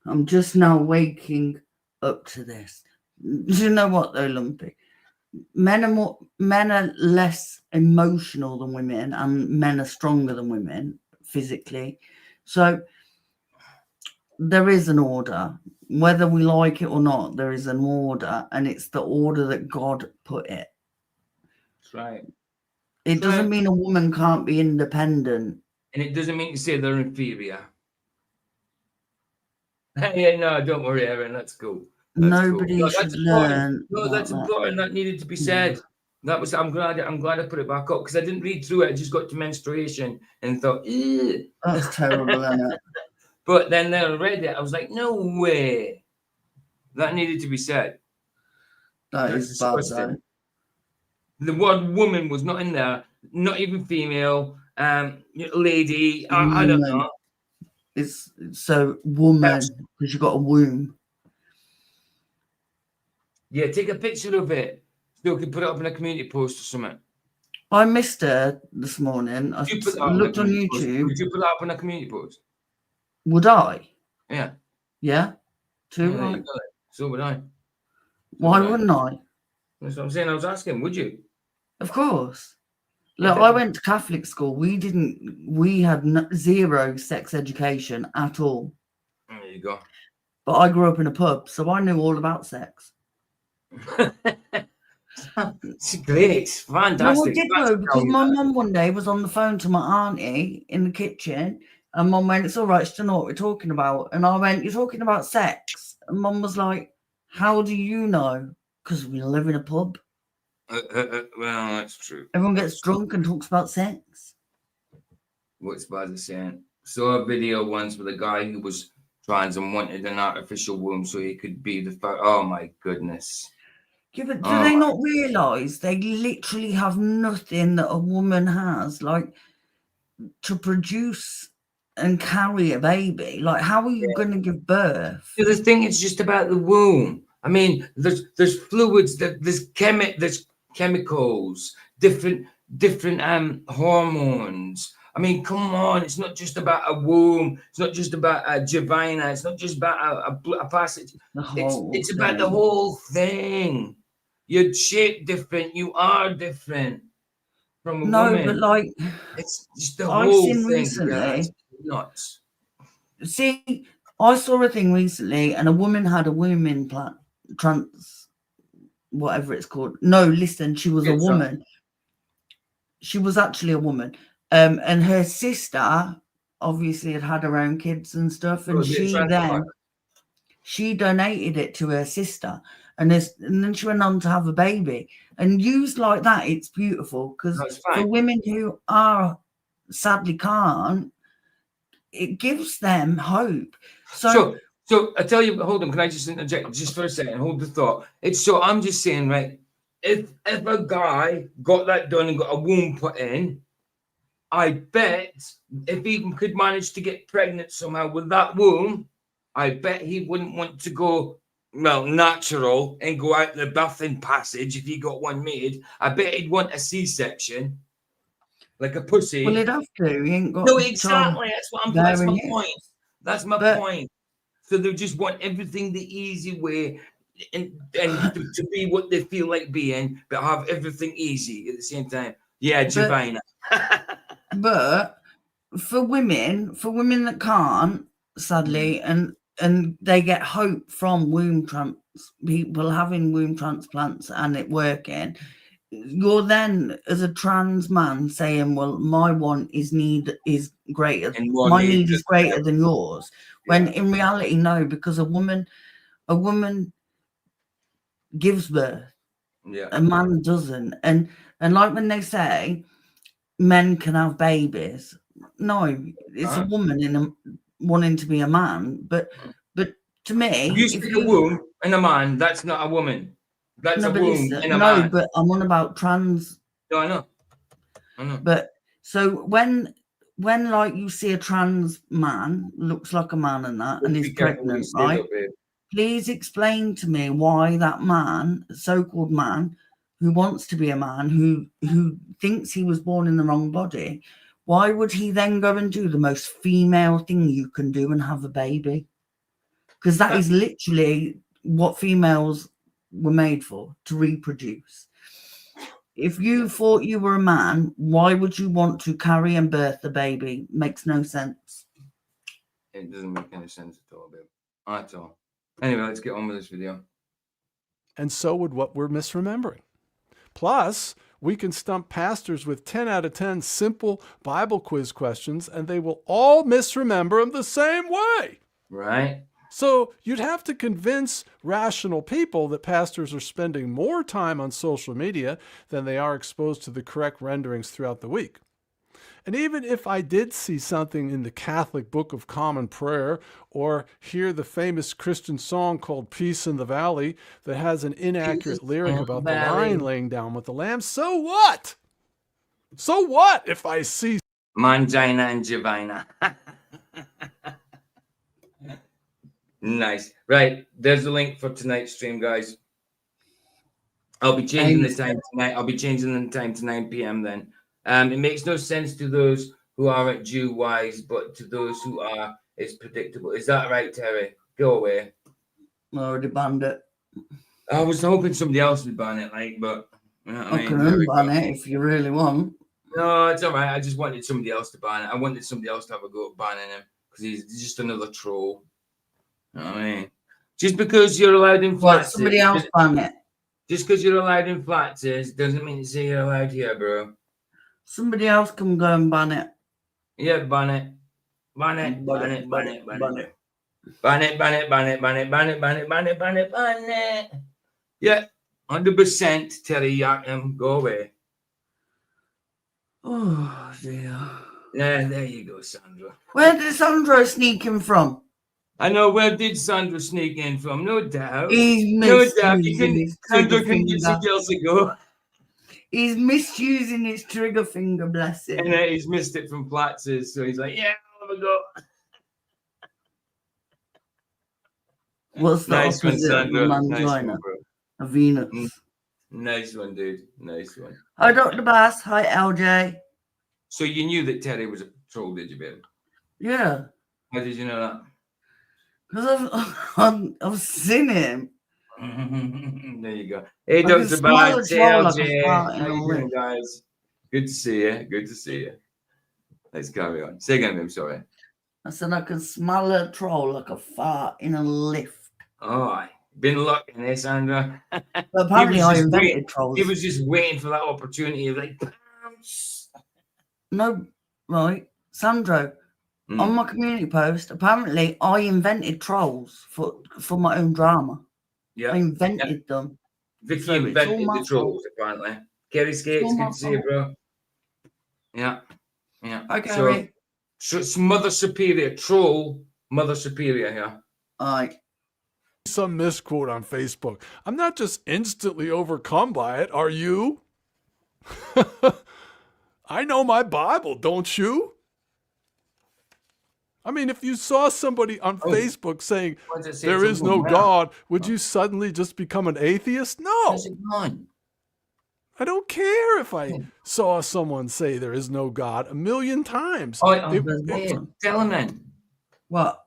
I'm just now waking up to this." Do you know what though, Lumpy? Men are less emotional than women, and men are stronger than women physically. So there is an order, whether we like it or not. There is an order, and it's the order that God put it. That's right. It doesn't mean a woman can't be independent. And it doesn't mean to say they're inferior. Yeah, no, don't worry, Aaron. That's cool. That's Nobody cool. No, should that's important. learn. No, about that's that. important. That needed to be said. That was. I'm glad I put it back up because I didn't read through it. I just got to menstruation and thought, ew. That's terrible, isn't it? But then I read it. I was like, no way. That needed to be said. That That's is bad, disgusting. The word woman was not in there. Not even female. Lady. I don't know. It's so woman because you got a womb. Yeah, take a picture of it. So you can put it up in a community post or something. I missed her this morning. I You put that up looked in a on community post. YouTube. Would you put that up in a community post? Would I? Yeah. Yeah. Too Yeah, there you right. go. So would I. Why wouldn't I? That's what I'm saying. I was asking, would you? Of course. Look, I went to Catholic school. We had zero sex education at all. There you go. But I grew up in a pub, so I knew all about sex. It's great. It's fantastic. No, I did That's though, because my mum one day was on the phone to my auntie in the kitchen, and mum went, "It's all right, she don't know what we're talking about." And I went, "You're talking about sex?" And mum was like, "How do you know?" Because we live in a pub. Well, that's true. Everyone gets drunk and talks about sex. What's bad saying? Saw a video once with a guy who was trans and wanted an artificial womb so he could be the first. Oh my goodness. Yeah, but do they not realise they literally have nothing that a woman has, like, to produce and carry a baby? Like, how are you going to give birth? The thing is just about the womb. I mean, there's fluids, there's chemicals, different hormones. I mean, come on, it's not just about a womb. It's not just about a vagina. It's not just about a passage. It's about the whole thing. You're shaped different. You are different from a woman. But like, it's just the I've whole seen thing. recently. Nuts. See, I saw a thing recently, and a woman had a womb implant, whatever it's called. No, listen, she was a woman. She was actually a woman. And her sister obviously had her own kids and stuff, and she donated it to her sister, and then she went on to have a baby. And used like that, it's beautiful, because for women who are sadly can't, it gives them hope. So I tell you, hold on, can I just interject just for a second? Hold the thought. I'm just saying, right? If a guy got that done and got a womb put in, I bet if he could manage to get pregnant somehow with that womb, I bet he wouldn't want to go natural and go out the birthing passage if he got one made. I bet he'd want a C-section, like a pussy. Well, he'd have to. He ain't got No, exactly. That's my point. That's my point. So they just want everything the easy way and to be what they feel like being, but have everything easy at the same time. Yeah, Javina. But for women that can't, sadly, and they get hope from people having womb transplants and it working, you're then, as a trans man, saying, well, my need is greater, my need is greater than yours. When in reality, no, because a woman gives birth. Yeah. A man doesn't. And like when they say men can have babies, no, it's a woman wanting to be a man. But to me, if you stick a womb in a man, that's not a woman. That's a womb in a man. No, but I'm on about trans. No, I know. But so when like you see a trans man looks like a man and that, and is pregnant, right? Please explain to me why that man, so-called man, who wants to be a man, who thinks he was born in the wrong body, why would he then go and do the most female thing you can do and have a baby? Because that is literally what females were made for, to reproduce. If you thought you were a man, why would you want to carry and birth the baby? Makes no sense. It doesn't make any sense at all, babe. At all. Anyway, let's get on with this video. And so would what we're misremembering. Plus, we can stump pastors with 10 out of 10 simple Bible quiz questions, and they will all misremember them the same way. Right. So you'd have to convince rational people that pastors are spending more time on social media than they are exposed to the correct renderings throughout the week. And even if I did see something in the Catholic Book of Common Prayer or hear the famous Christian song called Peace in the Valley that has an inaccurate lyric about the lion laying down with the lamb, so what? So what if I see Mangina and Javina? Nice. Right. There's the link for tonight's stream, guys. I'll be changing the time tonight. I'll be changing the time to 9 p.m. then. It makes no sense to those who aren't Jew-wise, but to those who are, it's predictable. Is that right, Terry? Go away. I already banned it. I was hoping somebody else would ban it, but you know what I can unban it if you really want. No, it's all right. I just wanted somebody else to ban it. I wanted somebody else to have a go at banning him because he's just another troll. You know what I mean? Just because you're allowed in flats. Somebody else ban it. Just because you're allowed in flats doesn't mean to say you're allowed here, bro. Somebody else can go and ban it. Yeah, ban it. Ban it. Ban it. Ban it. Ban it. Ban it. Ban it. Ban it. Ban it. Ban it. Ban it. Ban it. Ban it. Ban it. Yeah. 100% Terry Yakum. Go away. Oh dear. Yeah, there you go, Sandra. Where did Sandra sneak in from? I know, where did Sandra sneak in from? No doubt. He's No doubt. Sandra couldn't get somebody else to go. He's misusing his trigger finger, bless him. And he's missed it from Platz's, so he's like, yeah, I'll have a go. What's the Nice one, opposite of a Sandra. Nice mangina? one, bro. A Venus. Nice one, dude. Nice one. Hi, Dr. Bass. Hi, LJ. So you knew that Terry was a troll, did you, babe? Yeah. How did you know that? Because I've seen him. There you go. Hey, I can Dr. smell Bass. the Hey, troll like a LJ. fart in How a you doing, lift. guys? Good to see you. Good to see you. Let's carry on. Say again, I'm sorry. I said I can smell a troll like a fart in a lift. Oh, been lucky, eh, Sandra? But apparently I invented waiting. trolls. He was just waiting for that opportunity of like, pounce. No, right. Sandro, on my community post, apparently I invented trolls for my own drama. Yeah. I invented them. Vicky So it's all invented my the trolls, fault. apparently. Kerry Skates, all my good to see you, fault. bro. Yeah. Yeah. Hi, Kerry. So it's Mother Superior, troll, Mother Superior here. Aye. Some misquote on Facebook. I'm not just instantly overcome by it, are you? I know my Bible, don't you? I mean, if you saw somebody on Facebook saying there is no God, would you suddenly just become an atheist? No. I don't care if I saw someone say there is no God 1,000,000 times. Tell him then. What?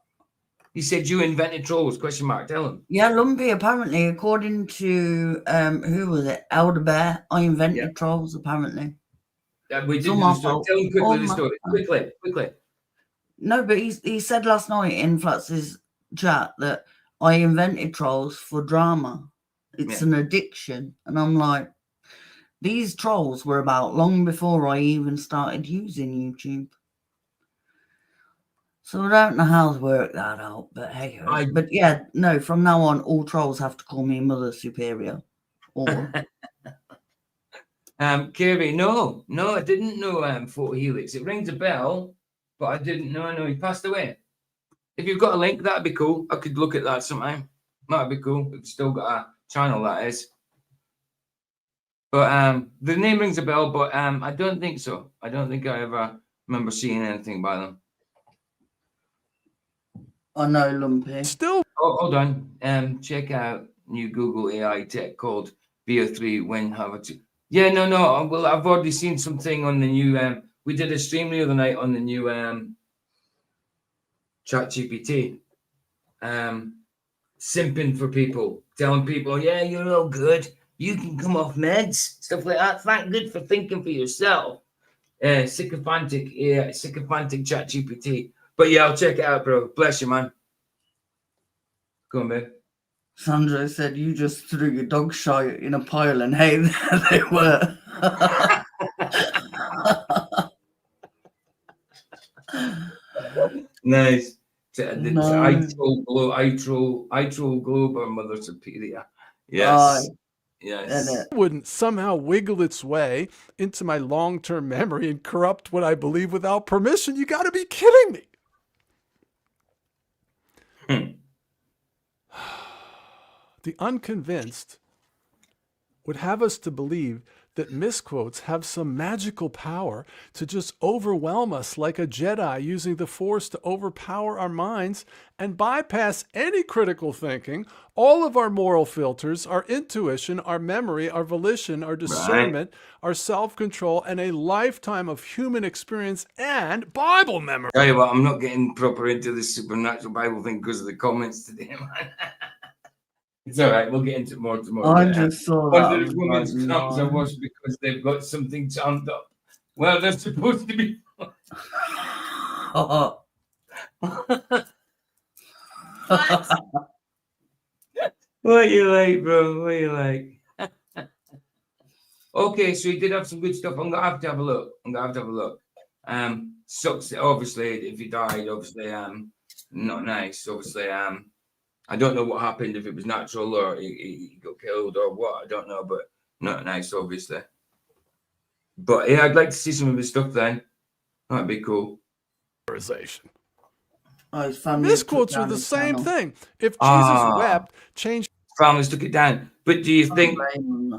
He said you invented trolls, question mark. Tell him. Yeah, Lumpy, apparently, according to, who was it? Elder Bear, I invented trolls, apparently. We did the story. Tell him quickly the story. Quickly. No, but he said last night in Flux's chat that I invented trolls for drama. It's an addiction. And I'm like, these trolls were about long before I even started using YouTube. So I don't know how to work that out, but hey. But yeah, no, from now on, all trolls have to call me Mother Superior. Or Kirby, no, I didn't know Photohelix. It rings a bell, but I didn't know. No, he passed away. If you've got a link, that'd be cool. I could look at that sometime. That'd be cool. We've still got a channel, that is. But the name rings a bell, but I don't think so. I don't think I ever remember seeing anything by them. I know, Lumpy. Still. Oh, hold on. Check out new Google AI tech called VO3 when Harvard. Yeah, no. Well, I've already seen something on the new. We did a stream the other night on the new ChatGPT. Simping for people, telling people, yeah, you're all good. You can come off meds, stuff like that. Thank good for thinking for yourself. Sycophantic ChatGPT. But yeah, I'll check it out, bro. Bless you, man. Go on, babe. Sandra said you just threw your dog shite in a pile, and hey, there they were. Nice. I troll globe or Mother Superior. Yes. Yes. Wouldn't somehow wiggle its way into my long-term memory and corrupt what I believe without permission. You got to be kidding me. The unconvinced would have us to believe that misquotes have some magical power to just overwhelm us like a Jedi using the Force to overpower our minds and bypass any critical thinking, all of our moral filters, our intuition, our memory, our volition, our discernment, our self-control, and a lifetime of human experience and Bible memory. Tell you what, I'm not getting proper into this supernatural Bible thing because of the comments today, man. It's all right. We'll get into it more tomorrow. I just saw that. Wonder if women's camps are worse because they've got something charmed up. Well, they're supposed to be. What you like, bro? What you like? Okay, so he did have some good stuff. I'm gonna have to have a look. Sucks obviously if he died, obviously not nice. Obviously, I don't know what happened, if it was natural or he got killed or what, I don't know, but not nice, obviously. But yeah, I'd like to see some of his stuff then. That'd be cool. Oh, his family This took quotes are down the his same channel. thing. If Jesus wept, changed. Families took it down. But do you think,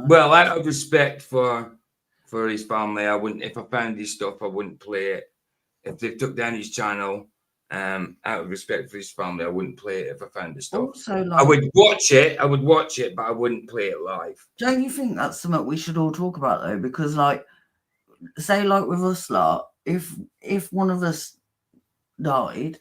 well, out of respect for his family, I wouldn't, if I found his stuff, I wouldn't play it. If they took down his channel, out of respect for his family, I wouldn't play it if I found the stuff. Also, like, I would watch it, but I wouldn't play it live. Don't you think that's something we should all talk about though? Because like, say like with us lot, if one of us died,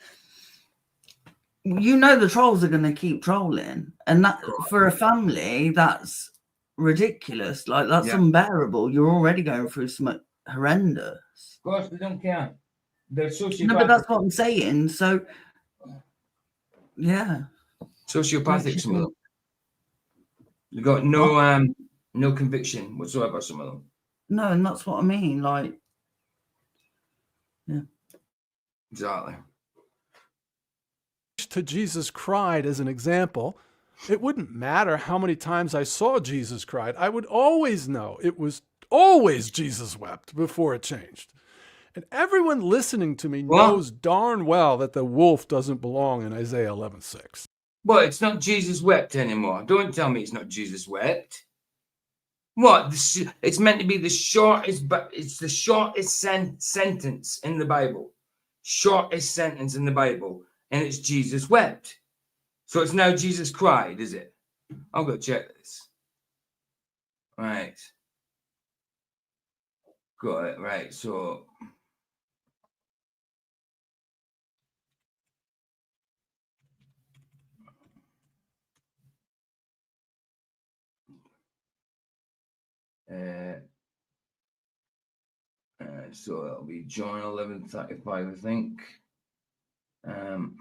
you know the trolls are going to keep trolling, and that for a family that's ridiculous. Like that's unbearable. You're already going through something horrendous. Of course, they don't care. They're sociopathic. No, but that's what I'm saying. So, yeah, Sociopathic, some of them. You got no conviction whatsoever. Some of them. No, and that's what I mean. Like, yeah, exactly. To Jesus cried as an example, it wouldn't matter how many times I saw Jesus cried. I would always know it was always Jesus wept before it changed. And everyone listening to me knows darn well that the wolf doesn't belong in Isaiah 11:6. Well, it's not Jesus wept anymore. Don't tell me it's not Jesus wept. What? It's meant to be the shortest, but it's the shortest sentence in the Bible. Shortest sentence in the Bible. And it's Jesus wept. So it's now Jesus cried, is it? I'll go check this. Right. Got it. Right. So. So it'll be John 11:35, I think. John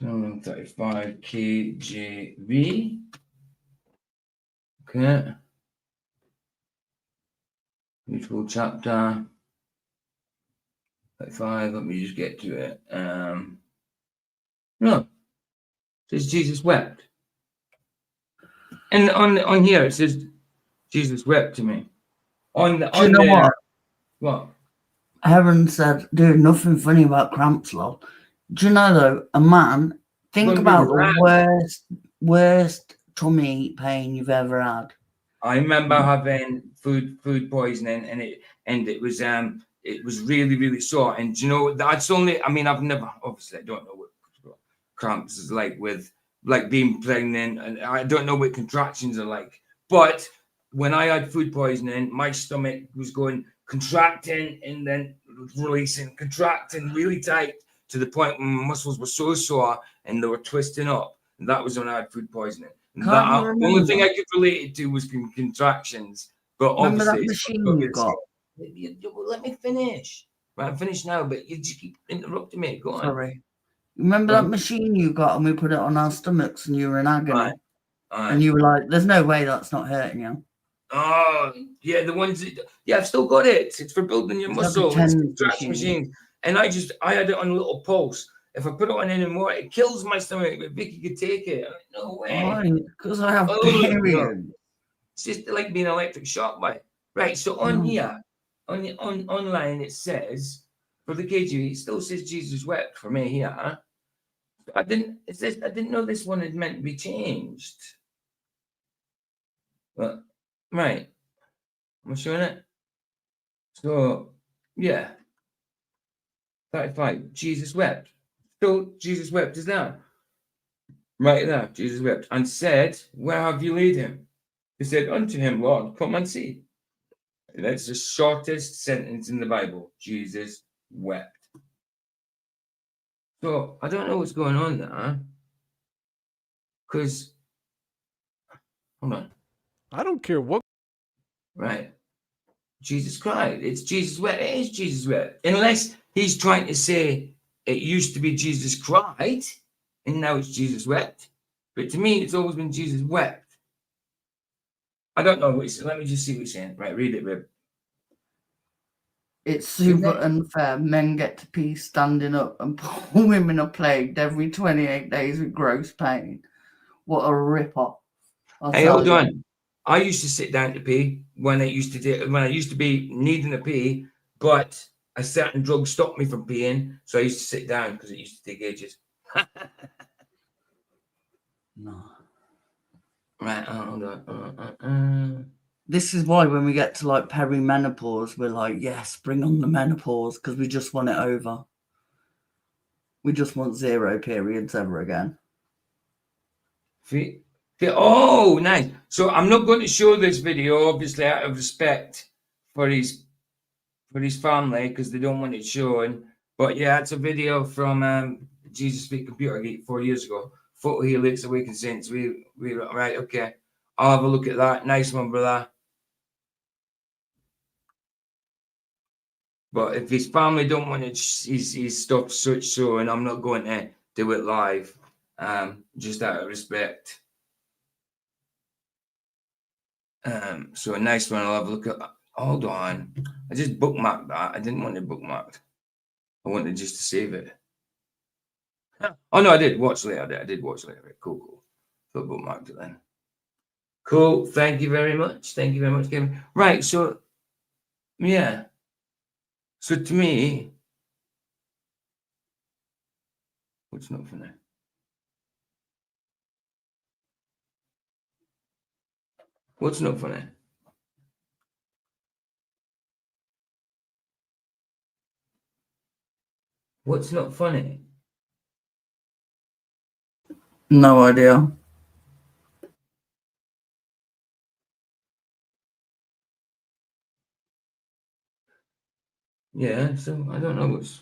11:35 KJV. Okay. Beautiful chapter 35. Let me just get to it. No. It says Jesus wept. And on here it says Jesus wept to me. Do you know what? Heron said, dude, nothing funny about cramps, lol. Do you know though, a man, think about the worst tummy pain you've ever had. I remember having food poisoning, and it was really, really sore. And do you know, that's only, I mean, I've never, obviously I don't know what cramps is like with like being pregnant, and I don't know what contractions are like. But when I had food poisoning, my stomach was going contracting and then releasing, contracting really tight to the point where my muscles were so sore and they were twisting up. And that was when I had food poisoning. The only thing I could relate it to was contractions. But remember obviously, that machine you got? Let me finish. Right, I'm finished now, but you just keep interrupting me. Go on. Sorry. Remember that machine you got and we put it on our stomachs and you were in agony? And you were like, there's no way that's not hurting you. Oh, yeah, the ones that, yeah, I've still got it. It's for building your muscle. It's a contraction machine. And I had it on a little pulse. If I put it on anymore, it kills my stomach. But Vicky could take it. No way. Because I have period. It's just like being electric shock by. Right, so on here, online it says, for the KG, it still says Jesus wept for me here. Huh? I didn't know this one had meant to be changed. But right, I'm showing it. So yeah, 35. Jesus wept. So Jesus wept is there. Right there, Jesus wept and said, "Where have you laid him?" He said, "Unto him, Lord, come and see." And that's the shortest sentence in the Bible. Jesus wept. So I don't know what's going on there. Because, hold on. I don't care what. Right. Jesus cried. It's Jesus wept. It is Jesus wept. Unless he's trying to say it used to be Jesus cried and now it's Jesus wept. But to me, it's always been Jesus wept. I don't know. Let me just see what he's saying. Right, read it, Rib. It's super unfair. Men get to pee standing up, and poor women are plagued every 28 days with gross pain. What a rip-off. Hey, hold on. I used to sit down to pee when I used to be needing a pee, but a certain drug stopped me from peeing, so I used to sit down because it used to take ages. No. Right, hold on. This is why when we get to like perimenopause, we're like, yes, bring on the menopause, because we just want it over. We just want 0 periods ever again. Oh, nice. So I'm not going to show this video, obviously, out of respect for his family, because they don't want it shown. But yeah, it's a video from Jesus Speak Computer Geek 4 years ago. Photo Helix Awakened Saints. We right, okay. I'll have a look at that. Nice one, brother. But if his family don't want his stuff showing, I'm not going to do it live. Just out of respect. So a nice one. I'll have a look at. Hold on. I just bookmarked that. I didn't want it bookmarked. I wanted just to save it. Oh no, I did watch later. I did watch later. Cool. So I bookmarked it then. Cool. Thank you very much. Thank you very much, Kevin. Right. So yeah. So to me, what's not funny? What's not funny? What's not funny? No idea. Yeah, so I don't know what's.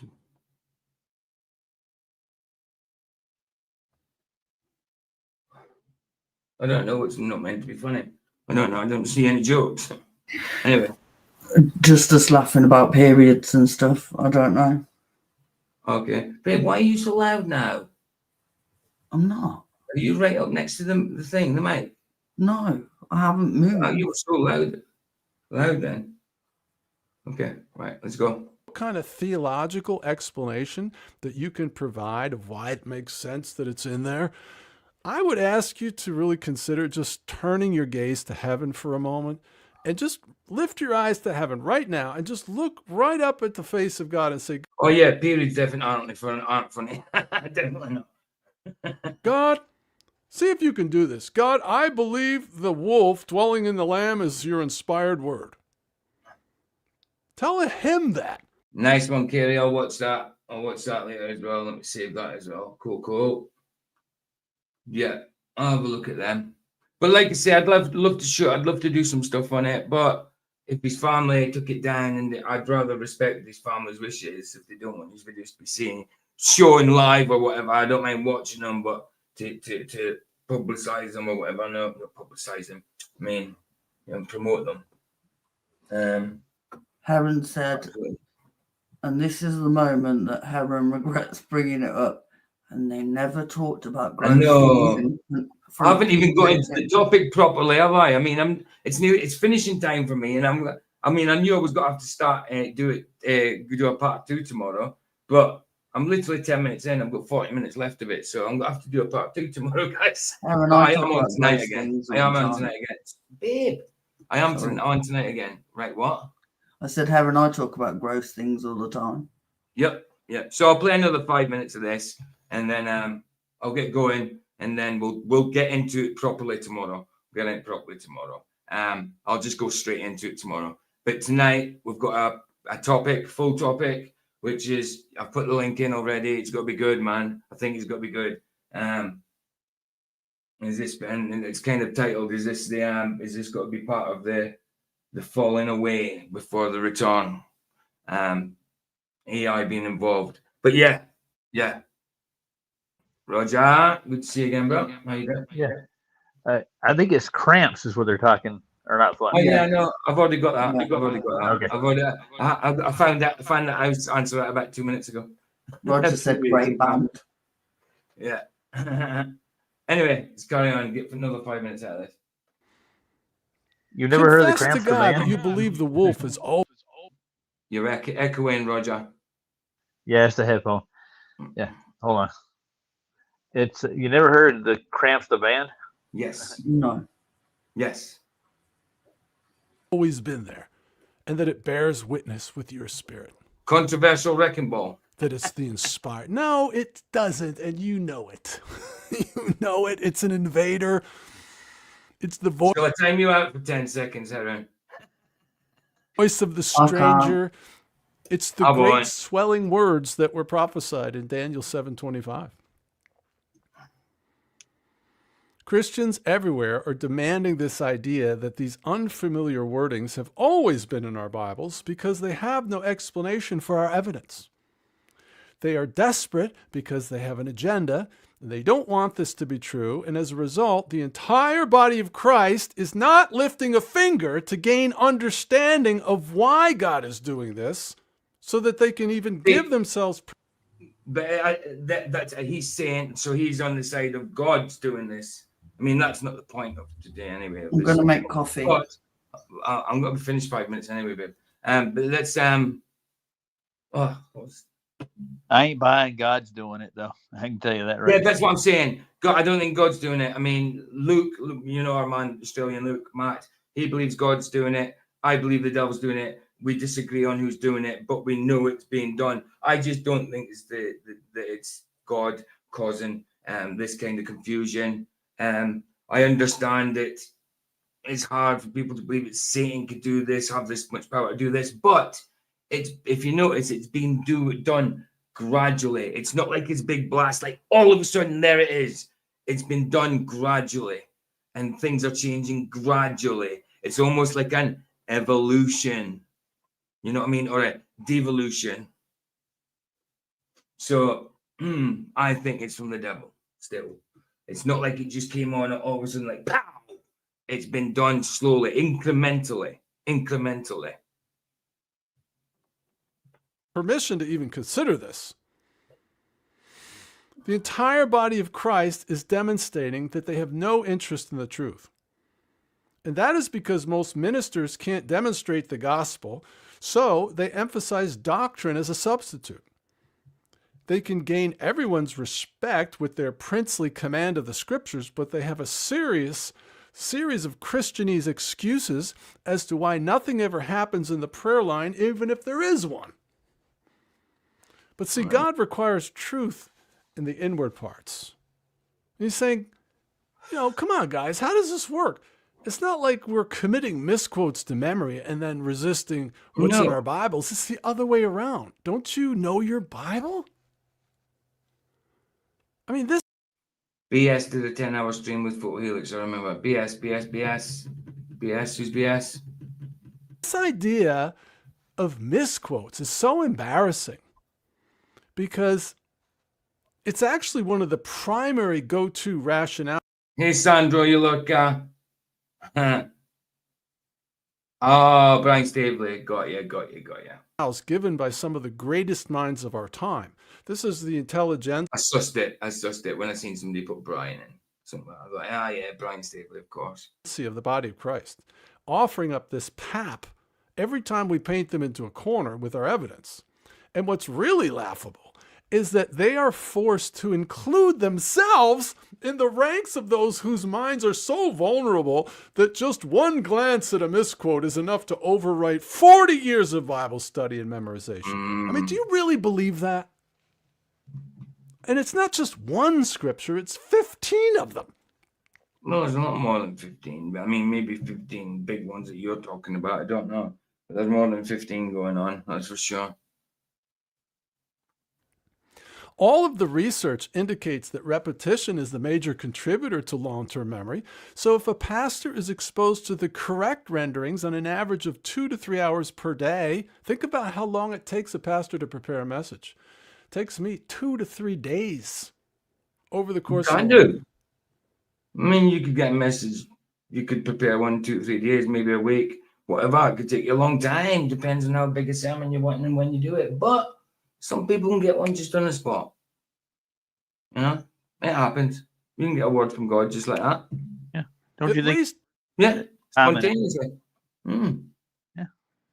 I don't know what's not meant to be funny. I don't know. I don't see any jokes. Anyway. Just us laughing about periods and stuff. I don't know. Okay. Babe, why are you so loud now? I'm not. Are you right up next to the mic? No, I haven't moved. Oh, you were so loud. Loud then. Okay, right, let's go. What kind of theological explanation that you can provide of why it makes sense that it's in there? I would ask you to really consider just turning your gaze to heaven for a moment and just lift your eyes to heaven right now and just look right up at the face of God and say, oh yeah, periods definitely aren't funny. Definitely not. God, see if you can do this. God, I believe the wolf dwelling in the lamb is your inspired word. Tell him that. Nice one, Kerry. I'll watch that. I'll watch that later as well. Let me save that as well. Cool. Yeah, I'll have a look at them. But like I say, I'd love to show. I'd love to do some stuff on it. But if his family took it down, and I'd rather respect his family's wishes if they don't want these videos to be seen, showing live or whatever. I don't mind watching them, but to publicize them or whatever. No, not publicize them. I mean, promote them. Heron said, and this is the moment that Heron regrets bringing it up, and they never talked about I know. I haven't even got into the topic properly, have I? I mean, it's finishing time for me, and I knew I was going to have to start do a part 2 tomorrow, but I'm literally 10 minutes in. I've got 40 minutes left of it, so I'm going to have to do a part 2 tomorrow, guys. Heron, I am on tonight again. Babe, I am on tonight again. Right, what? I said, Heron, I talk about gross things all the time. Yep. So I'll play another 5 minutes of this, and then I'll get going, and then we'll get into it properly tomorrow. I'll just go straight into it tomorrow. But tonight we've got a full topic, which is I've put the link in already. It's got to be good, man. I think it's got to be good. Is this, and it's kind of titled, is this got to be part of the falling away before the return? AI being involved. But yeah. Roger, good to see you again, bro. How you doing? Yeah. I think it's cramps is what they're talking, or not fun. Oh yeah, no, I've already got that. Okay. I found that I was answering that about 2 minutes ago. Roger said great band. Yeah. Anyway, let's carry on. Get another 5 minutes out of this. You've never heard of the Confess to Cramps the God that band? you believe the wolf is always. You're echoing, Roger. Yeah, it's the headphone. Yeah, hold on. It's you never heard the Cramps the band? Yes. No. Yes. Always been there, and that it bears witness with your spirit. Controversial wrecking ball. That it's the inspired. No, it doesn't, and you know it. You know it. It's an invader. It's the voice. Shall I time you out for 10 seconds, Aaron? Voice of the stranger. It's the Come great on. swelling words that were prophesied in Daniel 7:25. Christians everywhere are demanding this idea that these unfamiliar wordings have always been in our Bibles because they have no explanation for our evidence. They are desperate because they have an agenda, and they don't want this to be true, and as a result, the entire body of Christ is not lifting a finger to gain understanding of why God is doing this, so that they can even give themselves. But that's he's saying, so he's on the side of God's doing this. I mean, that's not the point of today anyway. I'm going to make coffee. But I'm going to finish 5 minutes anyway, babe. But let's I ain't buying God's doing it though. I can tell you that right. Yeah, that's what I'm saying. God, I don't think God's doing it. I mean, Luke, you know, our man, Australian Luke, Matt, he believes God's doing it. I believe the devil's doing it. We disagree on who's doing it, but we know it's being done. I just don't think it's that it's God causing this kind of confusion. I understand that it's hard for people to believe that Satan could do this, have this much power to do this, but it's, if you notice, it's being done gradually. It's not like it's big blast, like all of a sudden there it is. It's been done gradually, and things are changing gradually. It's almost like an evolution, you know what I mean, or a devolution. So I think it's from the devil still. It's not like it just came on all of a sudden like pow. It's been done slowly, incrementally. Permission to even consider this. The entire body of Christ is demonstrating that they have no interest in the truth. And that is because most ministers can't demonstrate the gospel, so they emphasize doctrine as a substitute. They can gain everyone's respect with their princely command of the scriptures, but they have a series of Christianese excuses as to why nothing ever happens in the prayer line, even if there is one. But see, God requires truth in the inward parts. And he's saying, you know, come on, guys, how does this work? It's not like we're committing misquotes to memory and then resisting what's in our Bibles. It's the other way around. Don't you know your Bible? I mean, this... BS did a 10-hour stream with Photo Helix. I remember. BS, who's BS? This idea of misquotes is so embarrassing because it's actually one of the primary go-to rationales. Hey, Sandro, you look... Oh, Brian Staveley. Got you. Given by some of the greatest minds of our time. This is the intelligence. I sussed it when I seen somebody put Brian in. Something I was like, yeah, Brian Staveley, of course. Of the body of Christ, offering up this pap every time we paint them into a corner with our evidence. And what's really laughable is that they are forced to include themselves in the ranks of those whose minds are so vulnerable that just one glance at a misquote is enough to overwrite 40 years of Bible study and memorization. I mean, do you really believe that? And it's not just one scripture, it's 15 of them. No, it's not more than 15. But I mean, maybe 15 big ones that you're talking about. I don't know. But there's more than 15 going on, that's for sure. All of the research indicates that repetition is the major contributor to long-term memory. So if a pastor is exposed to the correct renderings on an average of 2 to 3 hours per day, think about how long it takes a pastor to prepare a message. It takes me 2 to 3 days over the course of a week. I mean, you could get a message. You could prepare 1, 2, 3 days, maybe a week, whatever. It could take you a long time. Depends on how big a sermon you want and when you do it. But some people can get one just on the spot. You know, it happens. You can get a word from God just like that. Yeah. Don't you think? Yeah. spontaneously. Yeah.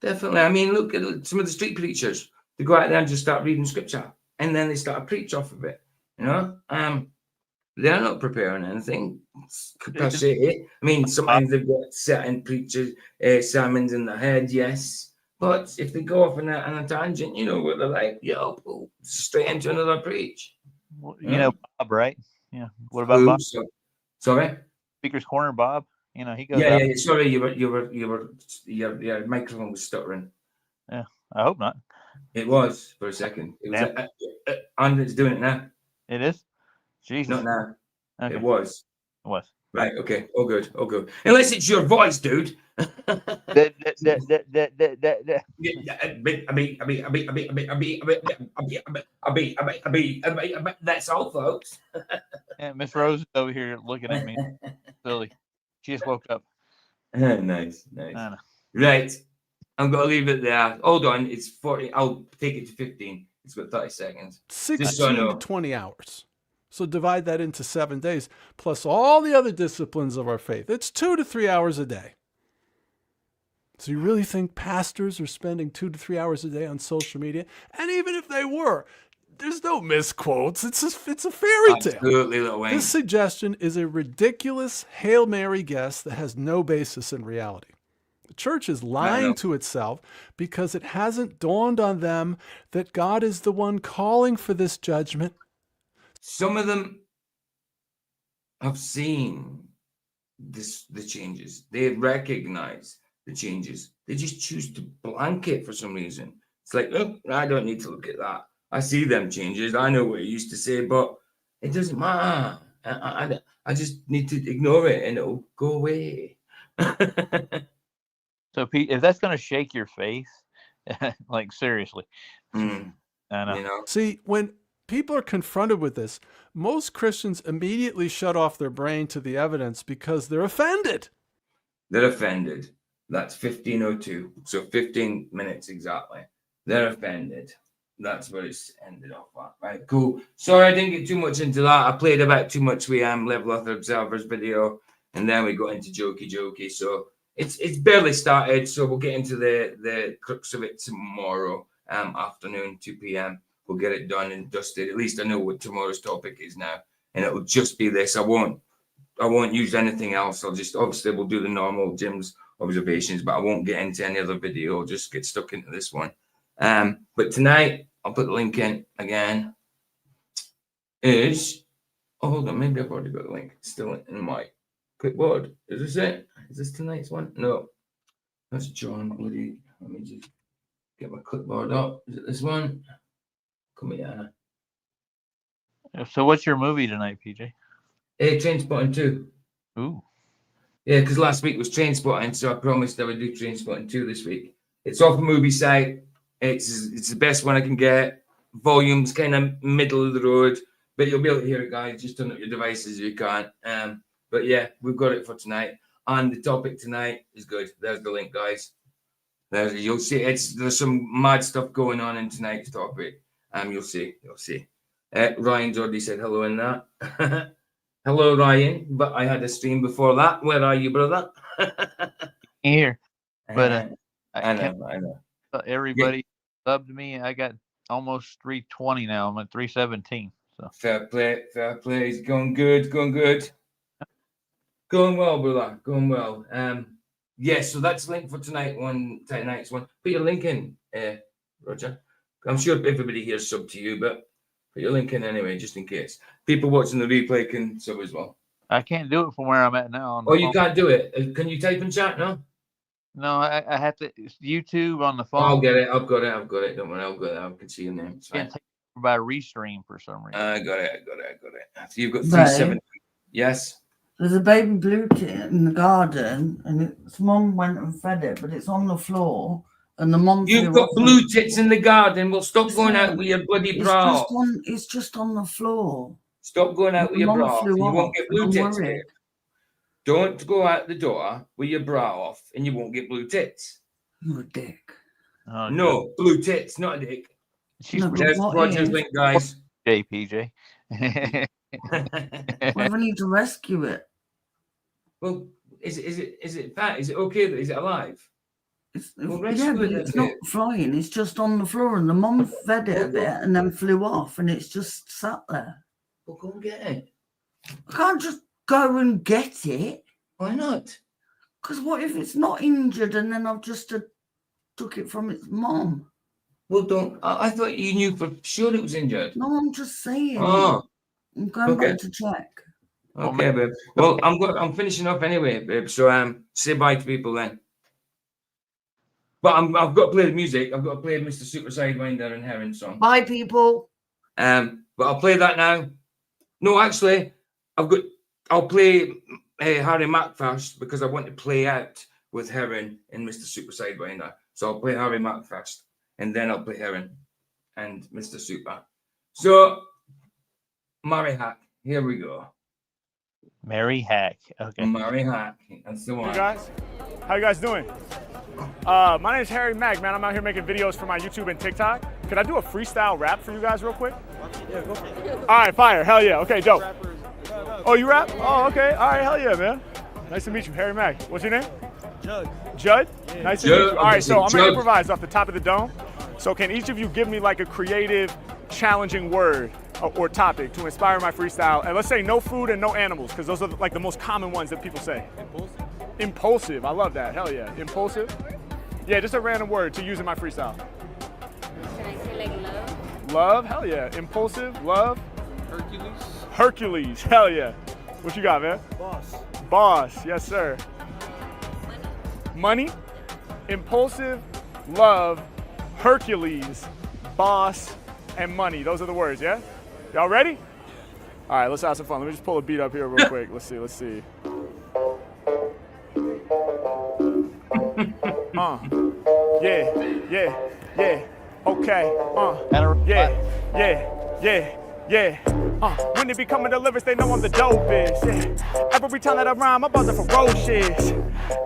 Definitely. I mean, look at some of the street preachers. They go out there and just start reading scripture, and then they start to preach off of it. You know, they're not preparing anything per se. I mean, sometimes they've got certain preachers, sermons in their head, yes. But if they go off on a tangent, you know what they're like, yo, straight into another preach. You know Bob, right? Yeah. What about Bob? Sorry? Speaker's Corner, Bob. You know, he goes Yeah, out. yeah. Sorry, your microphone was stuttering. Yeah, I hope not. It was for a second. It was, and it's doing it now. It is? Jesus. Not now. Okay. It was. It was. Right, okay. All good. All good. Unless it's your voice, dude. That's all, folks. Yeah, Miss Rose is over here looking at me. Silly. She just woke up. Nice. Right. I'm going to leave it there. Hold on. It's 40. I'll take it to 15. It's about 30 seconds. 16 to 20 hours. So divide that into 7 days, plus all the other disciplines of our faith. It's 2 to 3 hours a day. So you really think pastors are spending 2 to 3 hours a day on social media? And even if they were, there's no misquotes. It's a fairy tale. Absolutely, Lil Wayne. This suggestion is a ridiculous Hail Mary guess that has no basis in reality. The church is lying to itself because it hasn't dawned on them that God is the one calling for this judgment. Some of them have seen the changes. They recognize the changes. They just choose to blanket for some reason. It's like, look, I don't need to look at that. I see them changes. I know what it used to say, but it doesn't matter. I just need to ignore it and it'll go away. So, Pete, if that's going to shake your faith, like seriously, I know. You know? See, when people are confronted with this, most Christians immediately shut off their brain to the evidence because they're offended. They're offended. That's 15:02. So 15 minutes exactly. They're offended. That's what it's ended off at. Right, cool. Sorry, I didn't get too much into that. I played about too much with Level Up Observer's video, and then we got into jokey. So it's barely started. So we'll get into the crux of it tomorrow afternoon, 2 p.m. We'll get it done and dusted. At least I know what tomorrow's topic is now, and it'll just be this. I won't use anything else. I'll just obviously we'll do the normal Jim's observations, but I won't get into any other video. I'll just get stuck into this one. But tonight I'll put the link in again. Hold on, maybe I've already got the link. It's still in my clipboard. Is this it? Is this tonight's one? No, that's John. Bloody. Let me just get my clipboard up. Is it this one? Come here. So what's your movie tonight, PJ? Trainspotting 2. Ooh. Yeah, because last week was Trainspotting, so I promised I would do Trainspotting 2 this week. It's off a movie site. It's the best one I can get. Volume's kind of middle of the road, but you'll be able to hear it, guys. Just turn up your devices if you can't. But yeah, we've got it for tonight. And the topic tonight is good. There's the link, guys. You'll see. There's some mad stuff going on in tonight's topic. You'll see. Ryan's already said hello in that. Hello, Ryan. But I had a stream before that. Where are you, brother? Here. But I know. Everybody subbed me. I got almost 320 now. I'm at 317. So fair play. It's going good. Going well, brother. Going well. So that's the link for tonight's one. Put your link in, Roger. I'm sure everybody here sub to you, but put your link in anyway, just in case. People watching the replay can sub as well. I can't do it from where I'm at now. You can't do it. Can you type in chat now? No, I have to. It's YouTube on the phone. I'll get it. I've got it. Don't worry. I'll get it. I can see your name. It's fine. By restream for some reason. I got it. So you've got 370. Yes. There's a baby blue tit in the garden, and its mum went and fed it, but it's on the floor. And the mum. You've got blue tits in the garden. Well, stop going out with your bloody bra. It's just on the floor. Stop going out with your bra. You won't get blue tits. Don't go out the door with your bra off, and you won't get blue tits. You're a dick. Oh, no, blue tits, not a dick. There's Roger's link, guys. JPJ. We need to rescue it. Well, Is it fat? Is it okay? Is it alive? Well, But it's not flying. It's just on the floor, and the mum fed it a bit and then flew off, and it's just sat there. Well, go and get it. I can't just go and get it. Why not? Because what if it's not injured and then I've just took it from its mum? Well, don't. I thought you knew for sure it was injured. No, I'm just saying. Oh, I'm going back to check. Okay, babe. Well, I'm finishing up anyway, babe. So say bye to people then. But I've got to play the music. I've got to play Mr. Super Sidewinder and Heron song. Bye, people. But I'll play that now. No, actually, I'll play Harry Mack first because I want to play out with Heron and Mr. Super Sidewinder. So I'll play Harry Mack first, and then I'll play Heron and Mr. Super. So, Mary Hack, here we go. Mary Hack. Okay. Mary Hack. That's the one. Hey guys, how you guys doing? My name is Harry Mack, man. I'm out here making videos for my YouTube and TikTok. Could I do a freestyle rap for you guys real quick? Yeah, go for it. All right, fire. Hell yeah. Okay, dope. Oh, you rap? Oh, okay. All right, hell yeah, man. Nice to meet you, Harry Mack. What's your name? Judd. Judd? Yeah. Nice to meet you. All right, so I'm going to improvise off the top of the dome. So can each of you give me like a creative, challenging word or topic to inspire my freestyle? And let's say no food and no animals, because those are like the most common ones that people say. Impulsive. Impulsive. I love that. Hell yeah. Impulsive? Yeah, just a random word to use in my freestyle. Can I say like love? Love? Hell yeah. Impulsive? Love? Hercules. Hercules. Hell yeah. What you got, man? Boss. Boss. Yes, sir. Money? Impulsive, love, Hercules, boss, and money. Those are the words, yeah? Y'all ready? All right, let's have some fun. Let me just pull a beat up here real quick. Let's see. Yeah. Okay. Yeah. When they be coming to lyrics, they know I'm the dopest. Yeah. Every time that I rhyme, I'm about to ferocious.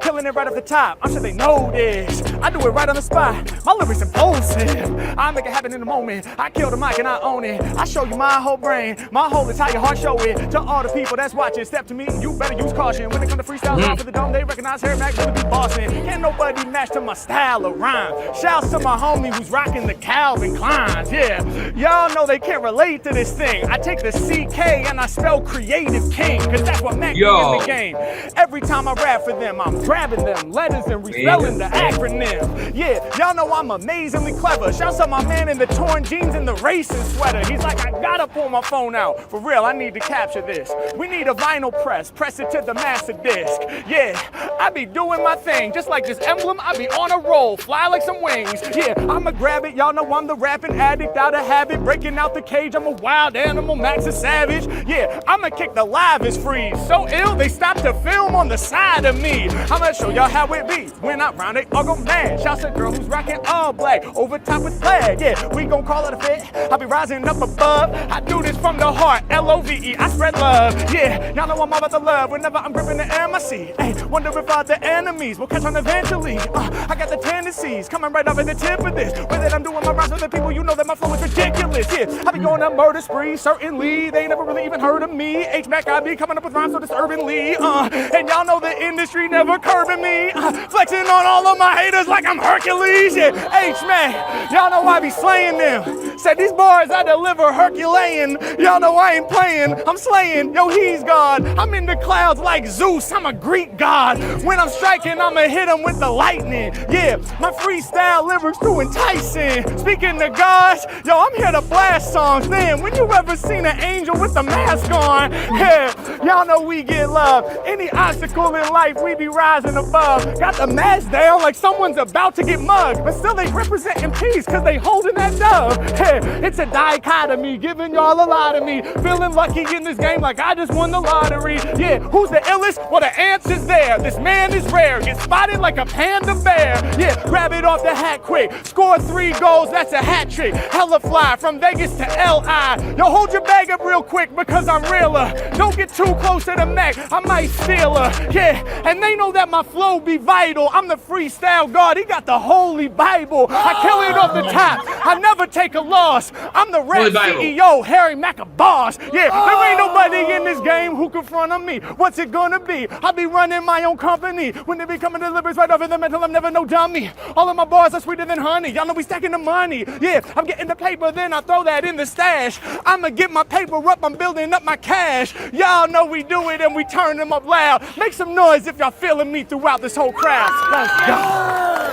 Killing it right off the top, I'm sure they know this. I do it right on the spot, my lyrics impulsive. I make it happen in the moment, I kill the mic and I own it. I show you my whole brain, my whole entire heart show it. To all the people that's watching, step to me, you better use caution. When it comes to freestyle rhyme for the dome, they recognize Harry Mack really be bossing. Can't nobody match to my style of rhyme. Shouts to my homie who's rocking the Calvin Kleins, yeah. Y'all know they can't relate to this thing. I take the CK and I spell creative king, cause that's what Mac do in the game. Every time I rap for them, I'm grabbing them letters and respelling the acronym. Yeah, y'all know I'm amazingly clever. Shouts to my man in the torn jeans and the racing sweater. He's like, I gotta pull my phone out. For real, I need to capture this. We need a vinyl press it to the master disc. Yeah, I be doing my thing. Just like this emblem, I be on a roll, fly like some wings. Yeah, I'ma grab it. Y'all know I'm the rapping addict out of habit. Breaking out the cage, I'm a wild animal, Max is savage. Yeah, I'ma kick the livest freeze. So ill, they stop to film on the side of me. I'ma show y'all how it be. When I round it, all go mad. Shouts to girl who's rocking all black, over top with flag. Yeah, we gon' call it a fit. I be rising up above. I do this from the heart, L-O-V-E, I spread love. Yeah, y'all know I'm all about the love. Whenever I'm gripping the air, I see. Hey, wonder if the enemies will catch on eventually. I got the tendencies coming right up at the tip of this. Whether I'm doing my rhymes with the people, you know that my flow is ridiculous. Yeah, I be going on murder spree, certainly. They never really even heard of me. H-Mac, I be coming up with rhymes so disturbingly. And y'all know the industry never curbing me. Flexing on all of my haters like I'm Hercules. Yeah, H-Mac, y'all know I be slaying them. Said these bars I deliver Herculean. Y'all know I ain't playing, I'm slaying. Yo, he's God. I'm in the clouds like Zeus, I'm a Greek god. When I'm striking, I'ma hit him with the lightning. Yeah, my freestyle lyrics too enticing. Speaking to gods, yo, I'm here to blast songs. Then, when you ever seen an angel with the mask on? Yeah, y'all know we get love. Any obstacle in life, we be rising above. Got the mask down like someone's about to get mugged, but still they representing peace cause they holding that dove. Hey, it's a dichotomy, giving y'all a lot of me. Feeling lucky in this game like I just won the lottery. Yeah, who's the illest? Well, the answer's there. This man is rare, get spotted like a panda bear. Yeah, grab it off the hat quick. Score 3 goals, that's a hat trick. Hella fly from Vegas to LI. Yo, hold your bag up real quick because I'm realer. Don't get too close to the Mac, I might steal her. Yeah, and they know that my flow be vital. I'm the freestyle god. He got the Holy Bible. I kill it off the top. I never take a loss. I'm the rap CEO, Harry Macaboss. Yeah, there ain't nobody in this game who can front on me. What's it gonna be? I'll be running my own company. When they be coming to deliveries right off in the mental, I'm never no dummy. All of my bars are sweeter than honey. Y'all know we stacking the money. Yeah, I'm getting the paper, then I throw that in the stash. I'ma get my paper up, I'm building up my cash. Y'all know we do it and we turn them up loud. Make some noise if y'all feeling me throughout this whole crowd. Let's go.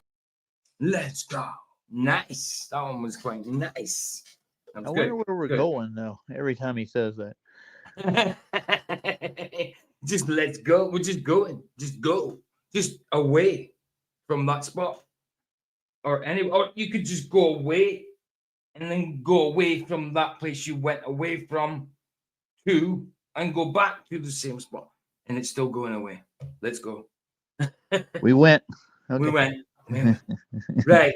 Let's go. Nice. That one was quite nice. I wonder where we're going though. Every time he says that. Just let's go. We're just going. Just go. Just away from that spot. Or you could just go away and then go away from that place you went away from to and go back to the same spot. And it's still going away. Let's go. We went. Okay. We went. Right.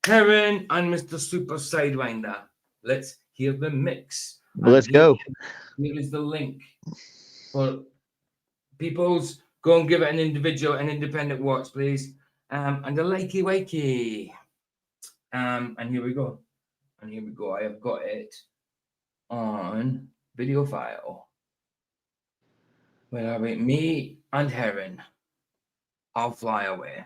Karen and Mr. Super Sidewinder. Let's hear the mix. Well, let's go. Here is the link for people's. Go and give it an independent watch, please. And a likey wakey. And here we go. And here we go. I have got it on video file. Where are we? Me and Heron. I'll fly away.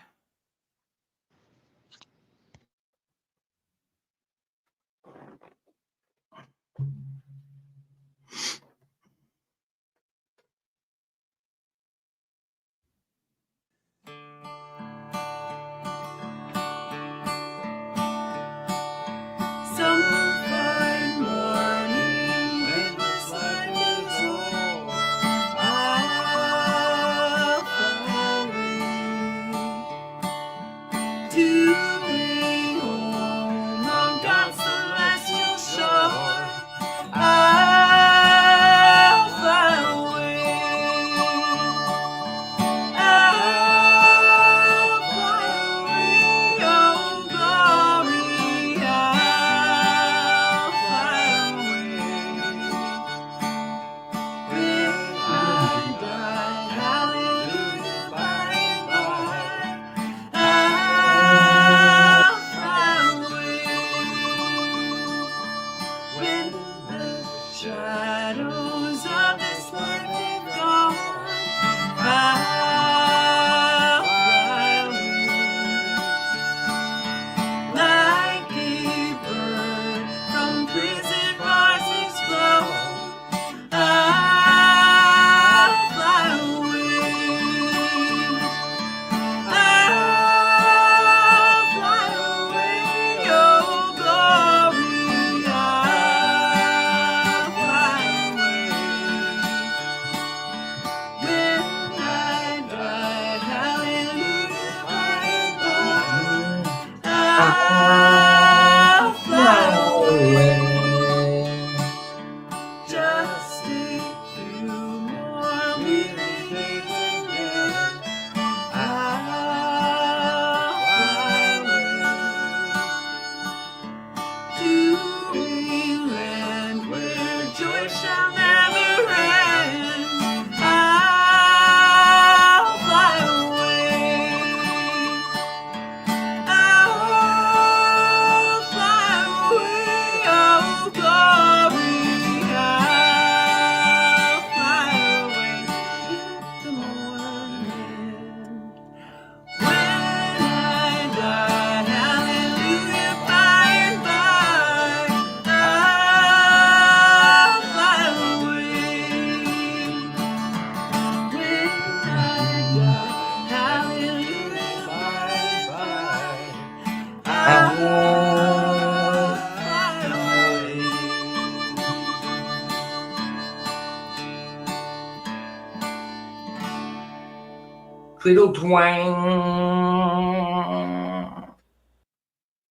Little twang.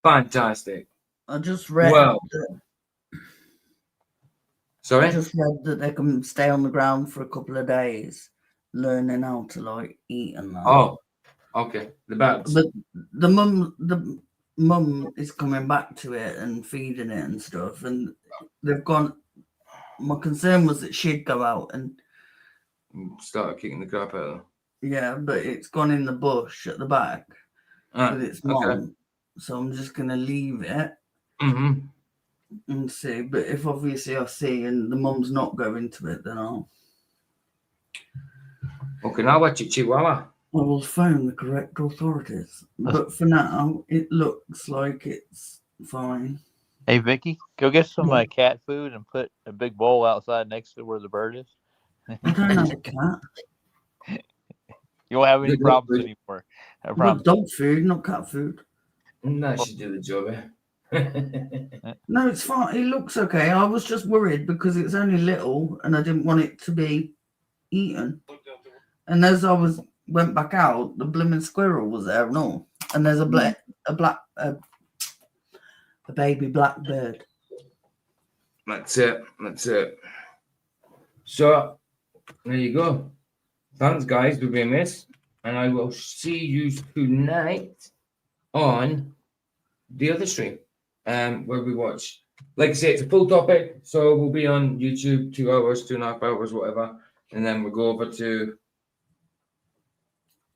Fantastic. I just read. Sorry? I just read that they can stay on the ground for a couple of days, learning how to like eat and that. Oh, okay. The bats. But the mum is coming back to it and feeding it and stuff, and they've gone. My concern was that she'd go out and start kicking the crap out of them. Yeah, but it's gone in the bush at the back with its mom. Okay. So I'm just going to leave it Mm-hmm. and see. But if obviously I see and the mum's not going to it, then I'll... Okay, now what's your chihuahua? I will phone the correct authorities. But for now, it looks like it's fine. Hey, Vicky, go get some cat food and put a big bowl outside next to where the bird is. I don't have a cat. You won't have any problems anymore. I I've promise. got dog food, not cat food. That should do the job, eh? No, it's fine. It looks okay. I was just worried because it's only little and I didn't want it to be eaten. And as I went back out, the blooming squirrel was there and all. And there's a baby blackbird. That's it. That's it. So there you go. Thanks, guys, for being this, and I will see you tonight on the other stream, where we watch. Like I say, it's a full topic, so we'll be on YouTube 2 hours, 2.5 hours, whatever, and then we'll go over to.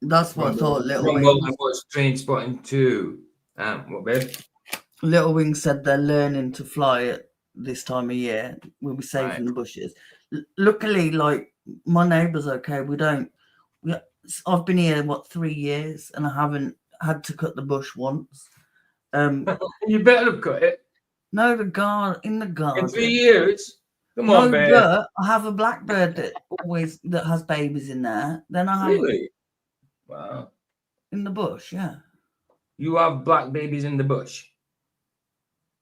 That's what I thought. Little Rumble Wings. and watch Train Spotting 2. What, babe? Little Wings said they're learning to fly at this time of year. We'll be safe in the bushes. Luckily, like my neighbour's okay. I've been here 3 years, and I haven't had to cut the bush once. You better have cut it. No, in the garden. In 3 years. Come on, babe. But I have a blackbird that has babies in there. Then I have Really? Wow. in the bush, yeah. You have black babies in the bush.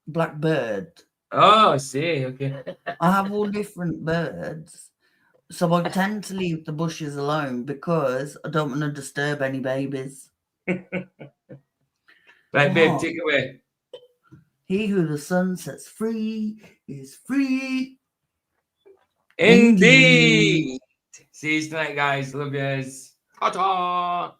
Blackbird. Oh, I see. Okay. I have all different birds. So I tend to leave the bushes alone because I don't want to disturb any babies. Right, babe, take it away. He who the sun sets free is free. Indeed. See you tonight, guys. Love yous. Ta-ta.